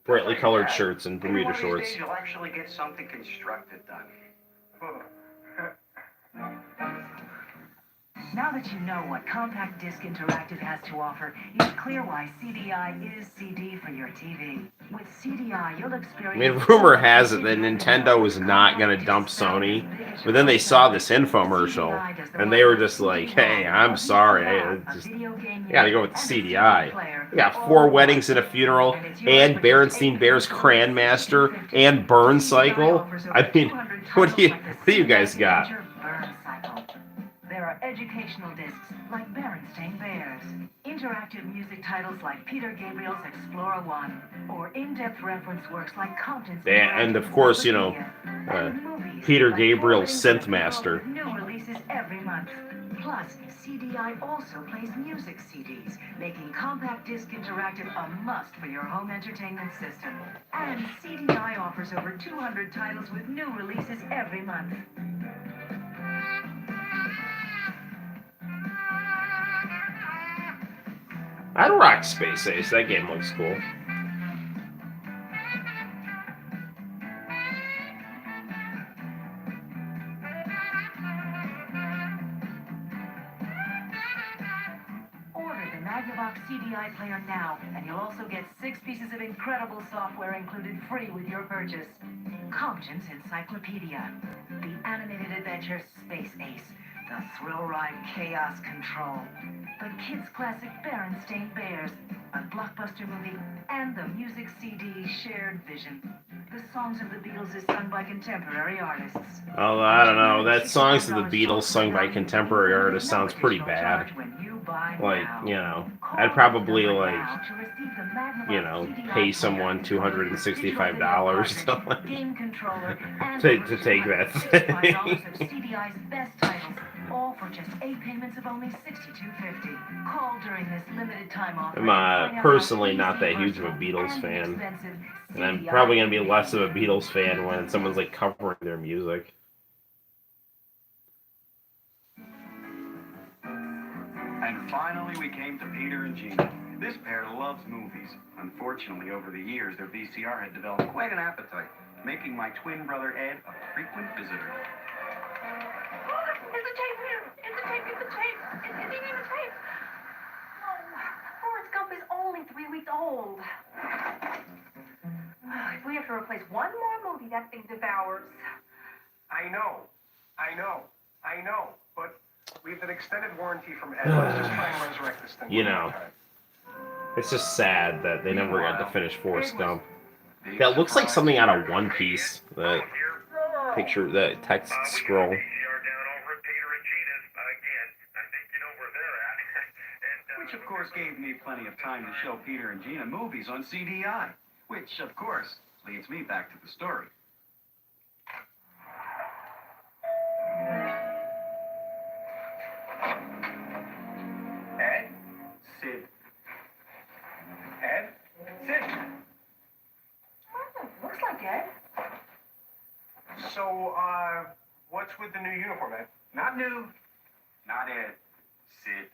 brightly colored shirts and Bermuda shorts. You'll actually get something constructed done. Now that you know what Compact Disc Interactive has to offer, it's clear why CDI is CD for your TV. With CDI, you'll experience... rumor has it that Nintendo was not going to dump Sony, but then they saw this infomercial, and they were just like, hey, I'm sorry, I gotta go with the CDI. We got 4 Weddings and a Funeral, and Berenstein Bears Cran Master, and Burn Cycle. I mean, what do you guys got? There are educational discs like Berenstain Bears, interactive music titles like Peter Gabriel's Explorer 1, or in-depth reference works like Compton's... And of course, Peter Gabriel's Synth Master. New releases every month. Plus, CDI also plays music CDs, making Compact Disc Interactive a must for your home entertainment system. And CDI offers over 200 titles with new releases every month. I'd rock Space Ace. That game looks cool. Order the Magnavox CDI player now, and you'll also get 6 pieces of incredible software included free with your purchase. Compton's Encyclopedia, the animated adventure Space Ace, the thrill ride Chaos Control, the kids' classic Berenstain Bears, a blockbuster movie, and the music CD Shared Vision. The songs of the Beatles is sung by contemporary artists. Oh, I don't know. That songs of the Beatles sung by contemporary artists sounds pretty bad. Like, I'd probably, pay someone $265 to take that thing. All for just 8 payments of only $62.50. Call during this limited time offer. I'm personally not that huge of a Beatles fan. And I'm probably going to be less of a Beatles fan when someone's like covering their music. Finally, we came to Peter and Gina. This pair loves movies. Unfortunately, over the years, their VCR had developed quite an appetite, making my twin brother Ed a frequent visitor. It's the tape here. It's the tape. It's the tape. It's in the tape. No, Forrest Gump is only 3 weeks old. If we have to replace one more movie, that thing devours. I know. But we have an extended warranty from Ed. Let's just try and resurrect this thing. You know, it's just sad that they never got to finish Forrest Gump. That looks like something out of One Piece. That picture, that text scroll. Which, of course, gave me plenty of time to show Peter and Gina movies on CDI. Which, of course, leads me back to the story. Ed? Sid. Ed? Sid. Looks like Ed. So, what's with the new uniform, Ed? Not new. Not Ed. Sid.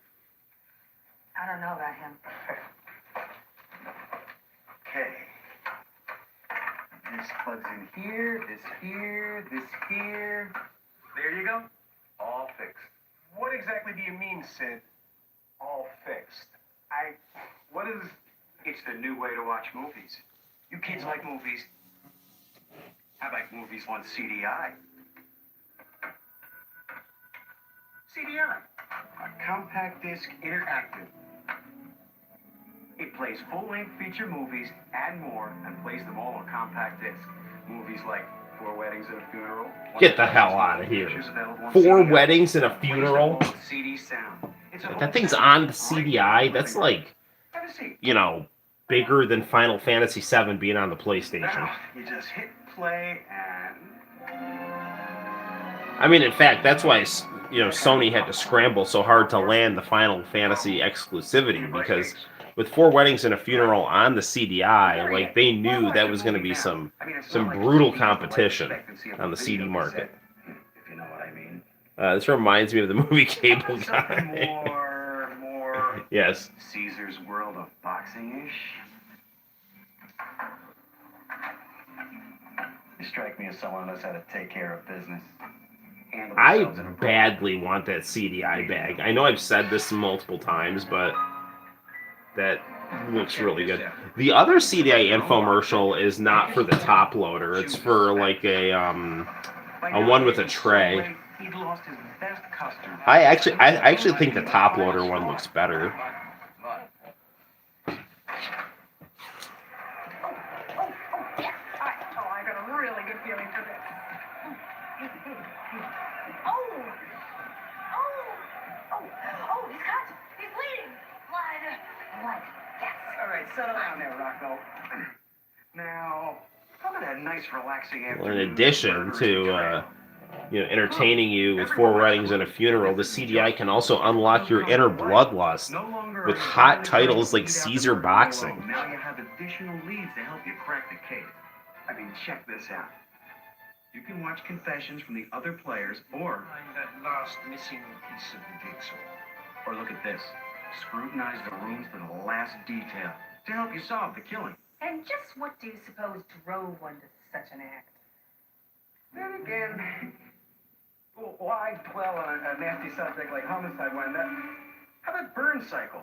I don't know about him. Okay. This plugs in here, this here, this here. There you go. All fixed. What exactly do you mean, Sid? All fixed. What is... It's the new way to watch movies. You kids like movies. I like movies on CDI. CDI. A compact disc interactive. It plays full-length feature movies and more, and plays them all on compact disc. Movies like 4 Weddings and a Funeral. Get the hell out of here. 4 Weddings and a Funeral? CD sound. That thing's on the CDI. That's like, you know, bigger than Final Fantasy VII being on the PlayStation. Now, you just hit play and... I mean, in fact, that's why, you know, Sony had to scramble so hard to land the Final Fantasy exclusivity, because with 4 Weddings and a Funeral on the CDI, like, they knew that was going to be some brutal competition on the CD market. If you know what I mean. This reminds me of the movie Cable Guy. More... Yes. Caesar's World of Boxing-ish. You strike me as someone who knows how to take care of business. I badly want that CDI bag. I know I've said this multiple times, but that looks really good. The other CDI infomercial is not for the top loader. It's for like a one with a tray. I actually think the top loader one looks better. I got a really good feeling for this. He's cut. He's bleeding. Blood. Yes. All right, settle down there, Rocco. Now, how about that nice, relaxing afternoon? Well, in addition to entertaining you with 4 Weddings and a Funeral, the CDI can also unlock your inner bloodlust with hot titles like Caesar Boxing. Now you have additional leads to help you crack the case. I mean, check this out. You can watch confessions from the other players, or Find that last missing piece of the jigsaw. or look at this. Scrutinize the rooms to the last detail to help you solve the killing. And just what do you suppose drove one to such an act? Then again, why dwell on a nasty subject like homicide when that... How about Burn Cycle?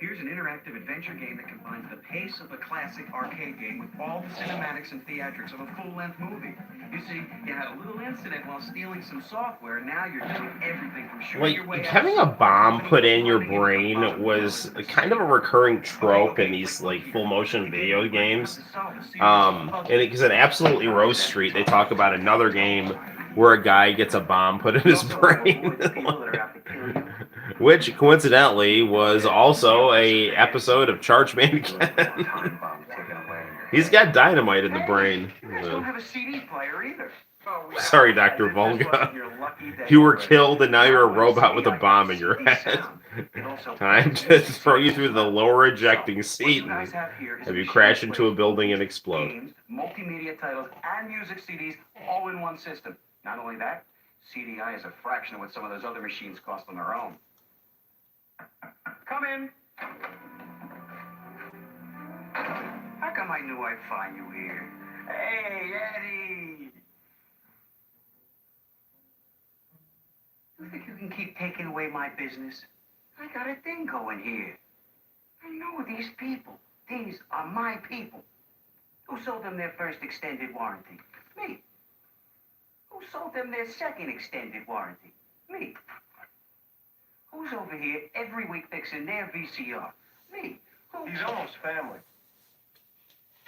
Here's an interactive adventure game that combines the pace of a classic arcade game with all the cinematics and theatrics of a full-length movie. You see, you had a little incident while stealing some software, now you're doing everything from shooting your way out. Having a bomb put in your brain was kind of a recurring trope in these like full-motion video games. Because in Absolutely Rose Street, they talk about another game where a guy gets a bomb put in his brain. Which, coincidentally, was also a episode of Charge Man Ken. He's got dynamite in the brain. You guys don't have a CD player either. Sorry, Dr. Volga. You were killed and now you're a robot with a bomb in your head. Time to throw you through the lower ejecting seat and have you crash into a building and explode. Games, multimedia titles, and music CDs all in one system. Not only that, CDI is a fraction of what some of those other machines cost on their own. Come in. How come I knew I'd find you here? Hey, Eddie! You think you can keep taking away my business? I got a thing going here. I know these people. These are my people. Who sold them their first extended warranty? Me. Who sold them their second extended warranty? Me. Who's over here every week fixing their VCR? Me. Who? He's almost family.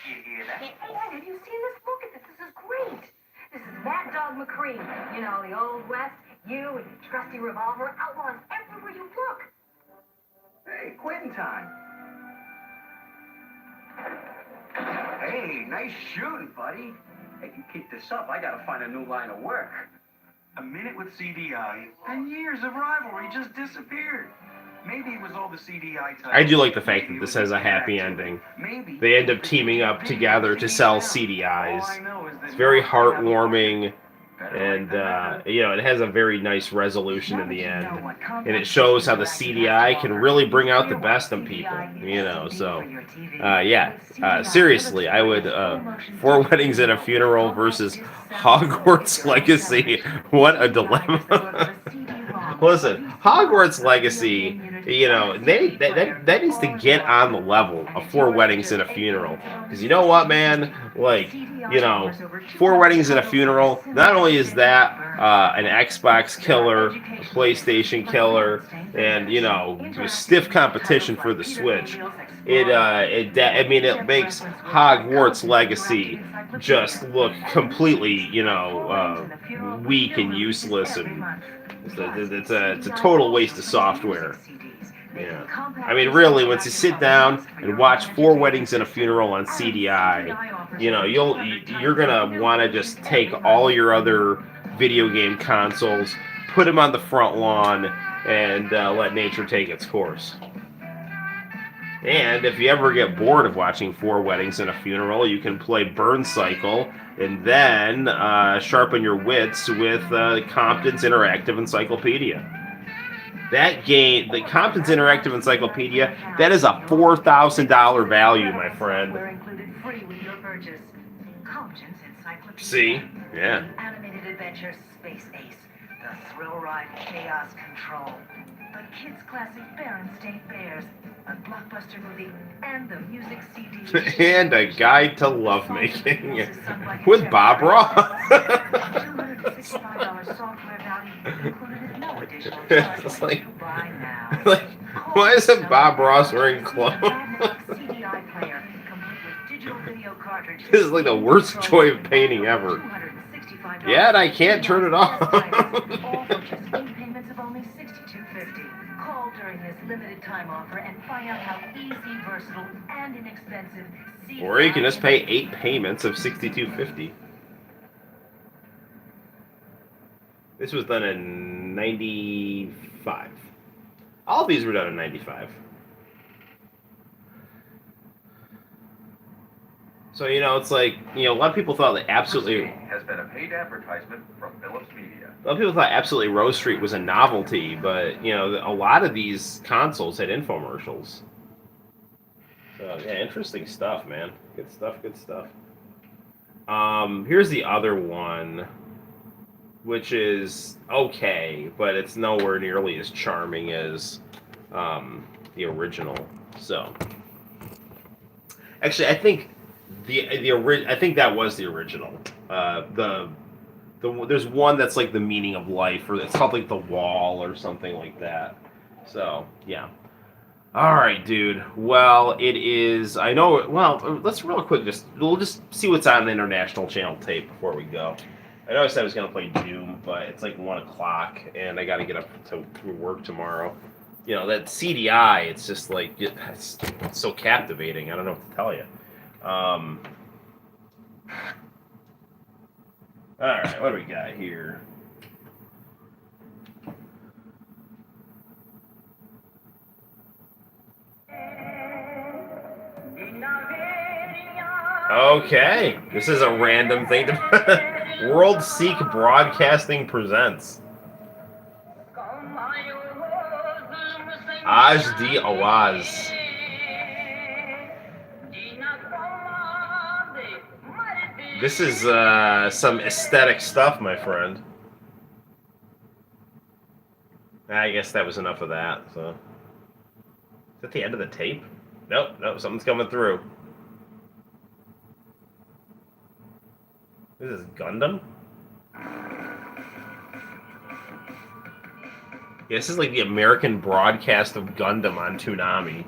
You hear that? Hey, Ed, have you seen this? Look at this. This is great. This is Mad Dog McCree. You know, the Old West. You and your trusty revolver. Outlaws everywhere you look. Hey, quitting time. Hey, nice shooting, buddy. Hey, you keep this up, I gotta find a new line of work. A minute with CDI, and years of rivalry just disappeared. Maybe it was all the CDI time. I do like the fact that this has a happy ending. They end up teaming up together to sell CDIs. It's very heartwarming, and you know, it has a very nice resolution in the end, and it shows how the CDI can really bring out the best in people. You know, so seriously, I would Four Weddings and a Funeral versus Hogwarts Legacy. What a dilemma! Listen, Hogwarts Legacy, you know, that needs to get on the level of Four Weddings and a Funeral. Because you know what, man? Like, you know, Four Weddings and a Funeral, not only is that an Xbox killer, a PlayStation killer, and, you know, a stiff competition for the Switch, it makes Hogwarts Legacy just look completely, you know, weak and useless, and it's a total waste of software. Yeah, I mean, really, once you sit down and watch Four Weddings and a Funeral on CDI, you know, you're gonna want to just take all your other video game consoles, put them on the front lawn, and let nature take its course. And if you ever get bored of watching Four Weddings and a Funeral, you can play Burn Cycle and then sharpen your wits with Compton's Interactive Encyclopedia. That game, the Compton's Interactive Encyclopedia, that is a $4,000 value, my friend. Software included free with your purchase. Compton's Encyclopedia. See? Yeah. Animated adventure Space Ace. The thrill ride Chaos Control. The kids' classic Berenstain Bears. A blockbuster movie and the music CD. And a guide to lovemaking with Bob Ross. $265 software value included no additional charge. It's like, to buy now. why isn't Bob Ross wearing clothes? CDI player, complete with digital video cartridges. This is like the worst joy of painting ever. Yet I can't turn it off. All for just 8 payments of only $62.50. Call during this limited time offer and find out how easy, versatile, and inexpensive CDI. Or you can just pay 8 payments of $62.50. This was done in 95. All of these were done in 95. So, you know, it's like, you know, a lot of people thought that absolutely... has been a paid advertisement from Philips Media. A lot of people thought Absolutely Rose Street was a novelty, but, you know, a lot of these consoles had infomercials. So, yeah, interesting stuff, man. Good stuff, good stuff. Here's the other one, which is okay, but it's nowhere nearly as charming as the original. So, actually, I think I think that was the original. There's one that's like The Meaning of Life, or it's called like The Wall or something like that. So yeah. All right, dude. Well, it is. I know. Well, let's real quick. We'll just see what's on the International Channel tape before we go. I know I said I was gonna play Doom, but it's like 1 o'clock, and I got to get up to work tomorrow. You know, that CDI. It's just like it's so captivating. I don't know what to tell you. All right, what do we got here? Okay, this is a random thing. World Seek Broadcasting presents. Ajdi Awaz. This is some aesthetic stuff, my friend. I guess that was enough of that. So, is that the end of the tape? Nope, nope, something's coming through. This is Gundam? Yeah, this is like the American broadcast of Gundam on Toonami.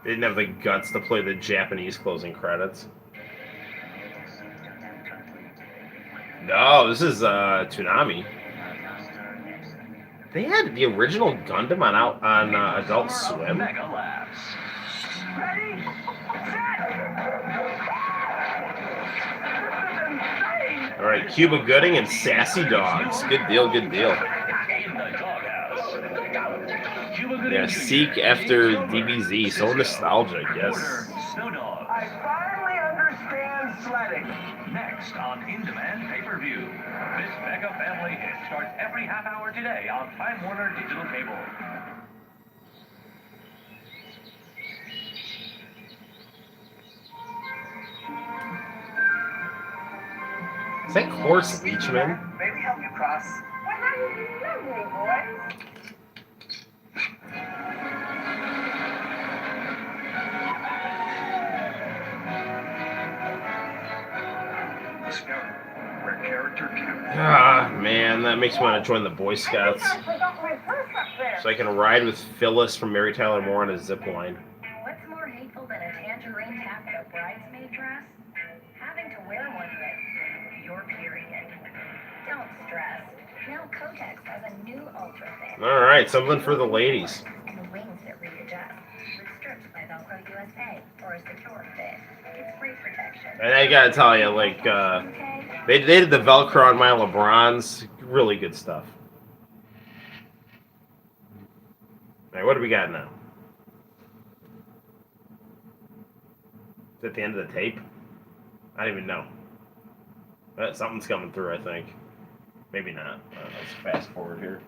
They didn't have the guts to play the Japanese closing credits. No, this is Toonami. They had the original Gundam on Adult Swim. Ready? All right, Cuba Gooding and Sassy Dogs. Good deal, good deal. Yeah, Seek after DBZ. So nostalgic, yes. I finally understand sledding. Next on In Demand Pay-Per-View. This mega family hit starts every half hour today on Time Warner Digital Cable. Is that Horace Leachman? Maybe help you cross. Well, how do you do, little boy? Discover where character counts. Ah, man, that makes me want to join the Boy Scouts. I forgot my purse up there. So I can ride with Phyllis from Mary Tyler Moore on a zip line. What's more hateful than a tangerine taffeta bridesmaid dress? Having to wear one with your period. Don't stress. Now Kotex has a new ultra thin. All right, something for the ladies. And wings that readjust. With strips by Velcro USA or a secure fit. It's free protection. And I gotta tell you, like, they did the Velcro on my LeBrons. Really good stuff. All right, what do we got now? Is that the end of the tape? I don't even know. Something's coming through, I think. Maybe not. Let's fast forward here.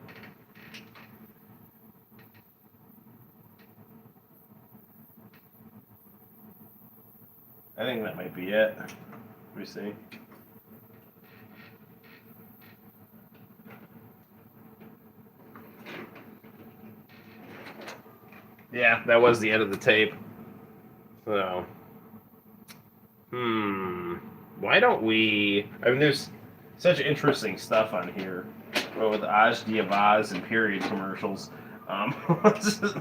I think that might be it. Let me see. Yeah, that was the end of the tape. So, why don't we? I mean, there's such interesting stuff on here with Ajdi Avaz and period commercials. Let's just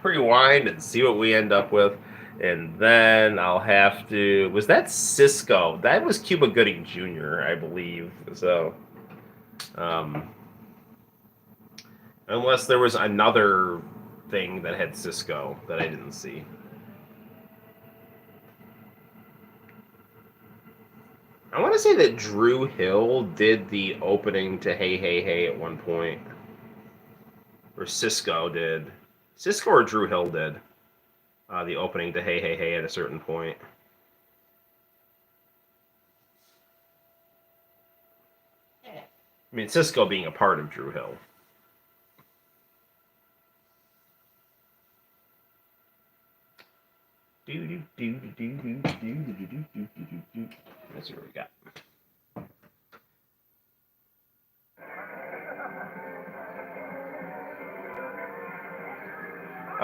rewind and see what we end up with. And then I'll have to... Was that Cisco? That was Cuba Gooding Jr., I believe. So, unless there was another thing that had Cisco that I didn't see. I want to say that Drew Hill did the opening to Hey Hey Hey at one point. Or Cisco did. Cisco or Drew Hill did. The opening to Hey Hey Hey at a certain point. I mean, Cisco being a part of Drew Hill. Let's see what we got.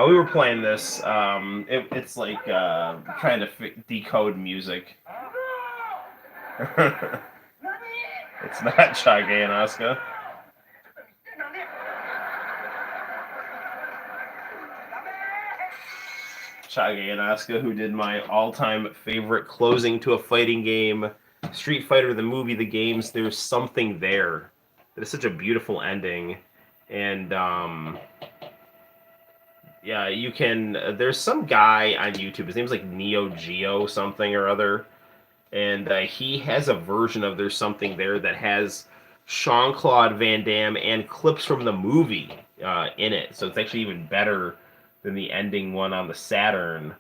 We were playing this. It's like trying to decode music. It's not Chage and Asuka. Chage and Asuka, who did my all-time favorite closing to a fighting game, Street Fighter, the movie, the games. There's something there. It is such a beautiful ending, and yeah, you can. There's some guy on YouTube. His name's like Neo Geo something or other, and he has a version of There's Something There that has Jean-Claude Van Damme and clips from the movie in it. So it's actually even better than the ending one on the Saturn.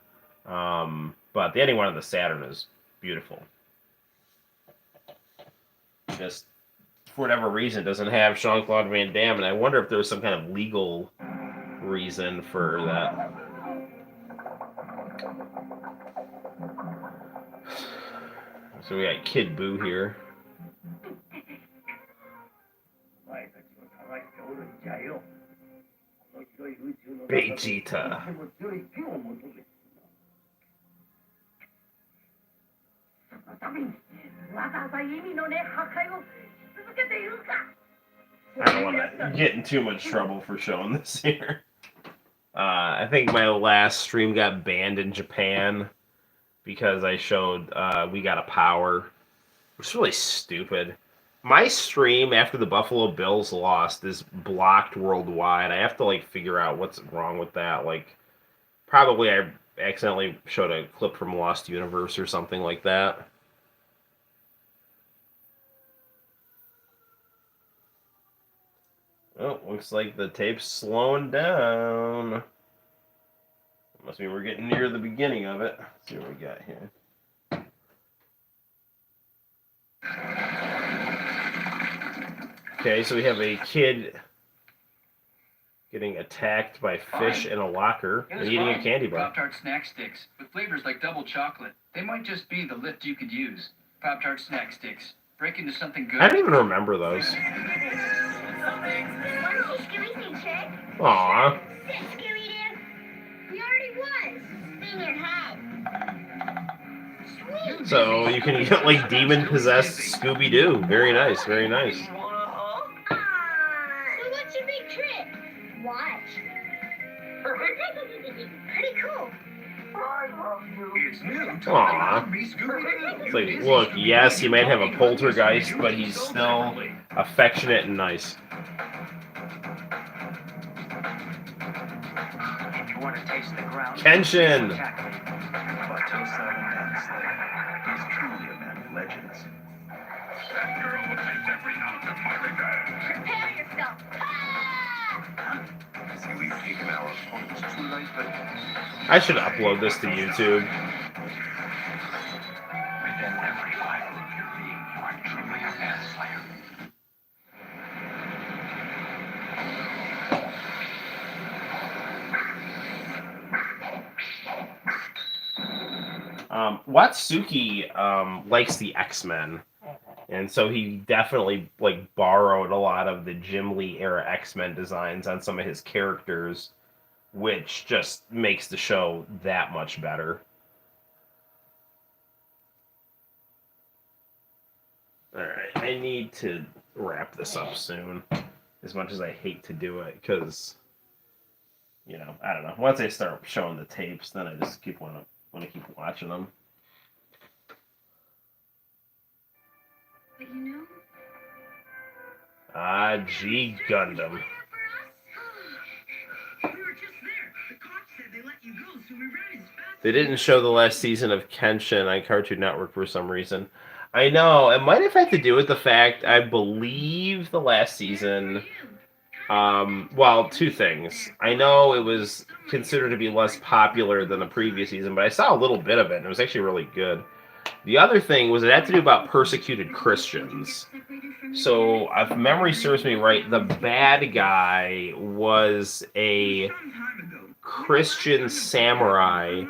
But the ending one on the Saturn is beautiful. Just for whatever reason, doesn't have Jean-Claude Van Damme, and I wonder if there's some kind of legal reason for that. So we got Kid Buu here. Vegeta. I don't want to get in too much trouble for showing this here. I think my last stream got banned in Japan because I showed We Got a Power, which is really stupid. My stream after the Buffalo Bills lost is blocked worldwide. I have to like figure out what's wrong with that. Like, probably I accidentally showed a clip from Lost Universe or something like that. Oh, looks like the tape's slowing down. Must mean we're getting near the beginning of it. Let's see what we got here. Okay, so we have a kid getting attacked by fish in a locker and eating a candy bar. Pop-Tart snack sticks with flavors like double chocolate. They might just be the lift you could use. Pop-Tart snack sticks. Break into something good. I don't even remember those. Aww. So you can get like demon-possessed Scooby-Doo. Very nice, very nice. So what's your big trick? Watch. Pretty cool. It's new. Aww. It's like, look, yes, he might have a poltergeist, but he's still affectionate and nice. If you want to taste the ground, Kenshin! He's truly a man of legends. That girl takes every ounce of my revenge. Prepare yourself. See, we've taken our opponents too late, but I should upload this to YouTube. Within every fiber of your being, you are truly a manslayer. Watsuki likes the X-Men, and so he definitely like borrowed a lot of the Jim Lee era X-Men designs on some of his characters, which just makes the show that much better. Alright, I need to wrap this up soon, as much as I hate to do it, because, you know, I don't know, once I start showing the tapes, then I just want to keep watching them. But you know, G Gundam. We were just there. The cops said they let you go, so we ran as fast. They didn't show the last season of Kenshin on Cartoon Network for some reason. I know, it might have had to do with the fact, I believe the last season, well, two things. I know it was considered to be less popular than the previous season, but I saw a little bit of it, and it was actually really good. The other thing was it had to do about persecuted Christians. So, if memory serves me right, the bad guy was a Christian samurai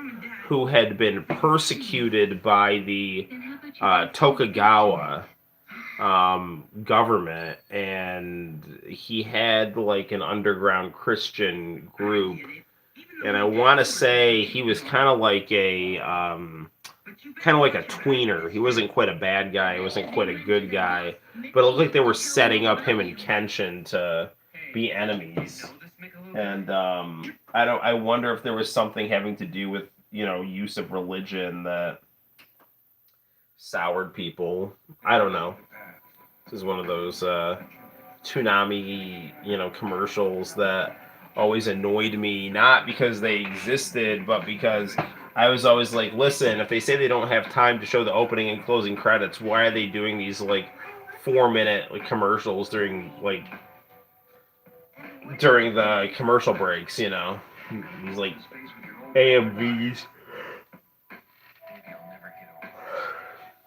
who had been persecuted by the Tokugawa government, and he had like an underground Christian group, and I want to say he was kind of like a tweener. He wasn't quite a bad guy, he wasn't quite a good guy, but it looked like they were setting up him and Kenshin to be enemies. And I wonder if there was something having to do with, you know, use of religion that soured people. I don't know. This is one of those Toonami, you know, commercials that always annoyed me, not because they existed, but because I was always like, listen, if they say they don't have time to show the opening and closing credits, why are they doing these like 4-minute like commercials during the commercial breaks, you know? These like AMVs. maybe I'll never get over it.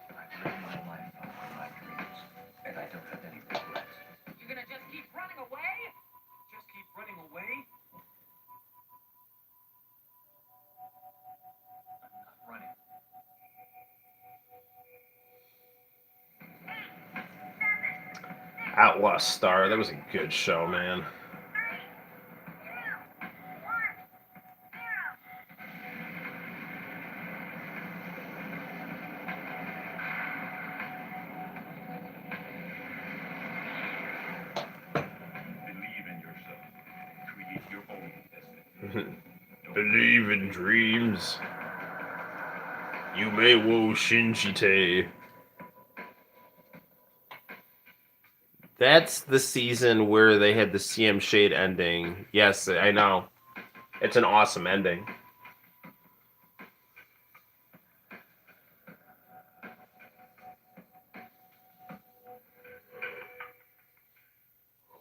But I've lived my life on my dreams, and I don't have any regrets. Outlaw Star. That was a good show, man. Believe in yourself. Create your own destiny. Believe in dreams. Yume wo shinjite. That's the season where they had the CM Shade ending. Yes, I know. It's an awesome ending.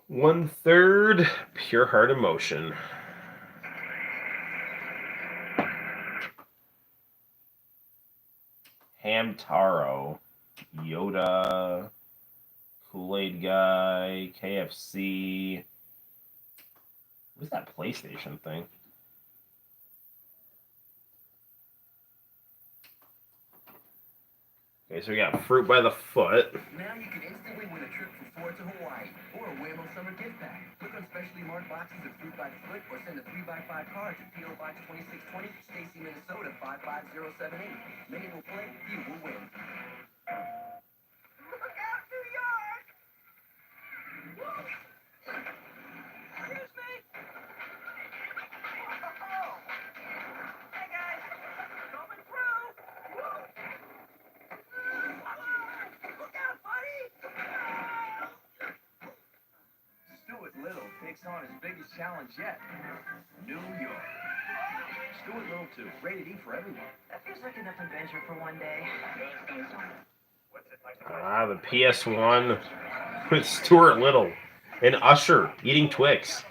One third pure heart emotion. Hamtaro, Yoda, Kool-Aid Guy, KFC. What's that PlayStation thing? Okay, so we got Fruit by the Foot. Now you can instantly win a trip for 4 to Hawaii or a Waymo summer gift pack. Look on specially marked boxes of Fruit by the Foot or send a 3x5 card to P.O. Box 2620, Stacy, Minnesota 55078. Many will play, few will win. Look out, New York! Excuse me! Oh! Hey guys! Coming through! Look out, buddy! Stuart Little takes on his biggest challenge yet. New York. Stuart Little 2, rated E for everyone. That feels like enough adventure for one day. The PS1 with Stuart Little and Usher eating Twix.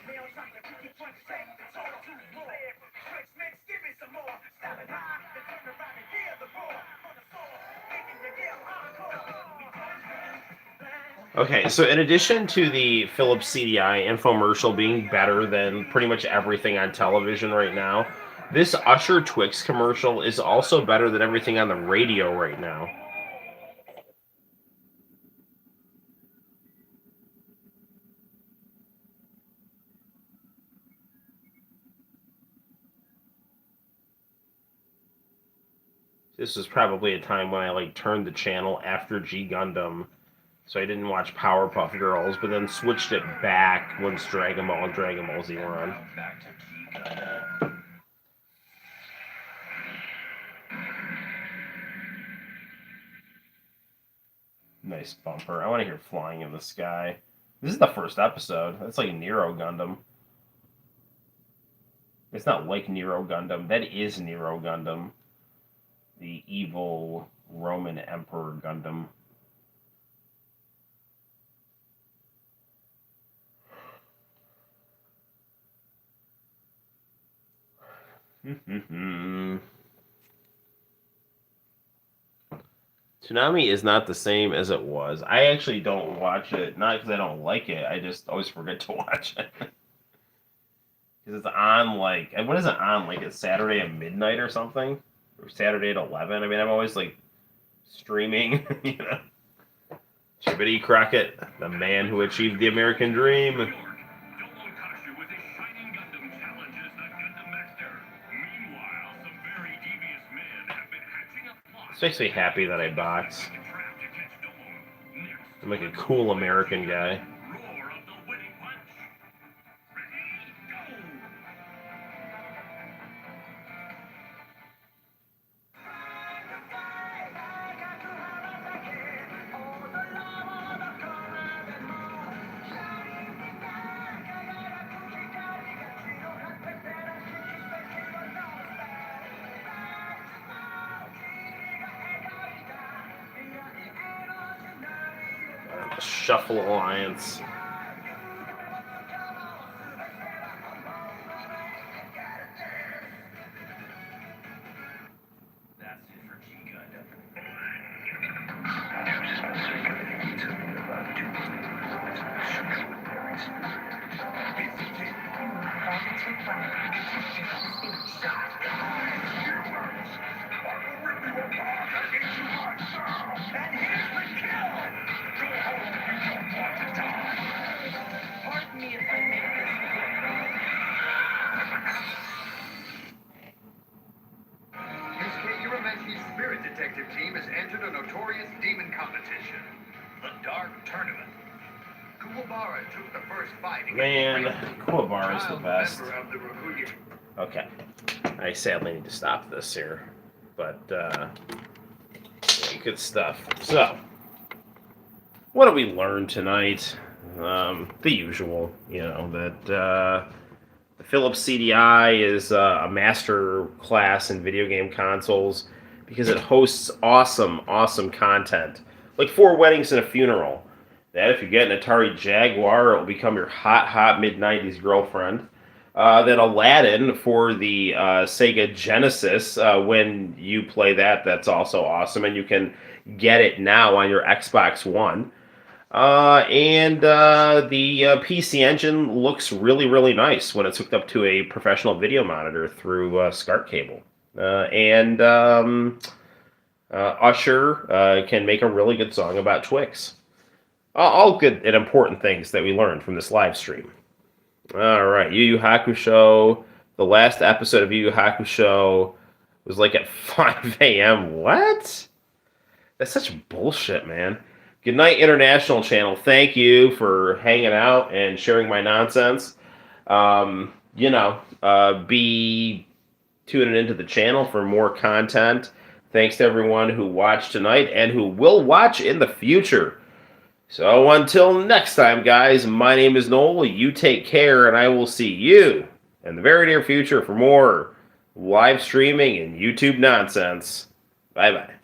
Okay, so in addition to the Philips CDI infomercial being better than pretty much everything on television right now, this Usher Twix commercial is also better than everything on the radio right now. This was probably a time when I turned the channel after G Gundam, so I didn't watch Powerpuff Girls, but then switched it back once Dragon Ball and Dragon Ball Z were on. Back to G Gundam. Nice bumper. I want to hear Flying in the Sky. This is the first episode. That's like Nero Gundam. It's not like Nero Gundam. That is Nero Gundam. The evil Roman Emperor Gundam. Tsunami is not the same as it was. I actually don't watch it, not because I don't like it. I just always forget to watch it. Because it's on what is it on? It's Saturday at midnight or something? Or Saturday at 11? I mean, I'm always streaming, Chibbity Crockett, the man who achieved the American dream. This makes me happy that I box. I'm like a cool American guy. Shuffle Alliance. That's it for G Gundam. notorious demon competition, the Dark Tournament. Kuwabara took the first fight against Man, Kuwabara is the child best. member of the Rakuya. Okay. I sadly need to stop this here. But, yeah, good stuff. So, what did we learn tonight? The usual, that the Philips CDI is a master class in video game consoles because it hosts awesome, awesome content. Like 4 weddings and a funeral. That if you get an Atari Jaguar, it will become your hot, hot mid-90s girlfriend. Then Aladdin for the Sega Genesis. When you play that, that's also awesome. And you can get it now on your Xbox One. And the PC Engine looks really, really nice when it's hooked up to a professional video monitor through SCART cable. Usher can make a really good song about Twix. All good and important things that we learned from this live stream. All right, Yu Yu Hakusho. The last episode of Yu Yu Hakusho was like at 5 a.m. What? That's such bullshit, man. Good night, International Channel. Thank you for hanging out and sharing my nonsense. Be tuning into the channel for more content. Thanks to everyone who watched tonight and who will watch in the future. So until next time, guys, my name is Noel. You take care, and I will see you in the very near future for more live streaming and YouTube nonsense. Bye-bye.